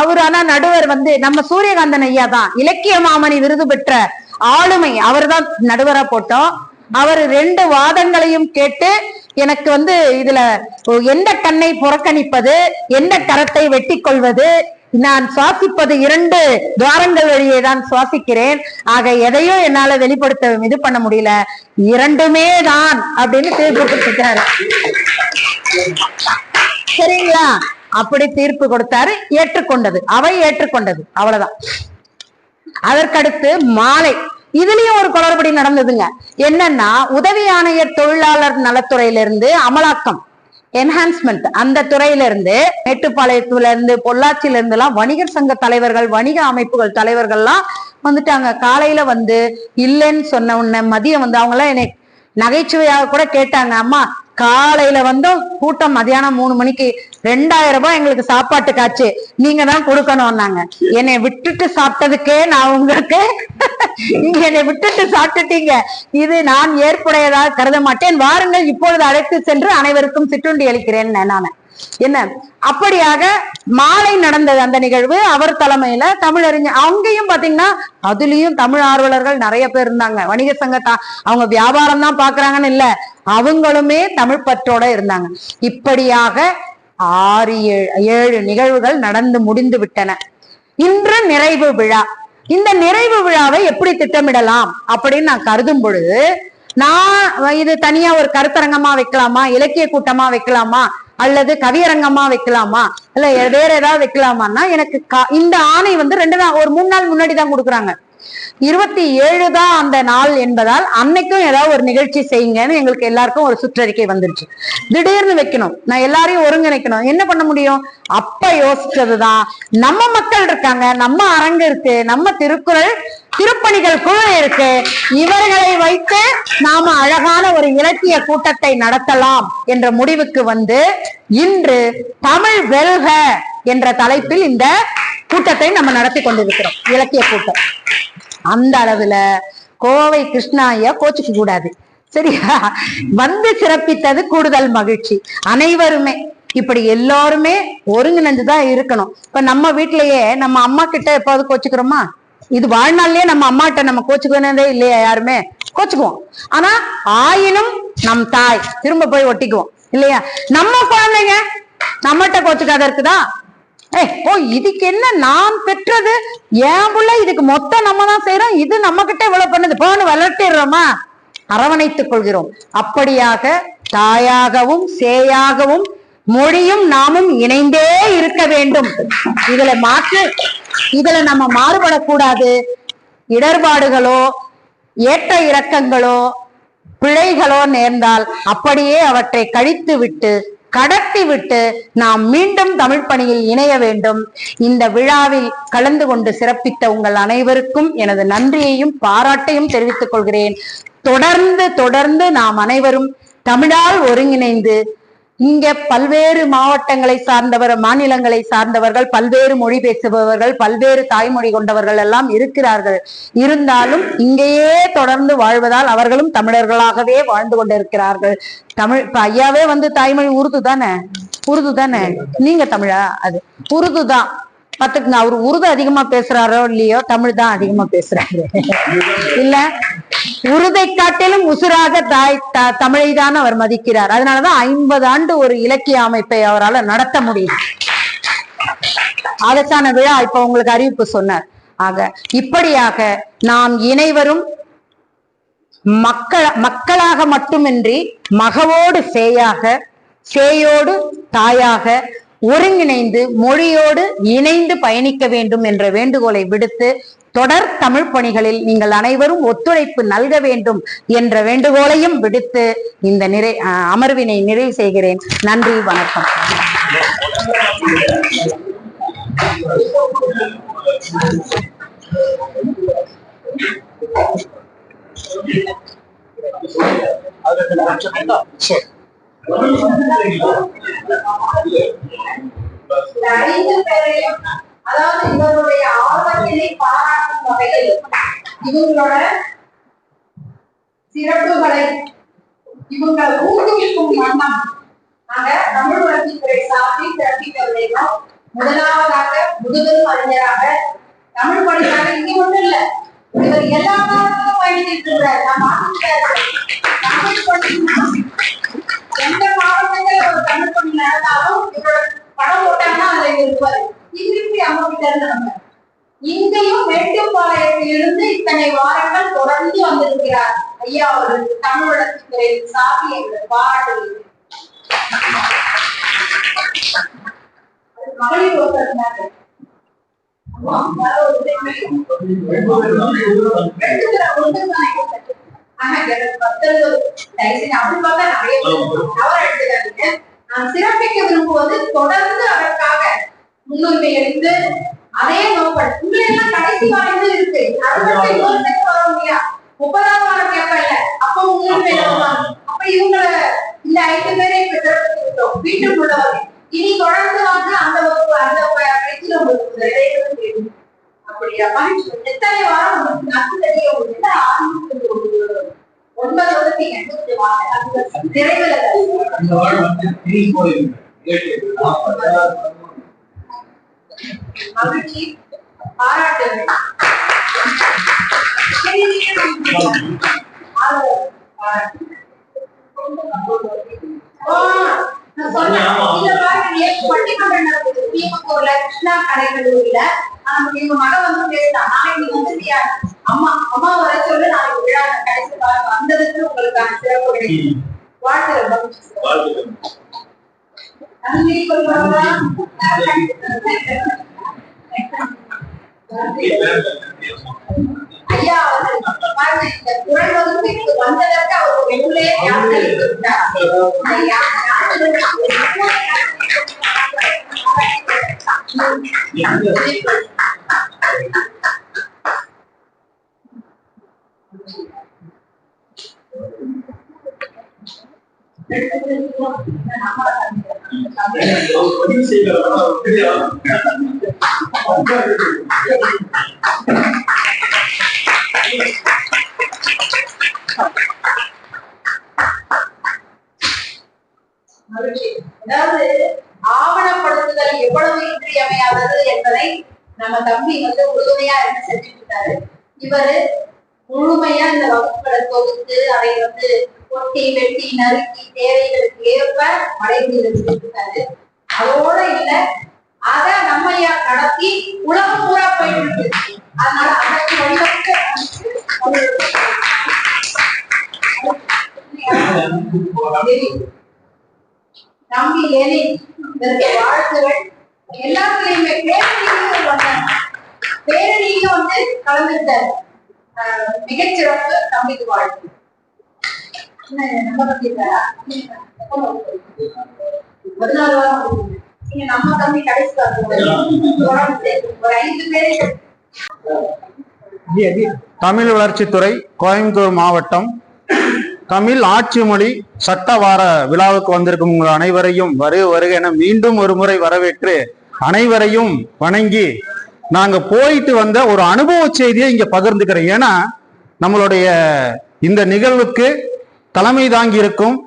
அவரு ஆனா நடுவர் நம்ம சூரியகாந்தன் ஐயா தான், இலக்கிய மாமணி விருது பெற்ற ஆளுமை, அவர் தான் நடுவரா போட்டோம். அவர் 2 வாதங்களையும் கேட்டு எனக்கு இதுல எந்த கண்ணை புறக்கணிப்பது, எந்த கரத்தை வெட்டி கொள்வது, நான் சுவாசிப்பது 2 துவாரங்கள் வழியே தான் சுவாசிக்கிறேன், ஆக எதையும் என்னால வெளிப்படுத்த இது பண்ண முடியல, 2மே தான் அப்படின்னு தீர்ப்பு கொடுத்துட்டாரு. சரிங்களா? அப்படி தீர்ப்பு கொடுத்தாரு, ஏற்றுக்கொண்டது, அவை ஏற்றுக்கொண்டது, அவ்வளவுதான். அதற்கடுத்து மாலை இதுலயும் ஒரு குளறுபடி நடந்ததுங்க. என்னன்னா, உதவி ஆணையர் தொழிலாளர் நலத்துறையிலிருந்து அமலாக்கம் என்ஹான்ஸ்மெண்ட் அந்த துறையில இருந்து, மேட்டுப்பாளையத்துல இருந்து, பொள்ளாச்சியில இருந்து எல்லாம் வணிகர் சங்க தலைவர்கள், வணிக அமைப்புகள் தலைவர்கள்லாம் வந்துட்டாங்க. காலையில இல்லைன்னு சொன்ன உடனே மதியம் அவங்க எல்லாம் என்னை நகைச்சுவையாக கூட கேட்டாங்க, அம்மா காலையில கூட்டம் மதியானம் 3 மணிக்கு 2000 ரூபாய் எங்களுக்கு சாப்பாட்டு காச்சு, நீங்க தான் கொடுக்கணும்னாங்க. என்னை விட்டுட்டு சாப்பிட்டதுக்கே நான் உங்களுக்கு நீங்க என்னை விட்டுட்டு சாப்பிட்டுட்டீங்க, இது நான் ஏற்புடையதாக கருத மாட்டேன், வாருங்கள் இப்பொழுது அழைத்து சென்று அனைவருக்கும் சிற்றுண்டி அளிக்கிறேன் நான். என்ன அப்படியாக மாலை நடந்தது அந்த நிகழ்வு. அவர் தலைமையில தமிழறிஞர், அங்கேயும் பாத்தீங்கன்னா அதுலயும் தமிழ் ஆர்வலர்கள் நிறைய பேர் இருந்தாங்க. வணிக சங்கத்தா அவங்க வியாபாரம் தான் பாக்குறாங்கன்னு இல்ல, அவங்களுமே தமிழ் பற்றோட இருந்தாங்க. இப்படியாக 6-7 நிகழ்வுகள் நடந்து முடிந்து விட்டன. இன்று நிறைவு விழா. இந்த நிறைவு விழாவை எப்படி திட்டமிடலாம் அப்படின்னு நான் கருதும் பொழுது, நான் இது தனியா ஒரு கருத்தரங்கமா வைக்கலாமா, இலக்கிய கூட்டமா வைக்கலாமா, அல்லது கவியரங்கமா வைக்கலாமா, இல்ல வேற ஏதாவது வைக்கலாமான்னா, எனக்கு இந்த ஆணை வந்து 2 நாள் ஒரு 3 நாள் முன்னாடி தான் கொடுக்குறாங்க. 27 தான் அந்த நாள் என்பதால் அன்னைக்கும் ஏதாவது ஒரு நிகழ்ச்சி செய்யுங்கன்னு எங்களுக்கு எல்லாருக்கும் ஒரு சுற்றறிக்கை வந்துருச்சு. திடீர்னு வைக்கணும், நான் எல்லாரையும் ஒருங்கிணைக்கணும், என்ன பண்ண முடியும்? அப்ப யோசிச்சதுதான், நம்ம மக்கள் இருக்காங்க, நம்ம அரங்கு இருக்கு, நம்ம திருக்குறள் திருப்பணிகள் குழு இருக்கு, இவர்களை வைத்து நாம அழகான ஒரு இலக்கிய கூட்டத்தை நடத்தலாம் என்ற முடிவுக்கு வந்து இன்று தமிழ் வெல்க என்ற தலைப்பில் இந்த கூட்டத்தை நம்ம நடத்தி கொண்டிருக்கிறோம். இலக்கிய கூட்டம் அந்த அளவுல கோவை கிருஷ்ணா ஐயா கோச்சுக்க கூடாது, சரியா? வந்து சிறப்பித்தது கூடுதல் மகிழ்ச்சி. அனைவருமே இப்படி எல்லாருமே ஒருங்கிணைந்துதான் இருக்கணும். இப்ப நம்ம வீட்டிலேயே நம்ம அம்மா கிட்ட எப்பாவது கோச்சுக்கிறோமா? இது வாழ்நாள்லயே நம்ம அம்மாட்ட நம்ம கோச்சுக்கவே இல்லையா? யாருமே கோச்சுக்குவோம். ஆனா ஆயினும் நம் தாய் திரும்ப போய் ஒட்டிக்குவோம் இல்லையா? நம்ம குழந்தைங்க நம்மகிட்ட கோச்சுக்காத இருக்குதா? ஓ இதுக்கு என்ன, நான் பெற்றது ஏன் புள்ள, இதுக்கு மொத்தம் நம்ம தான் செய்யறோம், இது நம்ம கிட்ட இவ்வளவு பண்ணுது போன்னு வளர்த்திடுறோமா? அரவணைத்துக் கொள்கிறோம். அப்படியாக தாயாகவும் சேயாகவும் மொழியும் நாமும் இணைந்தே இருக்க வேண்டும். இதுல நம்ம மாறுபடக்கூடாது. இடர்பாடுகளோ ஏற்ற இறக்கங்களோ பிழைகளோ நேர்ந்தால் அப்படியே அவற்றை கழித்து விட்டு கடத்தி விட்டு நாம் மீண்டும் தமிழ் பணியில் இணைய வேண்டும். இந்த விழாவில் கலந்து கொண்டு சிறப்பித்த உங்கள் அனைவருக்கும் எனது நன்றியையும் பாராட்டையும் தெரிவித்துக் கொள்கிறேன். தொடர்ந்து நாம் அனைவரும் தமிழால் ஒருங்கிணைந்து, இங்க பல்வேறு மாவட்டங்களை சார்ந்தவர், மாநிலங்களை சார்ந்தவர்கள், பல்வேறு மொழி பேசுபவர்கள், பல்வேறு தாய்மொழி கொண்டவர்கள் எல்லாம் இருக்கிறார்கள். இருந்தாலும் இங்கேயே தொடர்ந்து வாழ்வதால் அவர்களும் தமிழர்களாகவே வாழ்ந்து கொண்டிருக்கிறார்கள். தமிழ் இப்ப ஐயாவே வந்து தாய்மொழி உருது தானே, நீங்க தமிழா? அது உருது தான். பாத்துக்குங்க, அவரு உருது அதிகமா பேசுறாரோ இல்லையோ, தமிழ் தான் அதிகமா பேசுறாரு. இல்ல, உருதை காட்டிலும் உசுராக தமிழை தான் அவர் மதிக்கிறார். அதனாலதான் 50 ஆண்டு ஒரு இலக்கிய அமைப்பை அவரால் நடத்த முடியும். அதற்கான விழா இப்ப உங்களுக்கு அறிவிப்பு சொன்னார். ஆக இப்படியாக நாம் இணைவரும் மக்களாக மட்டுமின்றி மகவோடு சேயாக, சேயோடு தாயாக ஒருங்கிணைந்து மொழியோடு இணைந்து பயணிக்க வேண்டும் என்ற வேண்டுகோளை விடுத்து, தொடர் தமிழ் பணிகளில் நீங்கள் அனைவரும் ஒத்துழைப்பு நல்க வேண்டும் என்ற வேண்டுகோளையும் விடுத்து இந்த அமர்வினை நிறைவு செய்கிறேன். நன்றி, வணக்கம். அதாவது இவருடைய ஆர்வத்தினை பாராட்டும் வகையில் இவங்களோட சிறப்புகளை இவங்களை ஊக்குவிக்கும் வண்ணம் நாங்க தமிழ் வளர்ச்சித்துறை சார்பில் சிறப்பிக்கவில்லை. முதலாவதாக முதுபெரும் அறிஞராக தமிழ் பணிக்காக இங்க ஒண்ணு இல்ல, இவர் எல்லா காலத்திலும் பயணித்து இருக்கிறார். எந்த மாவட்டத்தில் ஒரு தமிழ் பணி நடந்தாலும் இவரோட படம் போட்டாங்கன்னா அதை இருப்பாரு. திருப்பி அம்மாக்கிட்ட இருந்து நம்ம இங்கேயும் மேட்டுப்பாளையத்திலிருந்து இத்தனை வாரங்கள் தொடர்ந்து வந்திருக்கிறார் ஐயா அவர்கள். தமிழ் வளர்ச்சித்துறை சார்பி எங்கள் பாராட்டுகள். மகளிர் ஒருத்தர் நான் சிறப்பிக்க விரும்புவது தொடர்ந்து அதற்காக முன்னுரிமை எடுத்து அதே நோக்கம் உங்களை எல்லாம் கடைசி வாரம் இருக்கு. அது வரும் இல்லையா, 30ஆம் வாரம் கேட்ப இல்ல, அப்ப முன்னுரிமை அப்ப இவங்களை இந்த 5 பேரை சிறப்பித்து விட்டோம். வீட்டுக்கு உள்ளவர்கள் இனி தொடர்ந்து வந்து அந்த வகுப்பு அந்த பேச்சில் உங்களுக்கு அப்படியா மகிழ்ச்சி. எத்தனை வாரம் உங்களுக்கு நன்கு தெரிய உங்களுக்கு 9 வருஷீங்க நிறைவில் மகிழ்ச்சி பாராட்டுகள். பட்டிமன்றம் நடக்குது கிருஷ்ணா கலைக்கல்லூரியில. எங்க மகன் வந்து பேசிட்டான், நாளைக்கு நீ வந்துட்டியா அம்மா அம்மா வர சொல்லு, நாளைக்கு விழா கடைசி வந்ததுக்கு உங்களுக்கான சிறப்பு கிடைக்கும். வாழ்த்துக்கள். நன்றி சொல்றவங்க ஐயா அவர்கள் இந்த குரல் வகுப்பிற்கு வந்ததற்கு அவர் வெகுளே அதாவது ஆவணப்படுத்துதல் எவ்வளவு இன்றியமையாதது என்பதை நம்ம தம்பி வந்து உறுதுணையா என்ன செஞ்சுட்டு இருக்காரு. இவரு முழுமையா இந்த வகுப்புகளை தொகுத்து அதை வந்து கொட்டி வெட்டி நறுக்கி தேவைகளுக்கு ஏற்ப மடைபீடு. அதோட இல்ல, அத நம்ம நடத்தி உலகம் பூரா போயிட்டு இருக்கு. அதனால அதற்கு வழிவகுத்து நம்பி ஏனி இதற்கு வாழ்த்துகள். எல்லாத்துலயுமே பேரணியும் வந்து கலந்துட்டார். மிகச்சிறப்பு. தம்பிக்கு வாழ்த்து. நம்ம பத்தி நம்ம தம்பி கடைசி ஒரு 5 பேர். தமிழ் வளர்ச்சித்துறை கோயம்புத்தூர் மாவட்டம் தமிழ் ஆட்சி மொழி சட்ட வார விழாவுக்கு வந்திருக்கும் உங்கள் அனைவரையும் வருக என மீண்டும் ஒரு முறை வரவேற்று அனைவரையும் வணங்கி நாங்க போயிட்டு வந்த ஒரு அனுபவ செய்தியை இங்க பகிர்ந்துக்கிறேன். ஏன்னா நம்மளுடைய இந்த நிகழ்வுக்கு தலைமை தாங்கி இருக்கும்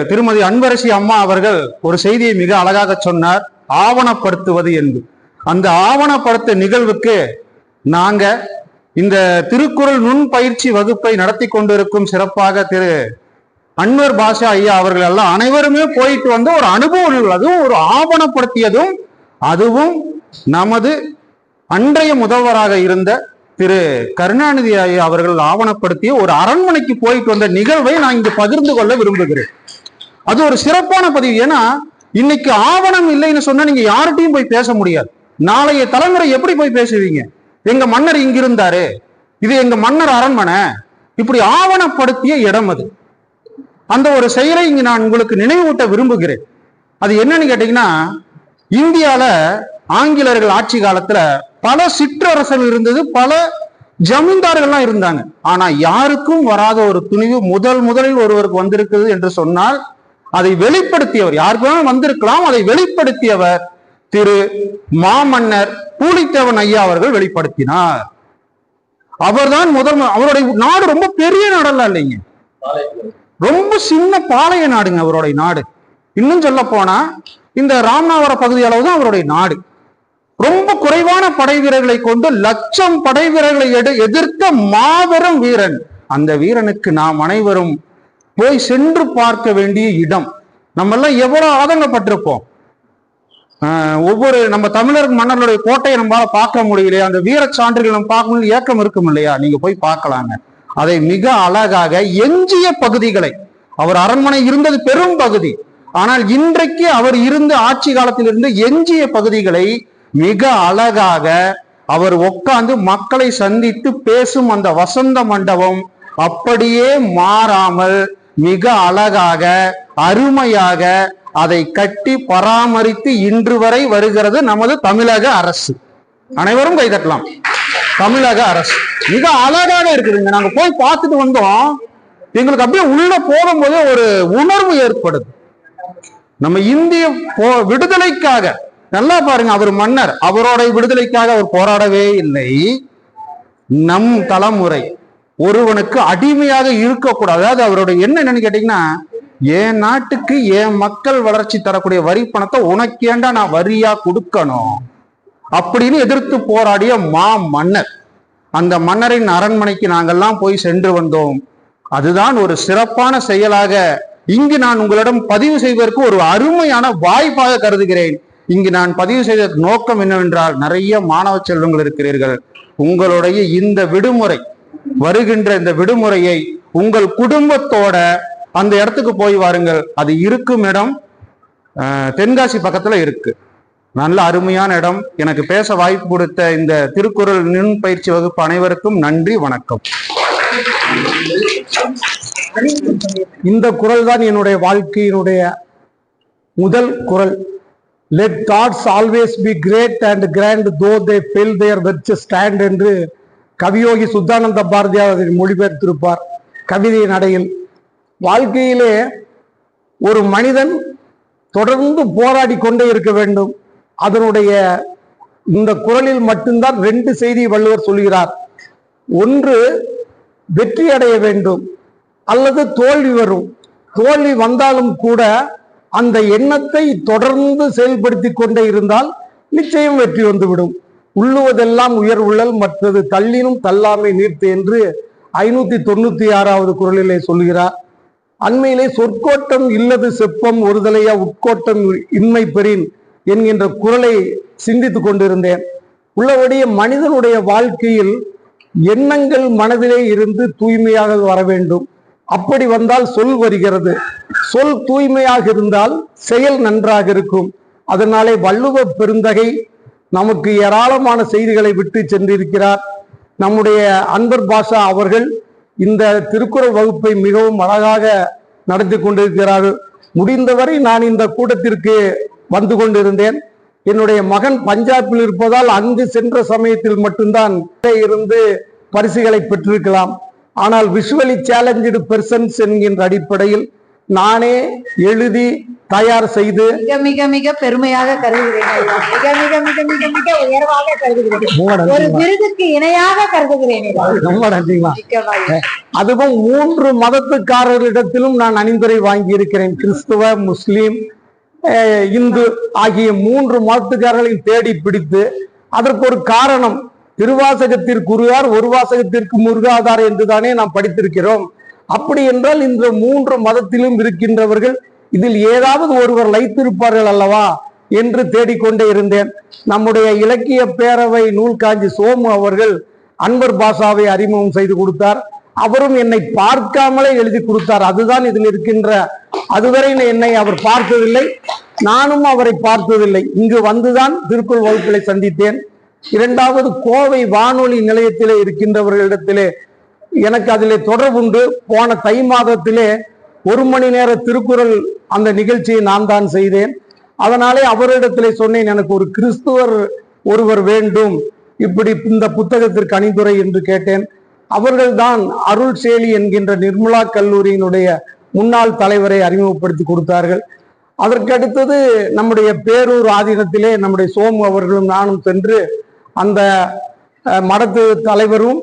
திருமதி அன்பரசி அம்மா அவர்கள் ஒரு செய்தியை மிக அழகாக சொன்னார், ஆவணப்படுத்துவது என்று. அந்த ஆவணப்படுத்த நிகழ்வுக்கு நாங்க இந்த திருக்குறள் நுண் பயிற்சி வகுப்பை நடத்தி கொண்டிருக்கும் சிறப்பாக திரு அன்வர் பாஷா ஐயா அவர்கள் எல்லாம் அனைவருமே போயிட்டு வந்து ஒரு அனுபவ நிகழ்வு, அதுவும் ஒரு ஆவணப்படுத்தியதும், அதுவும் நமது அன்றைய முதல்வராக இருந்த திரு கருணாநிதி ஐயா அவர்கள் ஆவணப்படுத்திய ஒரு அரண்மனைக்கு போயிட்டு வந்த நிகழ்வை நான் இங்கு பகிர்ந்து கொள்ள விரும்புகிறேன். அது ஒரு சிறப்பான பதிவு. ஏன்னா இன்னைக்கு ஆவணம் இல்லைன்னு சொன்னா நீங்க யார்கிட்டையும் போய் பேச முடியாது. நாளைய தலைமுறை எப்படி போய் பேசுவீங்க? எங்க மன்னர் இங்கிருந்தாரு, இது எங்க மன்னர் அரண்மனை, இப்படி ஆவணப்படுத்திய இடம் அது. அந்த ஒரு செயலை இங்கு நான் உங்களுக்கு நினைவூட்ட விரும்புகிறேன். அது என்னன்னு கேட்டீங்கன்னா, இந்தியால ஆங்கிலேயர்கள் ஆட்சி காலத்துல பல சிற்றரசர்கள் இருந்தது, பல ஜமீன்தார்கள்லாம் இருந்தாங்க. ஆனா யாருக்கும் வராத ஒரு துணிவு முதலில் ஒருவருக்கு வந்திருக்குது என்று சொன்னால் அதை வெளிப்படுத்தியவர், யாருக்கு வந்திருக்கலாம், அதை வெளிப்படுத்தியவர் திரு மாமன்னர் பூலித்தேவன் ஐயா அவர்கள் வெளிப்படுத்தினார். அவர்தான் அவருடைய நாடு ரொம்ப பெரிய நாடெல்லாம் இல்லைங்க, ரொம்ப சின்ன பாளைய நாடுங்க அவருடைய நாடு. இன்னும் சொல்ல போனா இந்த ராமநாதபுரம் பகுதி அளவு தான் அவருடைய நாடு. ரொம்ப குறைவான படை வீரர்களை கொண்டு 1,00,000 படை வீரர்களை எதிர்த்த மாபெரும் வீரன். அந்த வீரனுக்கு நாம் அனைவரும் போய் சென்று பார்க்க வேண்டிய இடம். நம்ம எல்லாம் எவ்வளவு ஆதங்கப்பட்டிருப்போம். ஒவ்வொரு நம்ம தமிழர் மன்னர்களுடைய கோட்டையை நம்மளால பார்க்க முடியலையா, அந்த வீர சான்றுகள் நம்ம பார்க்க முடியல, ஏக்கம் இருக்கும் இல்லையா? நீங்க போய் பார்க்கலாங்க. அதை மிக அழகாக எஞ்சிய பகுதிகளை, அவர் அரண்மனை இருந்தது பெரும் பகுதி, ஆனால் இன்றைக்கு அவர் இருந்த ஆட்சி காலத்தில் இருந்து எஞ்சிய பகுதிகளை மிக அழகாக அவர் உட்கார்ந்து மக்களை சந்தித்து பேசும் அந்த வசந்த மண்டபம் அப்படியே மாறாமல் மிக அழகாக அருமையாக அதை கட்டி பராமரித்து இன்று வரை வருகிறது நமது தமிழக அரசு. அனைவரும் கைதட்டலாம். தமிழக அரசு மிக அழகாக இருக்குதுங்க. நாங்க போய் பார்த்துட்டு வந்தோம். எங்களுக்கு அப்படியே உள்ள போகும்போது ஒரு உணர்வு ஏற்படுது. நம்ம இந்திய விடுதலைக்காக நல்லா பாருங்க, அவர் மன்னர், அவரோட விடுதலைக்காக அவர் போராடவே இல்லை. நம் தலைமுறை ஒருவனுக்கு அடிமையாக இருக்கக்கூடாது. அதாவது அவருடைய என்னன்னு கேட்டீங்கன்னா, என் நாட்டுக்கு என் மக்கள் வளர்ச்சி தரக்கூடிய வரி பணத்தை உனக்கேண்டா நான் வரியா கொடுக்கணும் அப்படின்னு எதிர்த்து போராடிய மன்னர். அந்த மன்னரின் அரண்மனைக்கு நாங்கெல்லாம் போய் சென்று வந்தோம். அதுதான் ஒரு சிறப்பான செயலாக இங்கு நான் உங்களிடம் பதிவு செய்வதற்கு ஒரு அருமையான வாய்ப்பாக கருதுகிறேன். இங்கு நான் பதிவு செய்த நோக்கம் என்னவென்றால், நிறைய மாணவ செல்வங்கள் இருக்கிறீர்கள். உங்களுடைய இந்த விடுமுறை, வருகின்ற இந்த விடுமுறையை உங்கள் குடும்பத்தோட அந்த இடத்துக்கு போய் வாருங்கள். அது இருக்கும் இடம் தென்காசி பக்கத்துல இருக்கு. நல்ல அருமையான இடம். எனக்கு பேச வாய்ப்பு கொடுத்த இந்த திருக்குறள் நுண் பயிற்சி வகுப்பு அனைவருக்கும் நன்றி, வணக்கம். இந்த குறள் தான் என்னுடைய வாழ்க்கையினுடைய முதல் குறள். Let thoughts always be great and grand though they fail there வெர்ச் stand என்று கவியோகி சுத்தானந்த பாரதியார் அதை மொழிபெயர்த்திருப்பார் கவிதை நடையில். வாழ்க்கையிலே ஒரு மனிதன் தொடர்ந்து போராடி கொண்டே இருக்க வேண்டும். அதனுடைய இந்த குறளில் மட்டும்தான் 2 செய்தி வள்ளுவர் சொல்கிறார். ஒன்று, வெற்றி அடைய வேண்டும் அல்லது தோல்வி வரும். தோல்வி வந்தாலும் கூட அந்த எண்ணத்தை தொடர்ந்து செயல்படுத்தி கொண்டே இருந்தால் நிச்சயம் வெற்றி வந்துவிடும். உள்ளுவதெல்லாம் உயர் உள்ளல், மற்றது தள்ளினும் தள்ளாமை நீர்த்து என்று 596வது குறளிலே சொல்கிறார். அண்மையிலே சொற்கோட்டம் இல்லது செப்பம் ஒருதலையா உட்கோட்டம் இன்மை பெறின் என்கின்ற குறளை சிந்தித்துக் கொண்டிருந்தேன். உள்ளபடியே மனிதனுடைய வாழ்க்கையில் எண்ணங்கள் மனதிலே இருந்து தூய்மையாக வர வேண்டும். அப்படி வந்தால் சொல் வருகிறது. சொல் தூய்மையாக இருந்தால் செயல் நன்றாக இருக்கும். அதனாலே வள்ளுவ பெருந்தகை நமக்கு ஏராளமான செய்திகளை விட்டு சென்றிருக்கிறார். நம்முடைய அன்பர் பாஷா அவர்கள் இந்த திருக்குறள் வகுப்பை மிகவும் அழகாக நடத்தி கொண்டிருக்கிறார்கள். முடிந்தவரை நான் இந்த கூட்டத்திற்கு வந்து கொண்டிருந்தேன். என்னுடைய மகன் பஞ்சாபில் இருப்பதால் அங்கு சென்ற சமயத்தில் மட்டும்தான் இருந்து பரிசுகளை பெற்றிருக்கலாம். ஆனால் விஷுவலி சேலஞ்சு பெர்சன்ஸ் என்கின்ற அடிப்படையில் நானே எழுதி தயார் செய்து மிக மிக மிக பெருமையாக கருதுகிறேன். மிக மிக மிக மிக மிக உயர்வாக கருதுகிறேன். ஒரு விருதுக்கு இணையாக கருதுகிறேன். ரொம்ப நன்றிமா. அதுவும் 3 மதத்துக்காரர்களிடத்திலும் நான் அணிந்துரை வாங்கி இருக்கிறேன். கிறிஸ்துவ, முஸ்லீம், இந்து ஆகிய 3 மதத்துக்காரர்களையும் தேடி பிடித்து, அதற்கு ஒரு காரணம், திருவாசகத்திற்கு உருகார், ஒரு வாசகத்திற்கு முருகாதார் என்றுதானே நாம் படித்திருக்கிறோம். அப்படி என்றால் இந்த 3 மதத்திலும் இருக்கின்றவர்கள் இதில் ஏதாவது ஒருவர் லைத்திருப்பார்கள் அல்லவா என்று தேடிக்கொண்டே இருந்தேன். நம்முடைய இலக்கிய பேரவை நூல்காஞ்சி சோமு அவர்கள் அன்பர் பாஷாவை அறிமுகம் செய்து கொடுத்தார். அவரும் என்னை பார்க்காமலே எழுதி கொடுத்தார். அதுதான் இதில் இருக்கின்ற, அதுவரை என்னை அவர் பார்த்ததில்லை, நானும் அவரை பார்த்ததில்லை. இங்கு வந்துதான் திருக்குறள் வகுப்பிலை சந்தித்தேன். 2வது, கோவை வானொலி நிலையத்திலே இருக்கின்றவர்களிடத்திலே எனக்கு அதிலே தொடர்புண்டு. போன தை மாதத்திலே 1 மணி நேர திருக்குறள் அந்த நிகழ்ச்சியை நான் தான் செய்தேன். அதனாலே அவரிடத்திலே சொன்னேன், எனக்கு ஒரு கிறிஸ்துவர் ஒருவர் வேண்டும், இப்படி இந்த புத்தகத்திற்கு அணிந்துரை என்று கேட்டேன். அவர்கள்தான் அருள் சேலி என்கின்ற நிர்மலா கல்லூரியினுடைய முன்னாள் தலைவரை அறிமுகப்படுத்தி கொடுத்தார்கள். அதற்கு அடுத்தது நம்முடைய பேரூர் ஆதீனத்திலே நம்முடைய சோமு அவர்களும் நானும் சென்று அந்த மடத்து தலைவரும்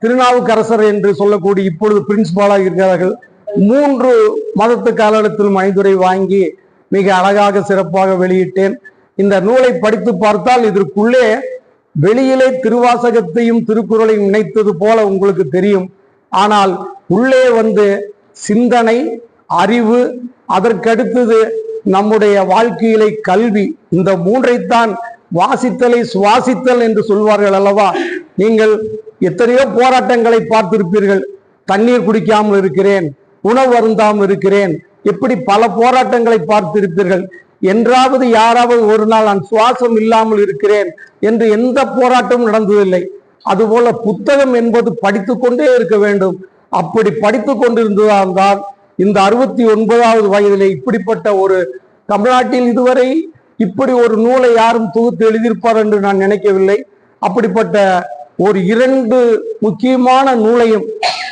திருநாவுக்கரசர் என்று சொல்லக்கூடிய இப்பொழுது பிரின்சிபாலாக இருக்கிறார்கள் 3 மதத்துக்காரத்திலும் அணிந்துரை வாங்கி மிக அழகாக சிறப்பாக வெளியிட்டேன். இந்த நூலை படித்து பார்த்தால் இதற்குள்ளே வெளியிலே திருவாசகத்தையும் திருக்குறளையும் இணைத்தது போல உங்களுக்கு தெரியும். ஆனால் உள்ளே வந்து சிந்தனை, அறிவு, அதற்கடுத்தது நம்முடைய வாழ்க்கையிலே கல்வி, இந்த 3ஐத்தான் வாசித்தலை சுவாசித்தல் என்று சொல்வார்கள் அல்லவா. நீங்கள் எத்தனையோ போராட்டங்களை பார்த்திருப்பீர்கள். தண்ணீர் குடிக்காமல் இருக்கிறேன், உணவு அருந்தாமல் இருக்கிறேன், எப்படி பல போராட்டங்களை பார்த்திருப்பீர்கள். என்றாவது யாராவது ஒரு நாள் நான் சுவாசம் இல்லாமல் இருக்கிறேன் என்று எந்த போராட்டமும் நடந்ததில்லை. அதுபோல புத்தகம் என்பது படித்து கொண்டே இருக்க வேண்டும். அப்படி படித்து கொண்டிருந்ததால் இந்த 69வது வயதிலே இப்படிப்பட்ட ஒரு, தமிழ்நாட்டில் இதுவரை இப்படி ஒரு நூலை யாரும் தொகுத்து எழுதியிருப்பார் என்று நான் நினைக்கவில்லை. அப்படிப்பட்ட ஒரு 2 முக்கியமான நூலையும்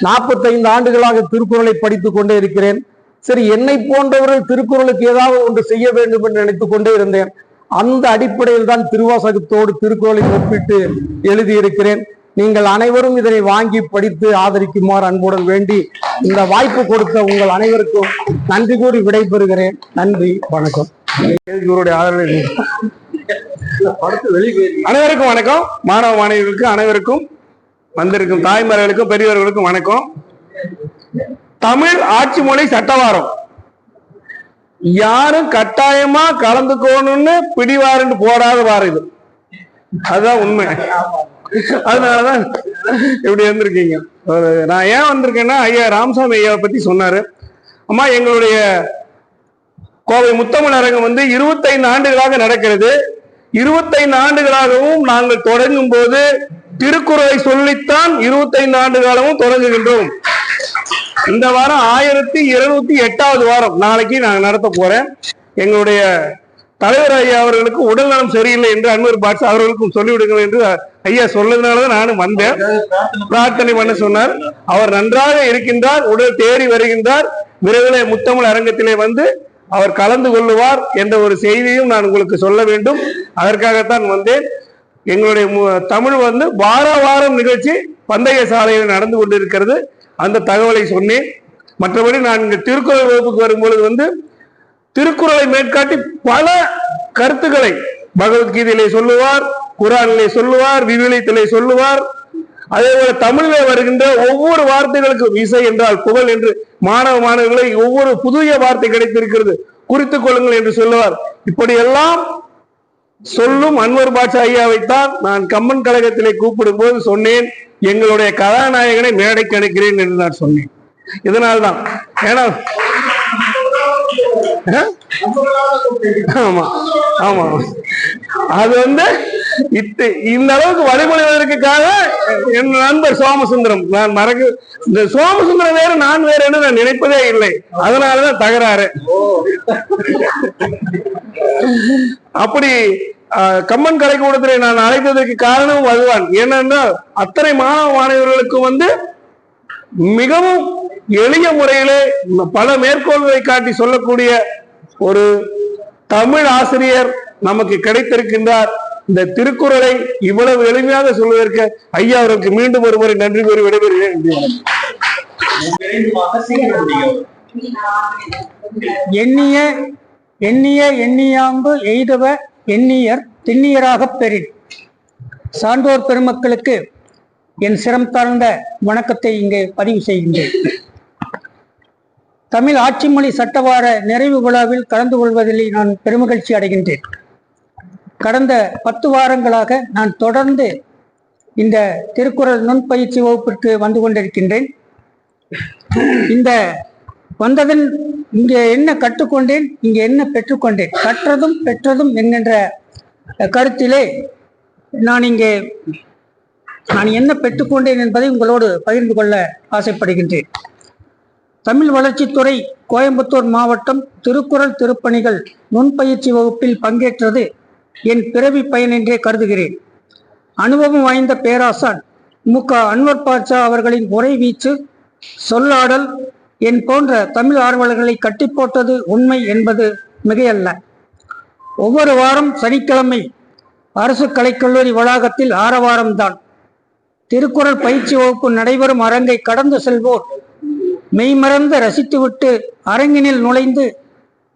45 ஆண்டுகளாக திருக்குறளை படித்துக் கொண்டே இருக்கிறேன். சரி, என்னை போன்றவர்கள் திருக்குறளுக்கு ஏதாவது ஒன்று செய்ய வேண்டும் என்று நினைத்துக் கொண்டே இருந்தேன். அந்த அடிப்படையில் தான் திருவாசகத்தோடு திருக்குறளை ஒப்பிட்டு எழுதியிருக்கிறேன். நீங்கள் அனைவரும் இதனை வாங்கி படித்து ஆதரிக்குமாறு அன்புடன் வேண்டி இந்த வாய்ப்பு கொடுத்த உங்கள் அனைவருக்கும் நன்றி கூறி விடைபெறுகிறேன். நன்றி, வணக்கம். அனைவருக்கும் வணக்கம். மாணவ மாணவிகளுக்கு அனைவருக்கும், வந்திருக்கும் தாய்மார்களுக்கும் பெரியவர்களுக்கும் வணக்கம். தமிழ் ஆட்சி மொழி சட்டவாரம் யாரும் கட்டாயமா கலந்துக்கணும்னு பிடிவாருன்னு போடாத வாரம் இது. அதுதான் உண்மை. அதனாலதான் இப்படி வந்திருக்கீங்க. நான் ஏன் வந்திருக்கேன்னா, ஐயா ராமசாமி ஐயாவை பத்தி சொன்னாரு. அம்மா, எங்களுடைய கோவை முத்தமிழ் அரங்கம் 25 ஆண்டுகளாக நடக்கிறது. 25 ஆண்டுகளாகவும் நாங்கள் தொடங்கும் போது திருக்குறளை சொல்லித்தான் 25 ஆண்டு காலமும் தொடங்குகின்றோம். இந்த வாரம் 1208வது வாரம் நாளைக்கு நாங்கள் நடத்த போறேன். எங்களுடைய தலைவர் ஐயா அவர்களுக்கு உடல் நலம் சரியில்லை என்று அன்வர் பாட்ஸ் அவர்களுக்கும் சொல்லிவிடுங்கள் என்று ஐயா சொன்னதுனாலதான் நானும் வந்தேன். பிரார்த்தனை பண்ண சொன்னார். அவர் நன்றாக இருக்கின்றார், உடல் தேறி வருகின்றார். விரைவிலே முத்தமிழ் அரங்கத்திலே அவர் கலந்து கொள்ளுவார் என்ற ஒரு செய்தியும் நான் உங்களுக்கு சொல்ல வேண்டும். அதற்காகத்தான் வந்தேன். எங்களுடைய தமிழ் வார வாரம் நிகழ்ச்சி பந்தய சாலையில் நடந்து கொண்டிருக்கிறது. அந்த தகவலை சொன்னேன். மற்றபடி நான் இங்க திருக்குறள் வகுப்புக்கு வரும்பொழுது திருக்குறளை மேற்காட்டி பல கருத்துக்களை பகவத்கீதையிலே சொல்லுவார், குரானிலே சொல்லுவார், விவிலியத்திலே சொல்லுவார். அதே போல தமிழிலே வருகின்ற ஒவ்வொரு வார்த்தைகளுக்கும் இசை என்றால் புகழ் என்று மாணவர்களை ஒவ்வொரு புதிய வார்த்தை கிடைத்திருக்கிறது, குறித்துக் கொள்ளுங்கள் என்று சொல்லுவார். இப்படியெல்லாம் சொல்லும் அன்வர் பாட்சா ஐயாவைத்தான் நான் கம்மன் கழகத்திலே கூப்பிடும் போது சொன்னேன், எங்களுடைய கதாநாயகனை மேடைக்கு அனுக்கிறேன் என்று நான் சொன்னேன். இதனால்தான், ஏன்னா ஆமா ஆமா அது இந்த அளவுக்கு வழிமொழிவதற்காக என் நண்பர் சோமசுந்தரம், நான் இந்த சோமசுந்தரம் வேறு நான் வேறு என்று நான் நினைப்பதே இல்லை. அதனாலதான் தகராறு. அப்படி கம்மன் கலைக்கூடத்திலே நான் அழைத்ததற்கு காரணம் அதுதான். ஏனென்றால் அத்தனை மாணவர்களுக்கு மிகவும் எளிய முறையிலே பல மேற்கோள்களை காட்டி சொல்லக்கூடிய ஒரு தமிழ் ஆசிரியர் நமக்கு கிடைத்திருக்கின்றார். இந்த திருக்குறளை இவ்வளவு எளிமையாக சொல்வதற்கு ஐயா அவருக்கு மீண்டும் ஒரு முறை நன்றி கூறி விடைபெறுகிறேன். எண்ணிய எண்ணிய எண்ணியாம்பு எய்தவ எண்ணியர் திண்ணியராகப் பெறின். சான்றோர் பெருமக்களுக்கு என் சிரம் தாழ்ந்த வணக்கத்தை இங்கே பதிவு செய்கின்றேன். தமிழ் ஆட்சி மொழி சட்டவார நிறைவு விழாவில் கலந்து கொள்வதில் நான் பெருமகிழ்ச்சி அடைகின்றேன். கடந்த 10 வாரங்களாக நான் தொடர்ந்து இந்த திருக்குறள் நுண்பயிற்சி வகுப்பிற்கு வந்து கொண்டிருக்கின்றேன். இந்த வந்ததன் இங்கே என்ன கற்றுக்கொண்டேன், இங்கே என்ன பெற்றுக்கொண்டேன், கற்றதும் பெற்றதும் என்கின்ற கருத்திலே நான் என்ன பெற்றுக்கொண்டேன் என்பதை உங்களோடு பகிர்ந்து கொள்ள ஆசைப்படுகின்றேன். தமிழ் வளர்ச்சித்துறை கோயம்புத்தூர் மாவட்டம் திருக்குறள் திருப்பணிகள் நுண்பயிற்சி வகுப்பில் பங்கேற்றது என் பிறவி பயன் என்றே கருதுகிறேன். அனுபவம் வாய்ந்த பேராசான் முக அன்வர் பாட்சா அவர்களின் உரை வீச்சு, சொல்லாடல் என் போன்ற தமிழ் ஆர்வலர்களை கட்டி போட்டது உண்மை என்பது மிகையல்ல. ஒவ்வொரு வாரம் சனிக்கிழமை அரசு கலைக்கல்லூரி வளாகத்தில் ஆரவாரம்தான். திருக்குறள் பயிற்சி வகுப்பு நடைபெறும் அரங்கை கடந்து செல்வோர் மெய்மறந்து ரசித்துவிட்டு அரங்கினில் நுழைந்து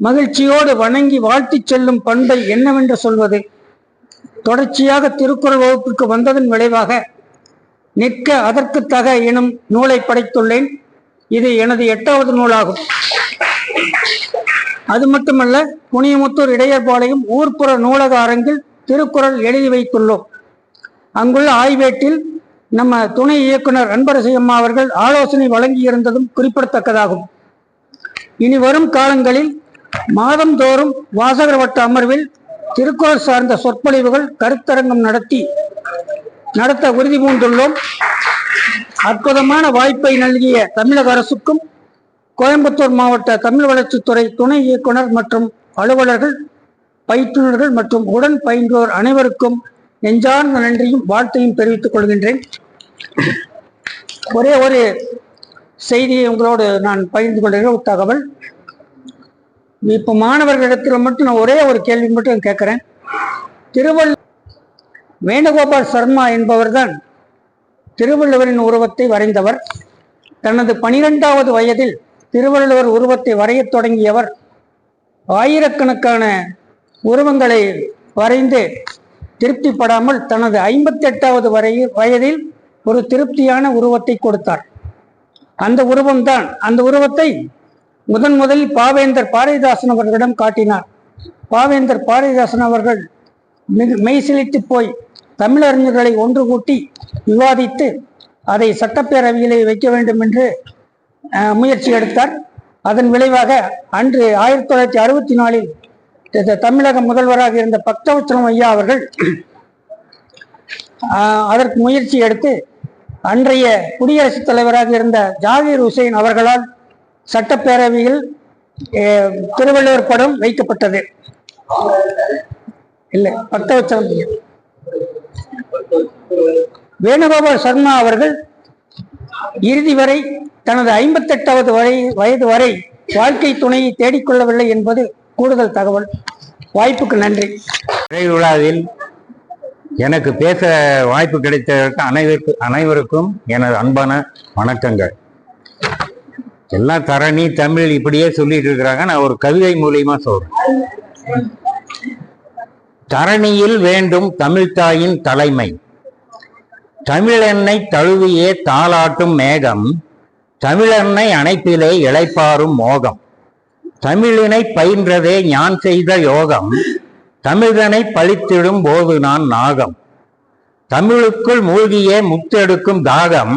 மகிழ்ச்சியோடு வணங்கி வாழ்த்திச் செல்லும் பண்பை என்னவென்று சொல்வது? தொடர்ச்சியாக திருக்குறள் வகுப்புக்கு வந்ததன் விளைவாக நிற்க அதற்கு தக எனும் நூலை படைத்துள்ளேன். இது எனது 8வது நூலாகும். அது மட்டுமல்ல, புனியமுத்தூர் இடையர்பாளையம் ஊர்ப்புற நூலக அரங்கில் திருக்குறள் எழுதி வைத்துள்ளோம். அங்குள்ள ஆய்வேட்டில் நம்ம துணை இயக்குனர் அன்பரசியம்மா அவர்கள் ஆலோசனை வழங்கியிருந்ததும் குறிப்பிடத்தக்கதாகும். இனி வரும் காலங்களில் மாதந்தோறும் வாசகர் வட்ட அமர்வில் திருக்குறள் சார்ந்த சொற்பொழிவுகள் கருத்தரங்கம் நடத்த உறுதி பூண்டுள்ளோம். அற்புதமான வாய்ப்பை நல்கிய தமிழக அரசுக்கும் கோயம்புத்தூர் மாவட்ட தமிழ் வளர்ச்சித்துறை துணை இயக்குனர் மற்றும் அலுவலர்கள், பயிற்றுநர்கள் மற்றும் உடன் பயின்றோர் அனைவருக்கும் நெஞ்சார்ந்த நன்றியும் வாழ்த்தையும் தெரிவித்துக் கொள்கின்றேன். ஒரே ஒரு செய்தியை உங்களோடு நான் பகிர்ந்து கொள்கிற ஒரு தகவல். இப்போ மாணவர்களிடத்தில் மட்டும் நான் ஒரே ஒரு கேள்வி மட்டும் கேட்கிறேன். வேணுகோபால் சர்மா என்பவர் தான் திருவள்ளுவரின் உருவத்தை வரைந்தவர். தனது 12வது வயதில் திருவள்ளுவர் உருவத்தை வரையத் தொடங்கியவர் ஆயிரக்கணக்கான உருவங்களை வரைந்து திருப்திப்படாமல் தனது 58வது வயதில் ஒரு திருப்தியான உருவத்தை கொடுத்தார். அந்த உருவத்தை முதலில் பாவேந்தர் பாரதிதாசன் அவர்களிடம் காட்டினார். பாவேந்தர் பாரதிதாசன் அவர்கள் மெய்சிலித்து போய் தமிழறிஞர்களை ஒன்று கூட்டி விவாதித்து அதை சட்டப்பேரவையிலே வைக்க வேண்டும் என்று முயற்சி எடுத்தார். அதன் விளைவாக அன்று 1964 தமிழக முதல்வராக இருந்த பக்தவச்சலம் ஐயா அவர்கள் அதற்கு முயற்சி எடுத்து அன்றைய குடியரசுத் தலைவராக இருந்த ஜாகிர் ஹுசைன் அவர்களால் சட்டப்பேரவையில் திருவள்ளுவர் படம் வைக்கப்பட்டது. இல்லை, பக்தவச்சலம் ஐயா. வேணுகோபால் சர்மா அவர்கள் இறுதி வரை தனது 58வது வயது வரை வாழ்க்கை துணையை தேடிக்கொள்ளவில்லை என்பது கூடுதல் தகவல். வாய்ப்புக்கு நன்றி. விழாவில் எனக்கு பேச வாய்ப்பு கிடைத்ததற்கு அனைவருக்கும் எனது அன்பான வணக்கங்கள். எல்லாம் தரணி தமிழ் இப்படியே சொல்லிட்டு இருக்கிறாங்க. நான் ஒரு கவிதை மூலியமா சொல்றேன். தரணியில் வேண்டும் தமிழ்தாயின் தலைமை, தமிழெண்ணை தழுவியே தாளாட்டும் மேகம், தமிழெண்ணை அணைப்பிலே இளைப்பாரும் மோகம், தமிழினை பயின்றதே ஞான் செய்த யோகம், தமிழனை பழித்திடும் போது நான் நாகம், தமிழுக்குள் மூழ்கியே முத்தெடுக்கும் தாகம்,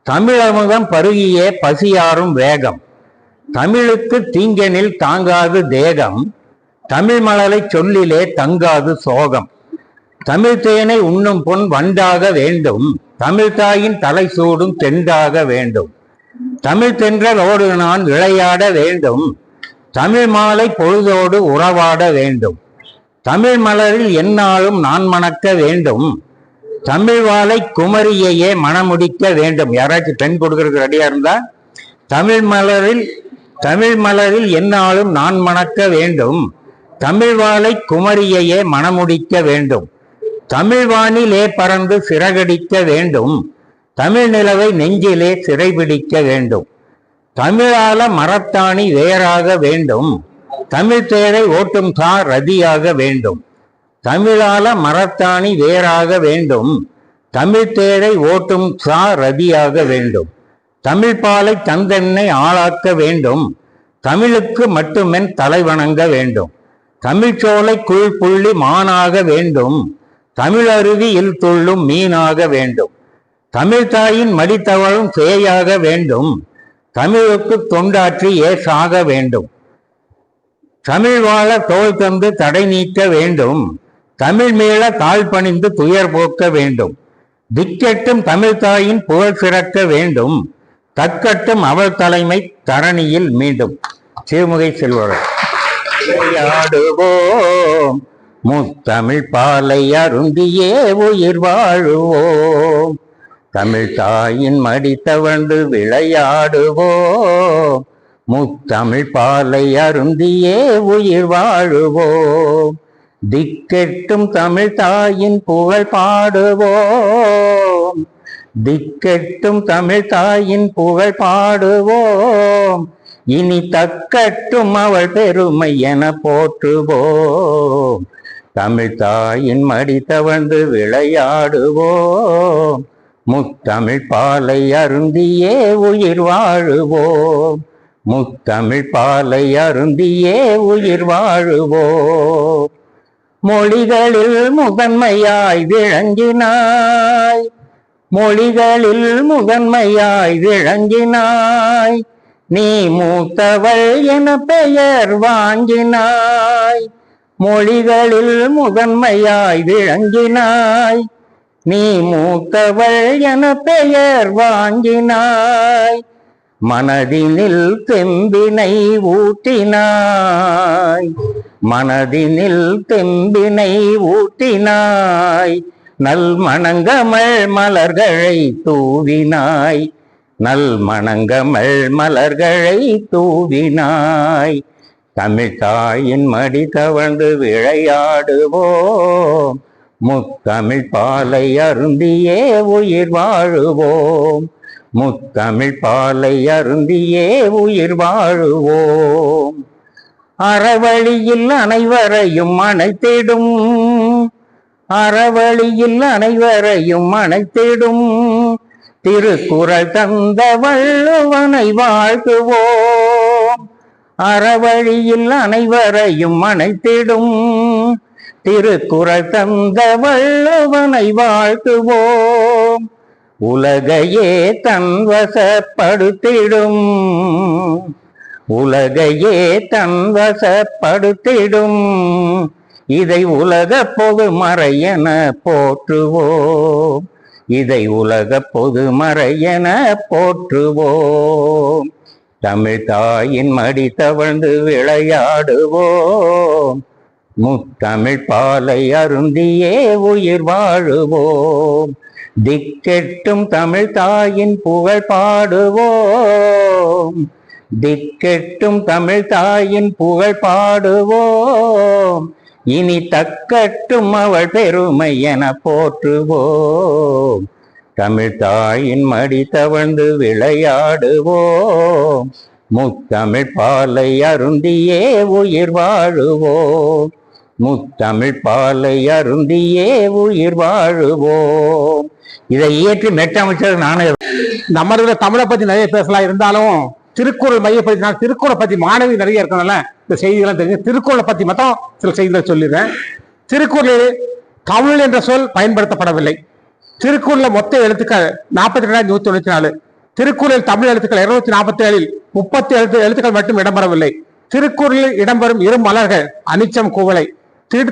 தமிழமுதம் பருகியே பசியாரும் வேகம், தமிழுக்கு தீங்கனில் தாங்காது தேகம், தமிழ் மலரை சொல்லிலே தங்காது சோகம், தமிழ் தேனை உண்ணும் பொன் வண்டாக வேண்டும், தமிழ் தாயின் தலை சூடும் தெண்டாக வேண்டும், தமிழ் தென்றலோடு நான் விளையாட வேண்டும், தமிழ் மாலை பொழுதோடு உறவாட வேண்டும், தமிழ் மலரில் எந்நாளும் நான் மணக்க வேண்டும், தமிழ் வாழை குமரியையே மணமுடிக்க வேண்டும். யாராச்சும் பெண் கொடுக்கறதுக்கு ரெடியா இருந்தா தமிழ் மலரில் எந்நாளும் நான் மணக்க வேண்டும், தமிழ் வாழை குமரியையே மணமுடிக்க வேண்டும், தமிழ் வானிலே பறந்து சிறகடிக்க வேண்டும், தமிழ் நிலவை நெஞ்சிலே சிறைபிடிக்க வேண்டும், தமிழால மரத்தாணி வேறாக வேண்டும், தமிழ் தேரை ஓட்டும் சார் ரதியாக வேண்டும், தமிழால மரத்தாணி வேறாக வேண்டும், தமிழ் தேரை ஓட்டும் சார் ரதியாக வேண்டும், தமிழ் பாலை தந்தெண்ணை ஆளாக்க வேண்டும், தமிழுக்கு மட்டுமென் தலைவணங்க வேண்டும், தமிழ் சோலை குள் புள்ளி மானாக வேண்டும், தமிழ் அருவியில் துள்ளும் மீனாக வேண்டும், தமிழ் தாயின் மடித்தவளும் சேயாக வேண்டும், தமிழுக்கு தொண்டாற்றி ஏசாக வேண்டும், தமிழ் வாழ தோல் தந்து தடை நீக்க வேண்டும், தமிழ் மீள தாழ் பணிந்து துயர் போக்க வேண்டும், திக்கெட்டும் தமிழ் தாயின் புகழ் சிறக்க வேண்டும், தக்கட்டும் அவள் தலைமை தரணியில் மீண்டும். சிறுமுகை செல்வர்கள். விளையாடுவோம் முத்தமிழ் பாலை அருந்தியே உயிர் வாழுவோம், தமிழ் தாயின் மடி தவழ்ந்து விளையாடுவோம், முத்தமிழ் பாலை அருந்தியே உயிர் வாழுவோம், திக்கெட்டும் தமிழ் தாயின் புகழ் பாடுவோம், திக்கெட்டும் தமிழ் தாயின் புகழ் பாடுவோம், இனி தக்கட்டும் அவள் பெருமை என போற்றுவோம், தமிழ் தாயின் மடி தவழ்ந்து விளையாடுவோம், முத்தமிழ் பாலை அருந்தியே உயிர் வாழுவோம், முத்தமிழ் பாலை அருந்தியே உயிர் வாழுவோம், மொழிகளில் முதன்மையாய் விளங்கினாய், மொழிகளில் முதன்மையாய் விளங்கினாய், நீ மூத்தவள் என பெயர் வாங்கினாய், மொழிகளில் முதன்மையாய் விளங்கினாய், நீ மூத்தவள் என பெயர் வாங்கினாய், மனதினில் தெம்பினை ஊட்டினாய், மனதினில் தெம்பினை ஊட்டினாய், நல் மணங்கமள் மலர்களை தூவினாய், நல் மணங்கமள் மலர்களை தூவினாய், தமிழ் தாயின் மடி தவழ்ந்து விளையாடுவோம், முத்தமிழ் பாலை அருந்தியே உயிர் வாழுவோம், முத்தமிழ் பாலை அருந்தியே உயிர் வாழுவோம், அறவழியில் அனைவரையும் அணைத்திடும், அறவழியில் அனைவரையும் அணைத்திடும், திருக்குறள் தந்த வள்ளுவனை வாழ்த்துவோம், அறவழியில் அனைவரையும் அணைத்திடும் திருக்குறள் தந்த வள்ளுவனை வாழ்த்துவோம். உலகையே தன்வசப்படுத்திடும், உலகையே தன்வசப்படுத்திடும் இதை உலக பொதுமறை என போற்றுவோம், இதை உலக பொதுமறை என போற்றுவோம். தமிழ் தாயின் மடி தவழ்ந்து விளையாடுவோம், முத்தமிழ் பாலை அருந்தியே உயிர் வாழுவோம். திக்கெட்டும் தமிழ் தாயின் புகழ் பாடுவோம், திக்கெட்டும் தமிழ் தாயின் புகழ் பாடுவோம். இனி தக்கட்டும் அவள் பெருமை என போற்றுவோம், தமிழ் தாயின் மடி தவழ்ந்து விளையாடுவோம், முத்தமிழ் பாலை அருந்தியே உயிர் வாழுவோம், முத்தமிழ் பாலை அருந்தியே உயிர் வாழுவோம். இதை இயற்றி மெட்டமைச்சர் நானே. நம்ம இதுல தமிழை பத்தி நிறைய பேசலாம், இருந்தாலும் திருக்குறள் மையப்படுத்தி நான் திருக்குறளை பத்தி மாணவி நிறைய இருக்கனால இந்த செய்திகள்லாம் தெரிஞ்சு திருக்குறளை பத்தி மட்டும் சில செய்திகளை சொல்லிடுறேன். திருக்குறளில் தமிழ் என்ற சொல் பயன்படுத்தப்படவில்லை. திருக்குறள் மொத்த எழுத்துக்கள் 42,194. திருக்குறளில் தமிழ் எழுத்துக்கள் 247, 30 எழுத்துக்கள் மட்டும் இடம்பெறவில்லை. திருக்குறளில் இடம்பெறும் இரு மலர்கள் அனிச்சம் குவளை.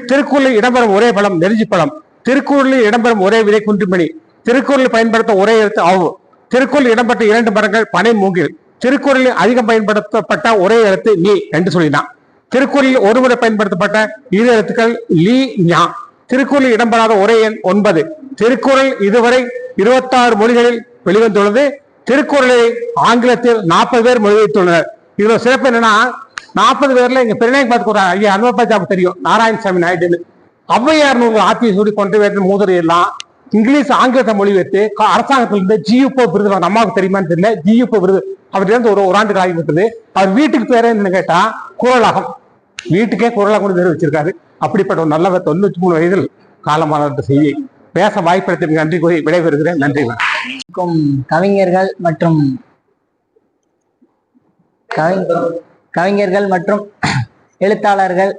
திருக்குறளில் இடம்பெறும் ஒரே பழம் நெருஞ்சி பழம். திருக்குறளில் இடம்பெறும் ஒரே விதை குன்றுமணி. திருக்குறளில் பயன்படுத்த ஒரே எழுத்து ஆவு. திருக்குறளில் இடம்பெற்ற 2 மரங்கள் பனை மூங்கில். திருக்குறளில் அதிகம் பயன்படுத்தப்பட்ட ஒரே எழுத்து நீ என்று சொல்லினான். திருக்குறளில் ஒருமுறை பயன்படுத்தப்பட்ட 2 எழுத்துக்கள் லீ ஞா. திருக்குறளில் இடம்பெறாத ஒரே எண் 9. திருக்குறள் இதுவரை 26 மொழிகளில் வெளிவந்துள்ளது. திருக்குறளை ஆங்கிலத்தில் 40 பேர் மொழிபெயர்த்துள்ளனர். இதுல சிறப்பு என்னன்னா 40 பேர்ல இங்க பெருநாயக் பார்த்து ஐயா அனுபவ தெரியும், நாராயணசாமி நாயுடுன்னு. ஔவையார் ஆத்திய சூடி கொண்டு வேறு மூதுரை எல்லாம் இங்கிலீஷ் ஆங்கிலத்தை மொழிபெயர்த்து அரசாங்கத்திலிருந்து ஜியூப்போ விருது, அம்மாவுக்கு தெரியுமான்னு தெரியல, ஜியூப்போ விருது அவர்கிட்ட இருந்து ஒரு ஆண்டு ஆகி விட்டது. அவர் வீட்டுக்கு பேரே என்னன்னு கேட்டா குரலகம், வீட்டுக்கே குரலகம் பேர் வச்சிருக்காரு. அப்படிப்பட்ட ஒரு நல்லவர் 93 வயதில் காலமான செய்தி பேச வாய்ப்பளித்த நன்றி கூறி விடைபெறுகிறேன். நன்றி. கவிஞர்கள் மற்றும் எழுத்தாளர்கள்,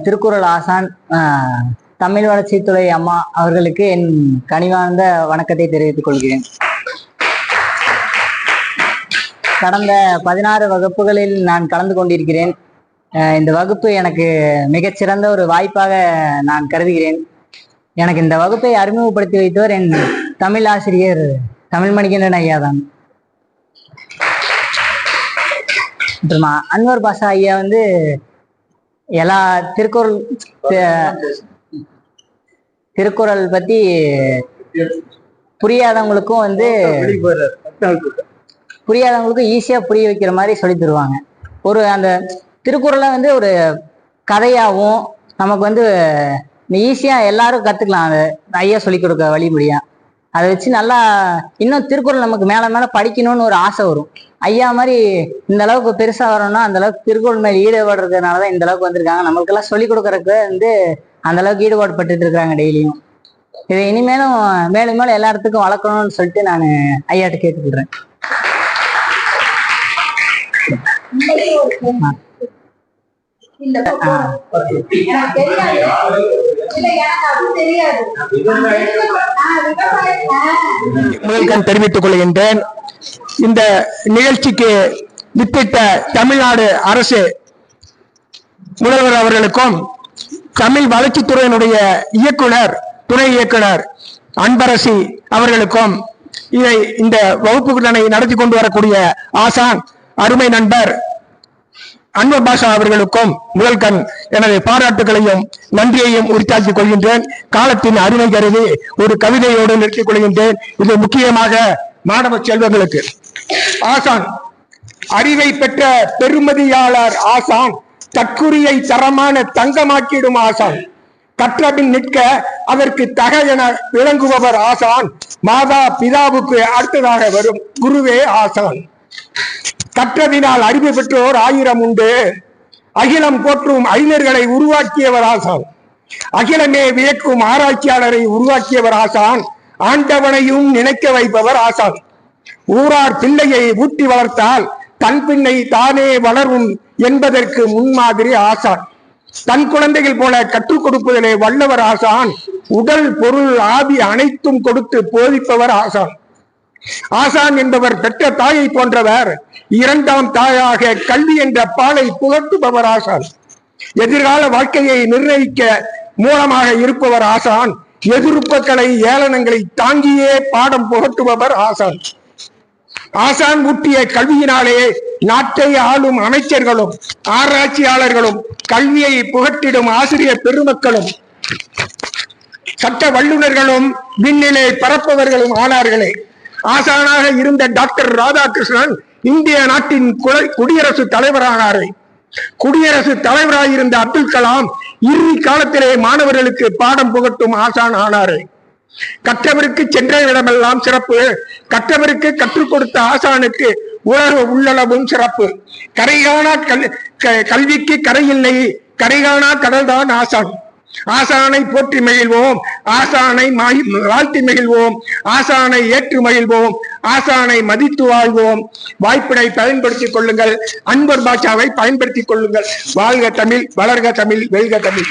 திருக்குறள் ஆசான், தமிழ் வளர்ச்சித்துறை அம்மா அவர்களுக்கு என் கனிவார்ந்த வணக்கத்தை தெரிவித்துக் கொள்கிறேன். கடந்த 16 வகுப்புகளில் நான் கலந்து கொண்டிருக்கிறேன். இந்த வகுப்பு எனக்கு மிகச்சிறந்த ஒரு வாய்ப்பாக நான் கருதுகிறேன். எனக்கு இந்த வகுப்பை அறிமுகப்படுத்தி வைத்தவர் என் தமிழ் ஆசிரியர் தமிழ்மணிகண்டன் ஐயா தான். மற்றும் அன்வர் பாஷா ஐயா எல்லா திருக்குறள் பத்தி புரியாதவங்களுக்கும் ஈஸியா புரிய வைக்கிற மாதிரி சொல்லி தருவாங்க. ஒரு அந்த திருக்குறளை ஒரு கதையாகவும் நமக்கு ஈஸியா எல்லாரும் கத்துக்கலாம். அதை ஐயா சொல்லி கொடுக்க வழிமுடியா அதை வச்சு நல்லா இன்னும் திருக்குறள் நமக்கு மேல மேல படிக்கணும்னு ஒரு ஆசை வரும். ஐயா மாதிரி இந்த அளவுக்கு பெருசா வரணும்னா அந்த அளவுக்கு திருக்குறள் மேல ஈடுபாடு இருக்கிறதுனாலதான் இந்த அளவுக்கு வந்திருக்காங்க. நம்மளுக்கெல்லாம் சொல்லிக் கொடுக்கறதுக்கு அந்த அளவுக்கு ஈடுபாடு பட்டுட்டு இருக்கிறாங்க டெய்லியும். இதை இனிமேலும் மேலும் மேலும் எல்லா இடத்துக்கும் வளர்க்கணும்னு சொல்லிட்டு நான் ஐயாட்ட கேட்டுக்கிறேன். முதல்கண் தெரிவித்துக் கொள்கின்றேன். இந்த நிகழ்ச்சிக்கு வித்திட்ட தமிழ்நாடு அரசு முதல்வர் அவர்களுக்கும் தமிழ் வளர்ச்சித்துறையினுடைய இயக்குனர், துணை இயக்குனர் அன்பரசி அவர்களுக்கும், இதை இந்த வகுப்புகளை நடத்தி கொண்டு வரக்கூடிய ஆசான் அருமை நண்பர் அன்வர் பாஷா அவர்களுக்கும் முதல்கண் எனது பாராட்டுகளையும் நன்றியையும் உரித்தாக்கிக் கொள்கின்றேன். காலத்தின் அருமை கருதி ஒரு கவிதையோடு நிறுத்திக் கொள்கின்றேன். இது முக்கியமாக மாணவ செல்வங்களுக்கு. ஆசான் அறிவை பெற்ற பெருமதியாளர் ஆசான், தற்குறியை தரமான தங்கமாக்கிடும் ஆசான், கற்றபின் நிற்க அதற்கு தக என விளங்குபவர் ஆசான், மாதா பிதாவுக்கு அடுத்ததாக வரும் குருவே ஆசான். கற்றதினால் அறிவு பெற்றோர் 1000 உண்டு, அகிலம் போற்றும் அறிஞர்களை உருவாக்கியவர் ஆசான், அகிலமே வியக்கும் ஆராய்ச்சியாளரை உருவாக்கியவர் ஆசான், ஆண்டவனையும் நினைக்க வைப்பவர் ஆசான். ஊரார் பிள்ளையை ஊட்டி வளர்த்தால் தன் பின்னை தானே வளரும் என்பதற்கு முன்மாதிரி ஆசான். தன் குழந்தைகள் போல கற்றுக் கொடுப்பதிலே வல்லவர் ஆசான். உடல் பொருள் ஆவி அனைத்தும் கொடுத்து போதிப்பவர் ஆசான். ஆசான் என்பவர் பெற்ற தாயை போன்றவர். இரண்டாம் தாயாக கல்வி என்ற பாலை புகட்டுபவர் ஆசான். எதிர்கால வாழ்க்கையை நிர்ணயிக்க மூலமாக இருப்பவர் ஆசான். எதிர்ப்புகளை ஏளனங்களை தாங்கியே பாடம் புகட்டுபவர் ஆசான். ஆசான் ஊட்டிய கல்வியினாலே நாட்டை ஆளும் அமைச்சர்களும் ஆராய்ச்சியாளர்களும் கல்வியை புகட்டிடும் ஆசிரியர் பெருமக்களும் சட்ட வல்லுநர்களும் விண்ணிலே பரப்பவர்களும் ஆனார்களே. ஆசானாக இருந்த டாக்டர் ராதாகிருஷ்ணன் இந்திய நாட்டின் குடியரசுத் தலைவரானாரே. குடியரசுத் தலைவராயிருந்த அப்துல் கலாம் இறுதி காலத்திலே மாணவர்களுக்கு பாடம் புகட்டும் ஆசான் ஆனாரே. கற்றவருக்கு சென்ற இடமெல்லாம் சிறப்பு. கற்றவருக்கு கற்றுக் கொடுத்த ஆசானுக்கு உலக உள்ளளவும் சிறப்பு. கரைகாணா கல்விக்கு கரையில்லை, கரைகாணா கடல்தான் ஆசான். ஆசானை போற்றி மகிழ்வோம், ஆசானை வாழ்த்தி மகிழ்வோம், ஆசானை ஏற்று மகிழ்வோம், ஆசானை மதித்து வாழ்வோம். வாய்ப்பினை பயன்படுத்திக் கொள்ளுங்கள், அன்பர் பாஷாவை பயன்படுத்திக் கொள்ளுங்கள். வாழ்க தமிழ், வளர்க தமிழ், வெல்க தமிழ்.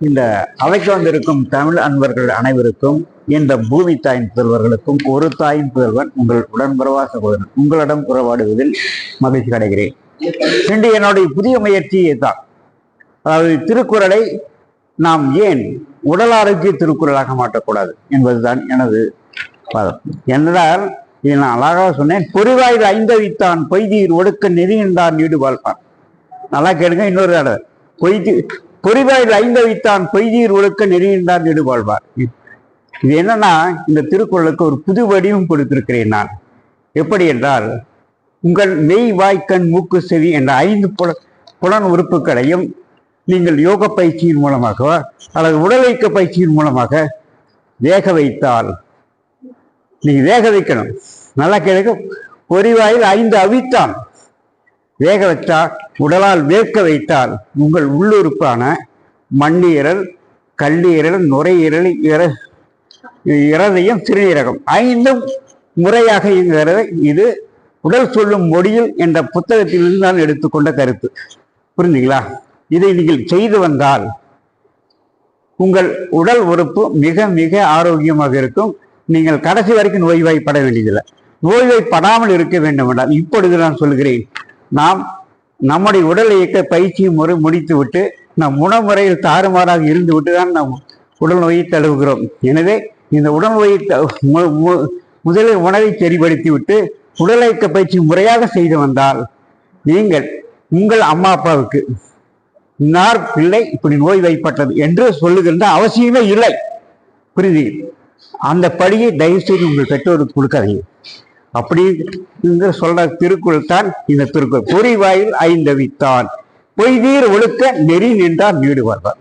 இந்த அவைக்கு வந்திருக்கும் தமிழ் அன்பர்கள் அனைவருக்கும், இந்த பூமி தாயின் புதல்வர்களுக்கும், ஒரு தாயின் புதல்வன் உங்கள் உடன்பிறவா சகோதரன் உங்களிடம் உறவாடுவதில் மகிழ்ச்சி அடைகிறேன். இன்று என்னுடைய புதிய முயற்சியை தான், அதாவது திருக்குறளை நாம் ஏன் உடல் ஆரோக்கிய திருக்குறளாக மாற்றக்கூடாது என்பதுதான் எனது வாதம். என்றால் இதை நான் அழகாக சொன்னேன். பொறிவாயில் ஐந்தவித்தான் பொய்தீர் ஒடுக்க நெறியின்றான் நீடு வாழ்ப்பான். நல்லா கேளுங்க. இன்னொரு தடவை, பொறிவாயில் ஐந்தவித்தான் பொய்தீர் ஒடுக்க நெறியின்றான் நீடு வாழ்வார். இது என்னன்னா, இந்த திருக்குறளுக்கு ஒரு புது வடிவம் கொடுத்திருக்கிறேன் நான். எப்படி என்றால், உங்கள் மெய் வாய்க்கண் மூக்கு செவி என்ற 5 புலன் உறுப்புகளையும் நீங்கள் யோக பயிற்சியின் மூலமாக அல்லது உடலைக்க பயிற்சியின் மூலமாக வேக வைத்தால், நீங்க வேக வைக்கணும். நல்லா கேட்க, பொறிவாயில் 5 அவித்தான் வேக வைத்தால், உடலால் வேர்க்க வைத்தால் உங்கள் உள்ளுறுப்பான மண்ணீரல், கல்லீரல், நுரையீரல், இருதயம், சிறுநீரகம் 5 முறையாக இயங்குகிறது. இது உடல் சொல்லும் மொழியில் என்ற புத்தகத்திலிருந்து நான் எடுத்துக்கொண்ட கருத்து. புரிஞ்சுங்களா? இதை நீங்கள் செய்து வந்தால் உங்கள் உடல் உறுப்பு மிக மிக ஆரோக்கியமாக இருக்கும். நீங்கள் கடைசி வரைக்கும் நோய்வாய்ப்பட வேண்டியதில்லை. நோய்வாய்ப்படாமல் இருக்க வேண்டும் என்றால் இப்பொழுது நான் சொல்கிறேன், நாம் நம்முடைய உடல் இயக்க பயிற்சி முறை முடித்து விட்டு நம் உணவுமுறையில் தாறுமாறாக இருந்து விட்டு தான் நாம் உடல் நோயை தழுவுகிறோம். எனவே இந்த உடல் நோயை முதலில் உணவை சரிபடுத்தி விட்டு உடல் இயக்க பயிற்சி முறையாக செய்து வந்தால் நீங்கள் உங்கள் அம்மா அப்பாவுக்கு இன்னார் பிள்ளை இப்படி நோய் வைப்பட்டது என்று சொல்லுகின்ற அவசியமே இல்லை. புரியுது? அந்த படியை தயவு செய்து உங்கள் பெற்றோருக்கு கொடுக்காதீங்க. அப்படி சொல்ற திருக்குறள் தான் இந்த திருக்குறள். பொறிவாயில் 5 அவித்தான் பொய்தீர் ஒழுக்க நெறி நின்றார் நீடு வாழ்வார்.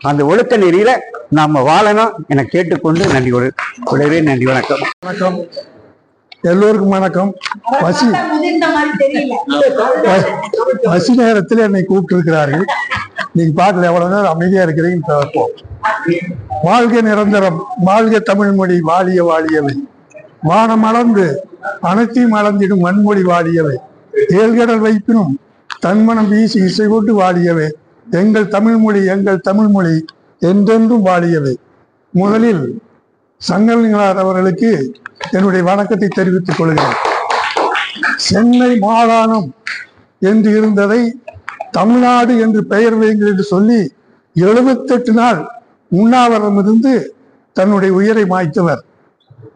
அந்த ஒழுக்க நெறியில நாம வாழணும் என கேட்டுக்கொண்டு நன்றி கூடவே நன்றி. வணக்கம். வணக்கம் எல்லோருக்கும் வணக்கம். பசி நேரத்தில் என்னை கூப்பிட்டு இருக்கிறார்கள். நீங்க பார்க்கல எவ்வளவு நேரம் அமைதியா இருக்கிறீங்க. வாழ்க நிரந்தரம், வாழ்க தமிழ் மொழி, வாழிய வாழியவை. வானம் அளந்து அனைத்தையும் அளந்திடும் மண்மொழி வாழியவை. ஏழ்கடல் வைப்பினும் தன்மனம் வீசி இசை கொண்டு வாழியவை. எங்கள் தமிழ் மொழி, எங்கள் தமிழ் மொழி என்றென்றும் வாழியவை. முதலில் சங்கலிங்கனார் அவர்களுக்கு என்னுடைய வணக்கத்தை தெரிவித்துக் கொள்கிறேன். சென்னை மாகாணம் என்று இருந்ததை தமிழ்நாடு என்று பெயர் வைங்கள் என்று சொல்லி 78 நாள் உண்ணாவிரதம் இருந்து தன்னுடைய உயிரை மாய்த்தவர்.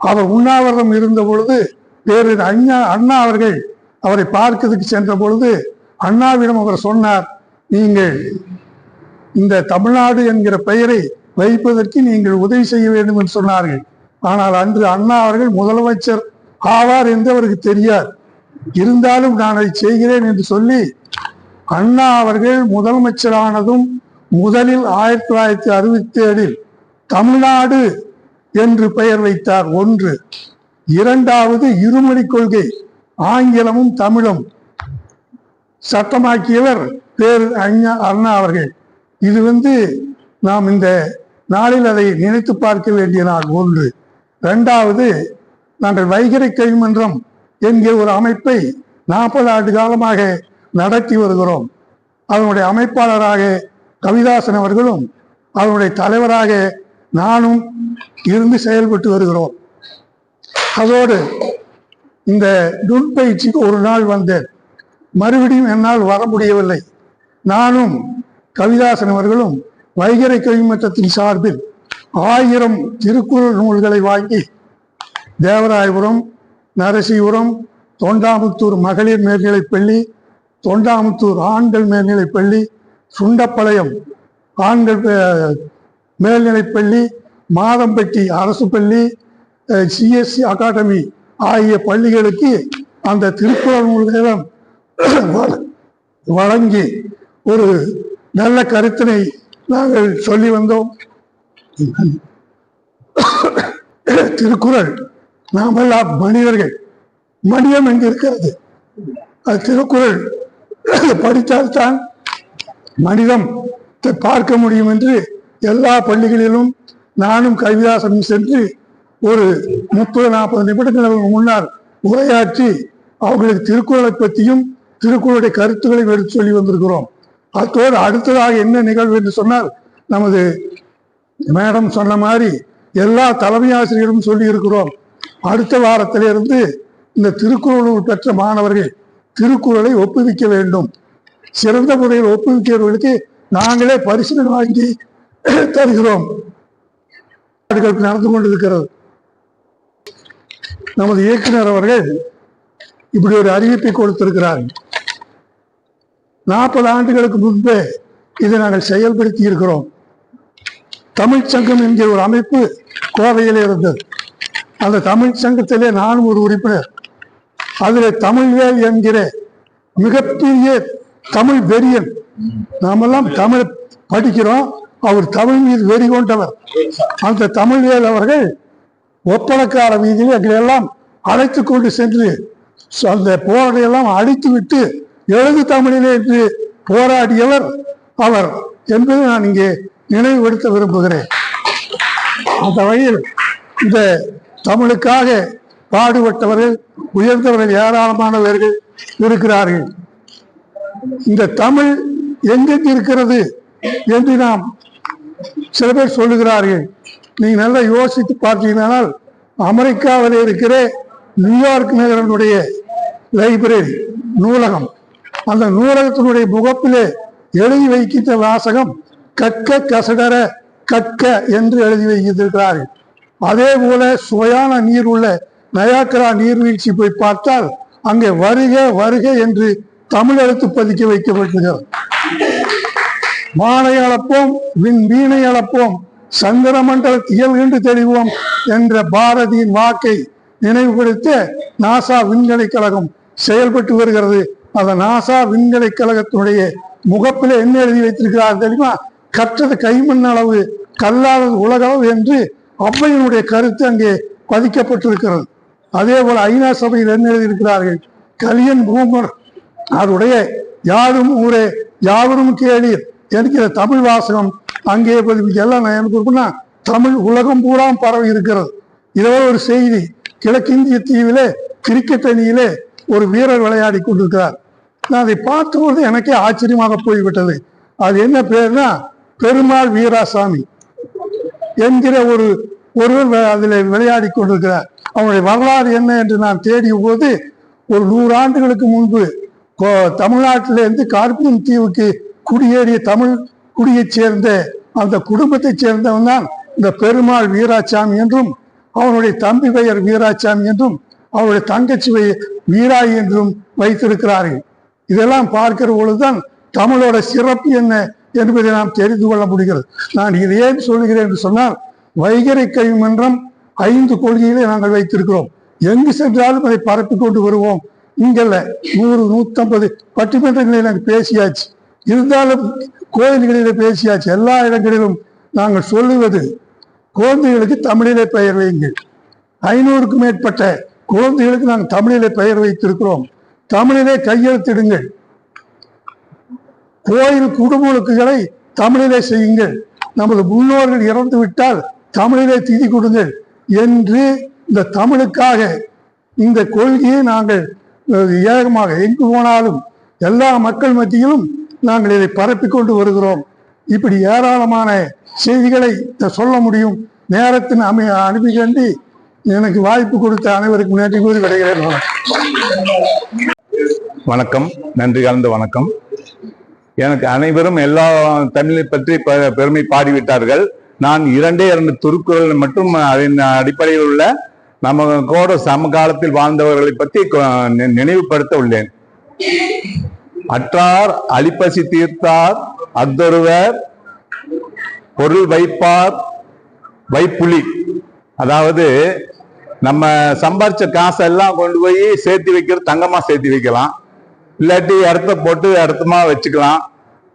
அவர் உண்ணாவிரதம் இருந்த பொழுது பேரறிஞர் அண்ணா அவர்கள் அவரை பார்க்கிறதுக்கு சென்ற பொழுது அண்ணாவிடம் அவர் சொன்னார், நீங்கள் இந்த தமிழ்நாடு என்கிற பெயரை வைப்பதற்கு நீங்கள் உதவி செய்ய வேண்டும் என்று சொன்னார்கள். ஆனால் அன்று அண்ணா அவர்கள் முதலமைச்சர் ஆவார் என்று அவருக்கு தெரியாது. இருந்தாலும் நான் அதை செய்கிறேன் என்று சொல்லி அண்ணா அவர்கள் முதலமைச்சரானதும் முதலில் 1967 தமிழ்நாடு என்று பெயர் வைத்தார். 1. 2வது இருமொழி கொள்கை, ஆங்கிலமும் தமிழும் சட்டமாக்கியவர் அண்ணா அவர்கள். இது நாம் இந்த நாளில் அதை நினைத்து பார்க்க வேண்டிய நாள். 1. 2வது, நாங்கள் வைகறை கல்விமன்றம் என்கிற ஒரு அமைப்பை 40 ஆண்டு காலமாக நடத்தி வருகிறோம். அதனுடைய அமைப்பாளராக கவிதாசன் அவர்களும் அதனுடைய தலைவராக நானும் இருந்து செயல்பட்டு வருகிறோம். அதோடு இந்த நுண்பயிற்சிக்கு ஒரு நாள் வந்தேன். மறுபடியும் என்னால் வர முடியவில்லை. நானும் கவிதாசன் அவர்களும் வைகறை கவிமன்றத்தின் சார்பில் 1000 திருக்குறள் நூல்களை வாங்கி தேவராயபுரம், நரசிபுரம், தொண்டாமுத்தூர் மகளிர் மேல்நிலைப்பள்ளி, தொண்டாமுத்தூர் ஆண்கள் மேல்நிலைப்பள்ளி, சுண்டப்பாளையம் ஆண்கள் மேல்நிலைப்பள்ளி, மாதம்பட்டி அரசு பள்ளி, சிஎஸ்சி அகாடமி ஆகிய பள்ளிகளுக்கு அந்த திருக்குறள் நூல்களும் வழங்கி ஒரு நல்ல கருத்தினை நாங்கள் சொல்லி வந்தோம். திருக்குறள் நாமெல்லாம் மனிதர்கள், மனிதம் எங்கு இருக்கிறது? அது திருக்குறள் படித்தால்தான் மனிதம் பார்க்க முடியும் என்று எல்லா பள்ளிகளிலும் நானும் கவிதாசனும் சென்று ஒரு 30-40 நிமிடங்களுக்கு முன்னால் உரையாற்றி அவர்களுக்கு திருக்குறளை பற்றியும் திருக்குறளுடைய கருத்துக்களையும் எடுத்து சொல்லி வந்திருக்கிறோம். அத்தோடு அடுத்ததாக என்ன நிகழ்வு என்று சொன்னால், நமது மேடம் சொன்ன மாதிரி எல்லா தலைமை ஆசிரியர்களும் சொல்லி இருக்கிறோம். அடுத்த வாரத்திலிருந்து இந்த திருக்குறள் பெற்ற மாணவர்கள் திருக்குறளை ஒப்புவிக்க வேண்டும். சிறந்த முறையில் ஒப்புவிக்கிறவர்களுக்கு நாங்களே பரிசு வாங்கி தருகிறோம். நடந்து கொண்டிருக்கிறது. நமது இயக்குனர் அவர்கள் இப்படி ஒரு அறிவிப்பை கொடுத்திருக்கிறார்கள். 40 ஆண்டுகளுக்கு முன்பே இதை நாங்கள் செயல்படுத்தி இருக்கிறோம். தமிழ் சங்கம் என்கிற ஒரு அமைப்பு கோவையில் இருந்தது. அந்த தமிழ் சங்கத்திலே நானும் ஒரு உறுப்பினர். அதில் தமிழ்வேல் என்கிற மிகப்பெரிய தமிழ் வெறியன், நாமெல்லாம் தமிழ் படிக்கிறோம், அவர் தமிழ் மீது வெறி கொண்டவர். அந்த தமிழ்வேல் அவர்கள் ஒப்பளக்கார வீதியில் எங்களெல்லாம் அழைத்து கொண்டு சென்று அந்த போராடையெல்லாம் அழித்து விட்டு எழுது தமிழிலே என்று போராடியவர் அவர் என்பதை நான் இங்கே நினைவுபடுத்த விரும்புகிறேன். அந்த வகையில் இந்த தமிழுக்காக பாடுபட்டவர்கள், உயர்ந்தவர்கள் ஏராளமானவர்கள் இருக்கிறார்கள். இந்த தமிழ் எங்கெங்கு இருக்கிறது என்று நாம் சில பேர் சொல்லுகிறார்கள். நீங்க நல்லா யோசித்து பார்த்தீங்கன்னா, அமெரிக்காவில் இருக்கிற நியூயார்க் நகரனுடைய லைப்ரரி நூலகம், அந்த நூலகத்தினுடைய முகப்பிலே எழுதி வைக்கின்ற வாசகம் கற்க கசடர கற்க என்று எழுதி வைத்திருக்கிறார்கள். அதே போல சுவையான நீர் உள்ள நயாகரா நீர்வீழ்ச்சி போய் பார்த்தால் அங்கே வருக வருக என்று தமிழ் எழுத்து பதிக்க வைக்கப்பட்டிருக்கிறது. வானை அளப்போம், வீணை அளப்போம், சந்திர மண்டல திகழ்கின்று தெளிவோம் என்ற பாரதியின் வாக்கை நினைவுபடுத்த நாசா விண்வெளி கழகம் செயல்பட்டு வருகிறது. அந்த நாசா விண்வெளி கழகத்தினுடைய முகப்பில் என்ன எழுதி வைத்திருக்கிறார் தெரியுமா? கற்றது கைமண் அளவு, கல்லாதது உலகளவு என்று அவ்வையினுடைய கருத்து அங்கே பதிக்கப்பட்டிருக்கிறது. அதே போல ஐநா சபையில் என்ன எழுதியிருக்கிறார்கள்? கலியன் பூமர் அவருடைய யாரும் ஊரே யாவரும் கேளீர் என்கிற தமிழ் வாசகம் அங்கே எல்லாம் எனக்கு தமிழ் உலகம் பூரா பரவி இருக்கிறது. இதோட ஒரு செய்தி, கிழக்கிந்திய தீவிலே கிரிக்கெட் அணியிலே ஒரு வீரர் விளையாடி கொண்டிருக்கிறார். நான் அதை பார்த்தபோது எனக்கே ஆச்சரியமாக போய்விட்டது. அது என்ன பேர்னா பெருமாள் வீராசாமி என்கிற ஒருவர் அதில் விளையாடி கொண்டிருக்கிறார். அவனுடைய வரலாறு என்ன என்று நான் தேடிய போது, ஒரு 100 ஆண்டுகளுக்கு முன்பு தமிழ்நாட்டிலிருந்து கார்பியன் தீவுக்கு குடியேறிய தமிழ் குடியைச் சேர்ந்த அந்த குடும்பத்தைச் சேர்ந்தவன் தான் இந்த பெருமாள் வீராசாமி என்றும், அவனுடைய தம்பி பெயர் வீராசாமி என்றும், அவருடைய தங்கச்சி பெயர் வீராய் என்றும் வைத்திருக்கிறார்கள். இதெல்லாம் பார்க்கிற பொழுதுதான் தமிழோட சிறப்பு என்ன என்பதை நாம் தெரிந்து கொள்ள முடிகிறது. நான் இதை ஏன் சொல்கிறேன் என்று சொன்னால், வைகறை கவிமன்றம் 5 கொள்கைகளை நாங்கள் வைத்திருக்கிறோம். எங்கு சென்றாலும் அதை பரப்பி கொண்டு வருவோம். இங்கல்ல 100, 150 பட்டிமன்றங்களில் நாங்கள் பேசியாச்சு, இருந்தாலும் கோயில்களிலே பேசியாச்சு. எல்லா இடங்களிலும் நாங்கள் சொல்லுவது, குழந்தைகளுக்கு தமிழிலே பெயர் வையுங்கள். 500க்கும் மேற்பட்ட குழந்தைகளுக்கு நாங்கள் தமிழிலே பெயர் வைத்திருக்கிறோம். தமிழிலே கையெழுத்திடுங்கள். கோயில் குடும்பங்களை தமிழிலே செய்யுங்கள். நமது முன்னோர்கள் இறந்து விட்டால் தமிழிலே திதி கொடுங்கள் என்று இந்த தமிழுக்காக இந்த கொள்கையை நாங்கள் ஏகமாக எங்கு போனாலும் எல்லா மக்கள் மத்தியிலும் நாங்கள் இதை பரப்பி கொண்டு வருகிறோம். இப்படி ஏராளமான செய்திகளை சொல்ல முடியும். நேரத்தின் அனுப்பி கண்டி எனக்கு வாய்ப்பு கொடுத்த அனைவருக்கும் நன்றி கூறி விடைகிறேன். வணக்கம். நன்றி கலந்த வணக்கம். எனக்கு அனைவரும் எல்லா தமிழை பற்றி பெருமை பாடிவிட்டார்கள். நான் 2 திருக்குறள் மற்றும் அதன் அடிப்படையில் உள்ள நம்ம கூட சமகாலத்தில் வாழ்ந்தவர்களை பற்றி நினைவுபடுத்த உள்ளேன். அற்றார் அலிப்பசி தீர்த்தார் அத்தொருவர் பொருள் வைப்பார் வைப்புலி. அதாவது நம்ம சம்பாரிச்ச காசெல்லாம் கொண்டு போய் சேர்த்து வைக்கிறது, தங்கமா சேர்த்து வைக்கலாம், இல்லாட்டி இடத்த போட்டு இடத்தமா வச்சுக்கலாம்.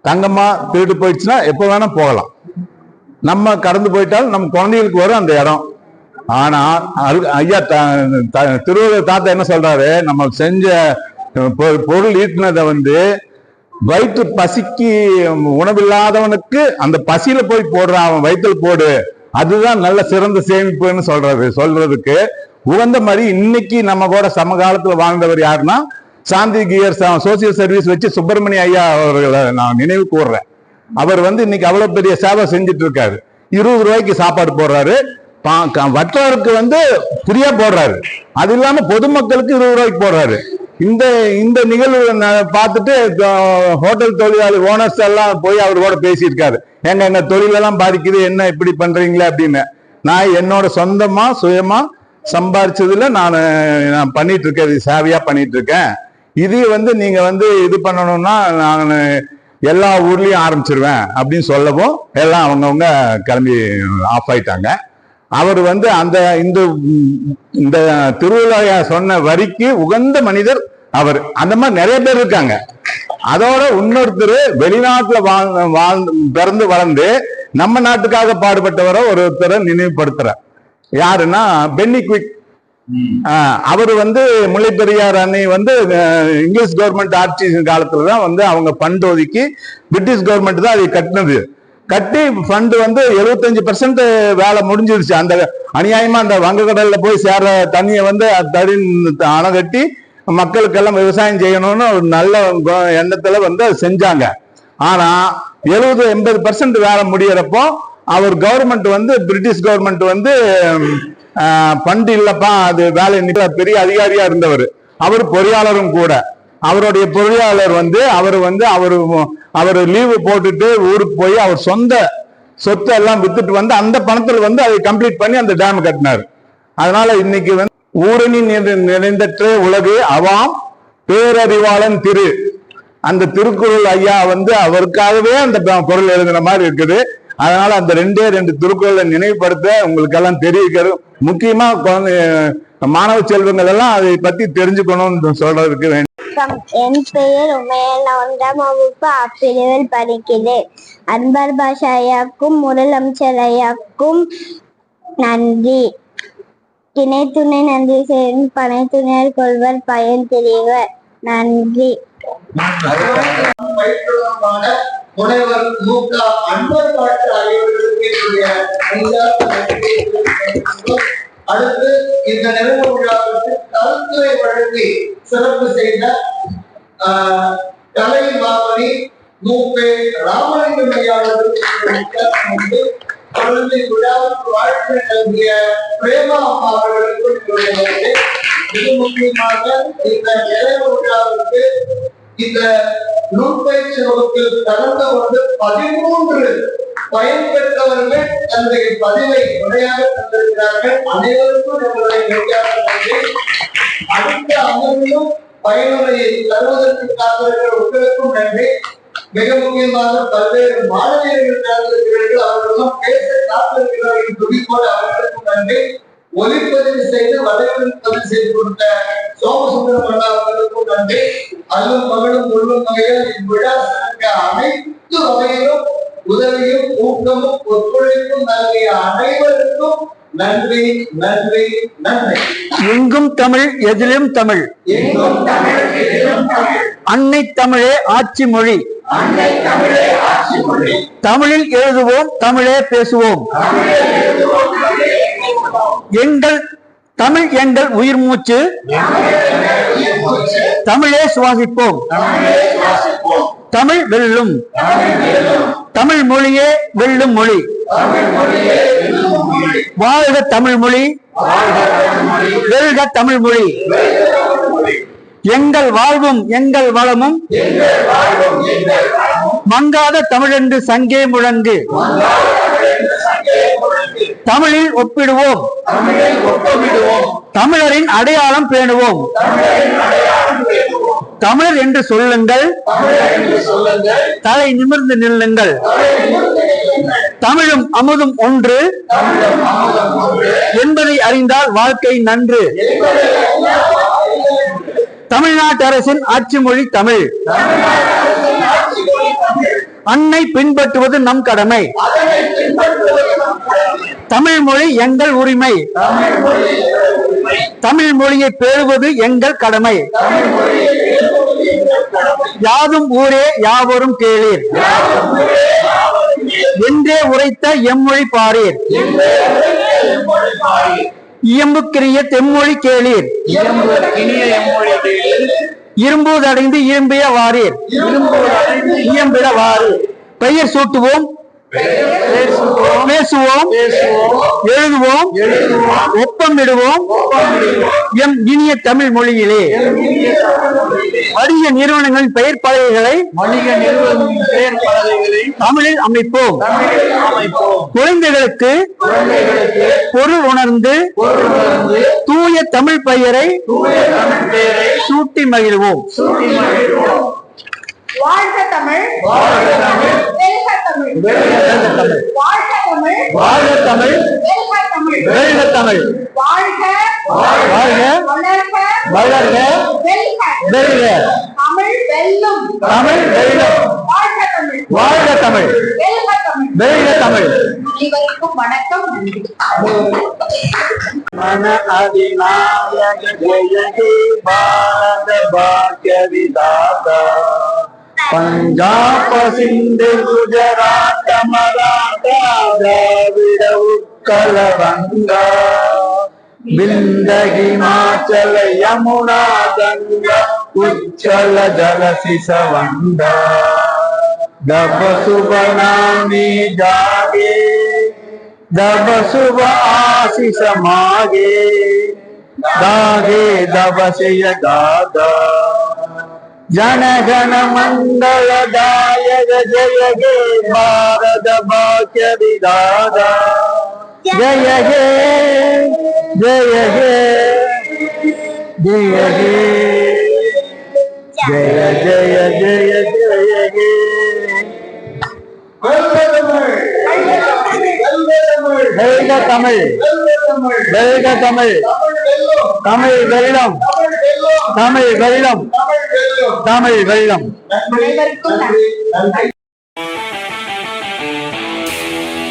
தங்கமா திருட்டு போயிடுச்சுன்னா எப்போ வேணா போகலாம். நம்ம கடந்து போயிட்டாலும் நம்ம குழந்தைகளுக்கு வரும் அந்த இடம். ஆனா ஐயா திருவள்ளுவர் தாத்தா என்ன சொல்றாரு, நம்ம செஞ்ச பொருள் ஈட்டினதை வயிற்று பசிக்கு உணவில்லாதவனுக்கு அந்த பசியில போய் போடுறான், அவன் வயிற்றுல போடு, அதுதான் நல்ல சிறந்த சேமிப்புன்னு சொல்றதுக்கு உகந்த மாதிரி. இன்னைக்கு நம்ம கூட சமகாலத்துல வாழ்ந்தவர் யாருன்னா சாந்தி கியர் சோசியல் சர்வீஸ் வச்சு சுப்பிரமணிய ஐயா அவர்களை நான் நினைவு கூறுறேன். அவர் இன்னைக்கு அவ்வளவு பெரிய சேவை செஞ்சுட்டு இருக்காரு. 20 ரூபாய்க்கு சாப்பாடு போடுறாரு, வற்றவருக்கு ஃப்ரீயா போடுறாரு, அது இல்லாம பொதுமக்களுக்கு 20 ரூபாய்க்கு போடுறாரு. இந்த நிகழ்வு பார்த்துட்டு ஹோட்டல் தொழிலாளி ஓனர்ஸ் எல்லாம் போய் அவர் கூட பேசியிருக்காரு. எங்க தொழிலெல்லாம் பாதிக்குது, என்ன இப்படி பண்றீங்களே அப்படின்னு. நான் என்னோட சொந்தமா சுயமா சம்பாரிச்சதுல நான் பண்ணிட்டு இருக்கேன், சேவையா பண்ணிட்டு இருக்கேன். இது நீங்க இது பண்ணணும்னா நான் எல்லா ஊர்லயும் ஆரம்பிச்சிருவேன் அப்படின்னு சொல்லவும் எல்லாம் அவங்கவுங்க கிளம்பி ஆஃப் ஆயிட்டாங்க. அவர் அந்த இந்த திருவிழா சொன்ன வரிக்கு உகந்த மனிதர் அவர். அந்த மாதிரி நிறைய பேர் இருக்காங்க. அதோட இன்னொருத்தர் வெளிநாட்டுல பிறந்து வளர்ந்து நம்ம நாட்டுக்காக பாடுபட்டவரை ஒருத்தரை நினைவுபடுத்துற. யாருன்னா பென்னி குயிக். அவர் முல்லை பெரியார் அணை இங்கிலீஷ் கவர்மெண்ட் ஆட்சி காலத்துலதான் அவங்க ஃபண்ட் ஒதுக்கி பிரிட்டிஷ் கவர்மெண்ட் தான் அதை கட்டினது. கட்டி ஃபண்ட் 75% வேலை முடிஞ்சிருச்சு. அந்த அநியாயமா அந்த வங்கக்கடல்ல போய் சேர தண்ணியை அணை கட்டி மக்களுக்கெல்லாம் விவசாயம் செய்யணும்னு ஒரு நல்ல எண்ணத்துல செஞ்சாங்க. ஆனா 70-80% வேலை முடியறப்போ அவர் கவர்மெண்ட் பிரிட்டிஷ் கவர்மெண்ட் ஃபண்ட் இல்லப்பா, அது வேலை பெரிய அதிகாரியா இருந்தவர். அவர் பொறியாளரும் கூட. அவருடைய பொறியாளர் அவர் லீவு போட்டுட்டு ஊருக்கு போய் அவர் சொந்த சொத்தை எல்லாம் வித்துட்டு அந்த பணத்துல அதை கம்ப்ளீட் பண்ணி அந்த டேம் கட்டினார். அதனால இன்னைக்கு ஊரணி நிறைந்தற்ற உலகு அவாம் பேரறிவாளன் திரு, அந்த திருக்குறள் ஐயா அவருக்காகவே அந்த பொருள் எழுதுன மாதிரி இருக்குது. அதனால அந்த 2 திருக்குறளை நினைவுபடுத்த உங்களுக்கு எல்லாம் தெரிவிக்கிறது. முக்கியமா மாணவ செல்வங்கள் எல்லாம் அதை பத்தி தெரிஞ்சுக்கணும்னு சொல்றதுக்கு வேண்டும். என் பெயர் உமையன், 1ஆம் வகுப்பு அப்பிரிவில் படிக்கிறேன். அன்பர் பாஷா ஐயாக்கும் முதலமைச்சர் ஐயாக்கும் நன்றி. திணை துணை நன்றி செய்யும் பனை துணையர் கொள்வர் பயன் தெரிவர். நன்றி. முனைவர் மூக அன்பர் பாஷா அடுத்து இந்த நிறைவு விழாவிற்கு கருத்துரை வழங்கி சிறப்பு செய்த கலை மாமணி மூப்பே ராமலிங்கம் ஐயாவுக்கு தொடர்ந்து விழாவுக்கு வாழ்க்கை நல்கிய பிரேமா அம்மா அவர்களுக்கு மிக முக்கியமாக இந்த நிறைவு விழாவிற்கு இந்த நூற்பயிற்சி வகுப்பில் கலந்து கொண்டு 13 பயன்பெற்றவர்கள் தன்னுடைய பதிவை முறையாக தந்திருக்கிறார்கள். அனைவருக்கும் நம்முடைய நெஞ்சார்ந்த நன்றி. அடுத்த அமர்விலும் பயனுரையை தருவதற்கு காத்திருக்கிற உங்களுக்கும் நன்றி. மிக முக்கியமாக பல்வேறு மாணவியர்கள் கலந்திருக்கிறார்கள், அவர்களும் பேச காத்திருக்கிறார்கள். துடிப்போடு அவர்களுக்கும் நன்றி. ஒலிப்பதிவு செய்து வலைப்பதிவு செய்து கொடுத்த சோமசுந்தரம் அவர்களுக்கும் நன்றி. அல்லும் மகளும் உள்ளும் வகையில் இவ்விழா சிறக்க அனைத்து வகையிலும் உதவியும் ஊக்கமும் ஒத்துழைப்பும் நல்கிய அனைவருக்கும் நன்றி நன்றி நன்றி. எங்கும் தமிழ் எதிலும் தமிழ், எங்கும் தமிழ் எதிலும் தமிழ், அன்னை தமிழே ஆட்சி மொழி, அன்னை தமிழே ஆட்சி மொழி, தமிழில் எழுதுவோம் தமிழே பேசுவோம், தமிழில் எழுதுவோம் தமிழே பேசுவோம், எங்கள் தமிழ் எங்கள் உயிர் மூச்சு, தமிழே சுவாசிப்போம். தமிழ் வெல்லும். தமிழ் மொழியே வெல்லும் மொழி. வாழ்க தமிழ் மொழி, வெல்க தமிழ் மொழி. எங்கள் வாழ்வும் எங்கள் வளமும் மங்காத தமிழென்று சங்கே முழங்கு. தமிழில் ஒப்பிடுவோம், தமிழரின் அடையாளம் பேணுவோம். தமிழர் என்று சொல்லுங்கள், தலை நிமிர்ந்து நில்லுங்கள். தமிழும் அமுதும் ஒன்று என்பதை அறிந்தால் வாழ்க்கை நன்று. தமிழ்நாட்டு அரசின் ஆட்சி மொழி தமிழ். அன்னை பின்பற்றுவது நம் கடமை. தமிழ் மொழி எங்கள் உரிமை. தமிழ் மொழியை பேணுவது எங்கள் கடமை. யாதும் ஊரே யாவரும் கேளீர் என்றே உரைத்த எம்மொழி பாரீர். இயம்புக்கிரிய தெம்மொழி கேளீர். இரும்புதடைந்து இயம்பிய வாரீர். இயம்பிட வாரீர். பெயர் சூட்டுவோம், பேசுவோம், எழுதுவோம், ஒப்பமிடுவோம் எம் இனிய தமிழ் மொழியிலே. வணிக நிறுவனங்களின் பெயர் பலகைகளை தமிழில் அமைப்போம். குழந்தைகளுக்கு பொருள் உணர்ந்து தூய தமிழ் பெயரை சூட்டி மகிழ்வோம். வாழ்க தமிழ், வெல்க தமிழ். வாழ்க தமிழ், வாழ்க தமிழ், வெல்க தமிழ். வாழ்க வாழ்க, வளர்க, வெல்க. தமிழ் வெல்லும், தமிழ் வெல்லும். வாழ்க தமிழ், வாழ்க தமிழ், வெல்க தமிழ். வெல்க தமிழ். அனைவருக்கும் வணக்கம், நன்றி. மன அதிநாயக ஜெய ஹே பாரத பாக்ய விதாதா. பஞ்சாப சிந்து குஜராத் மராட்டா திராவிட உட்கல வங்கா விந்த ஹிமாச்சல யமுனா கங்கா உச்சல ஜலசிச வண்டா. दब सुबह नामी जागे, दब सुबह आशीष मागे, दागे दब से दादा. जन गण मंगल दायक जय हे भारत भाग्य विधाता. जय हे जय हे जय हे जय जय जय जय हे. வெல்க தமிழ், வெல்க தமிழ். தமிழ் வெல்லம், தமிழ் வெல்லம், தமிழ் வெல்லம். அனைவருக்கும் நன்றி.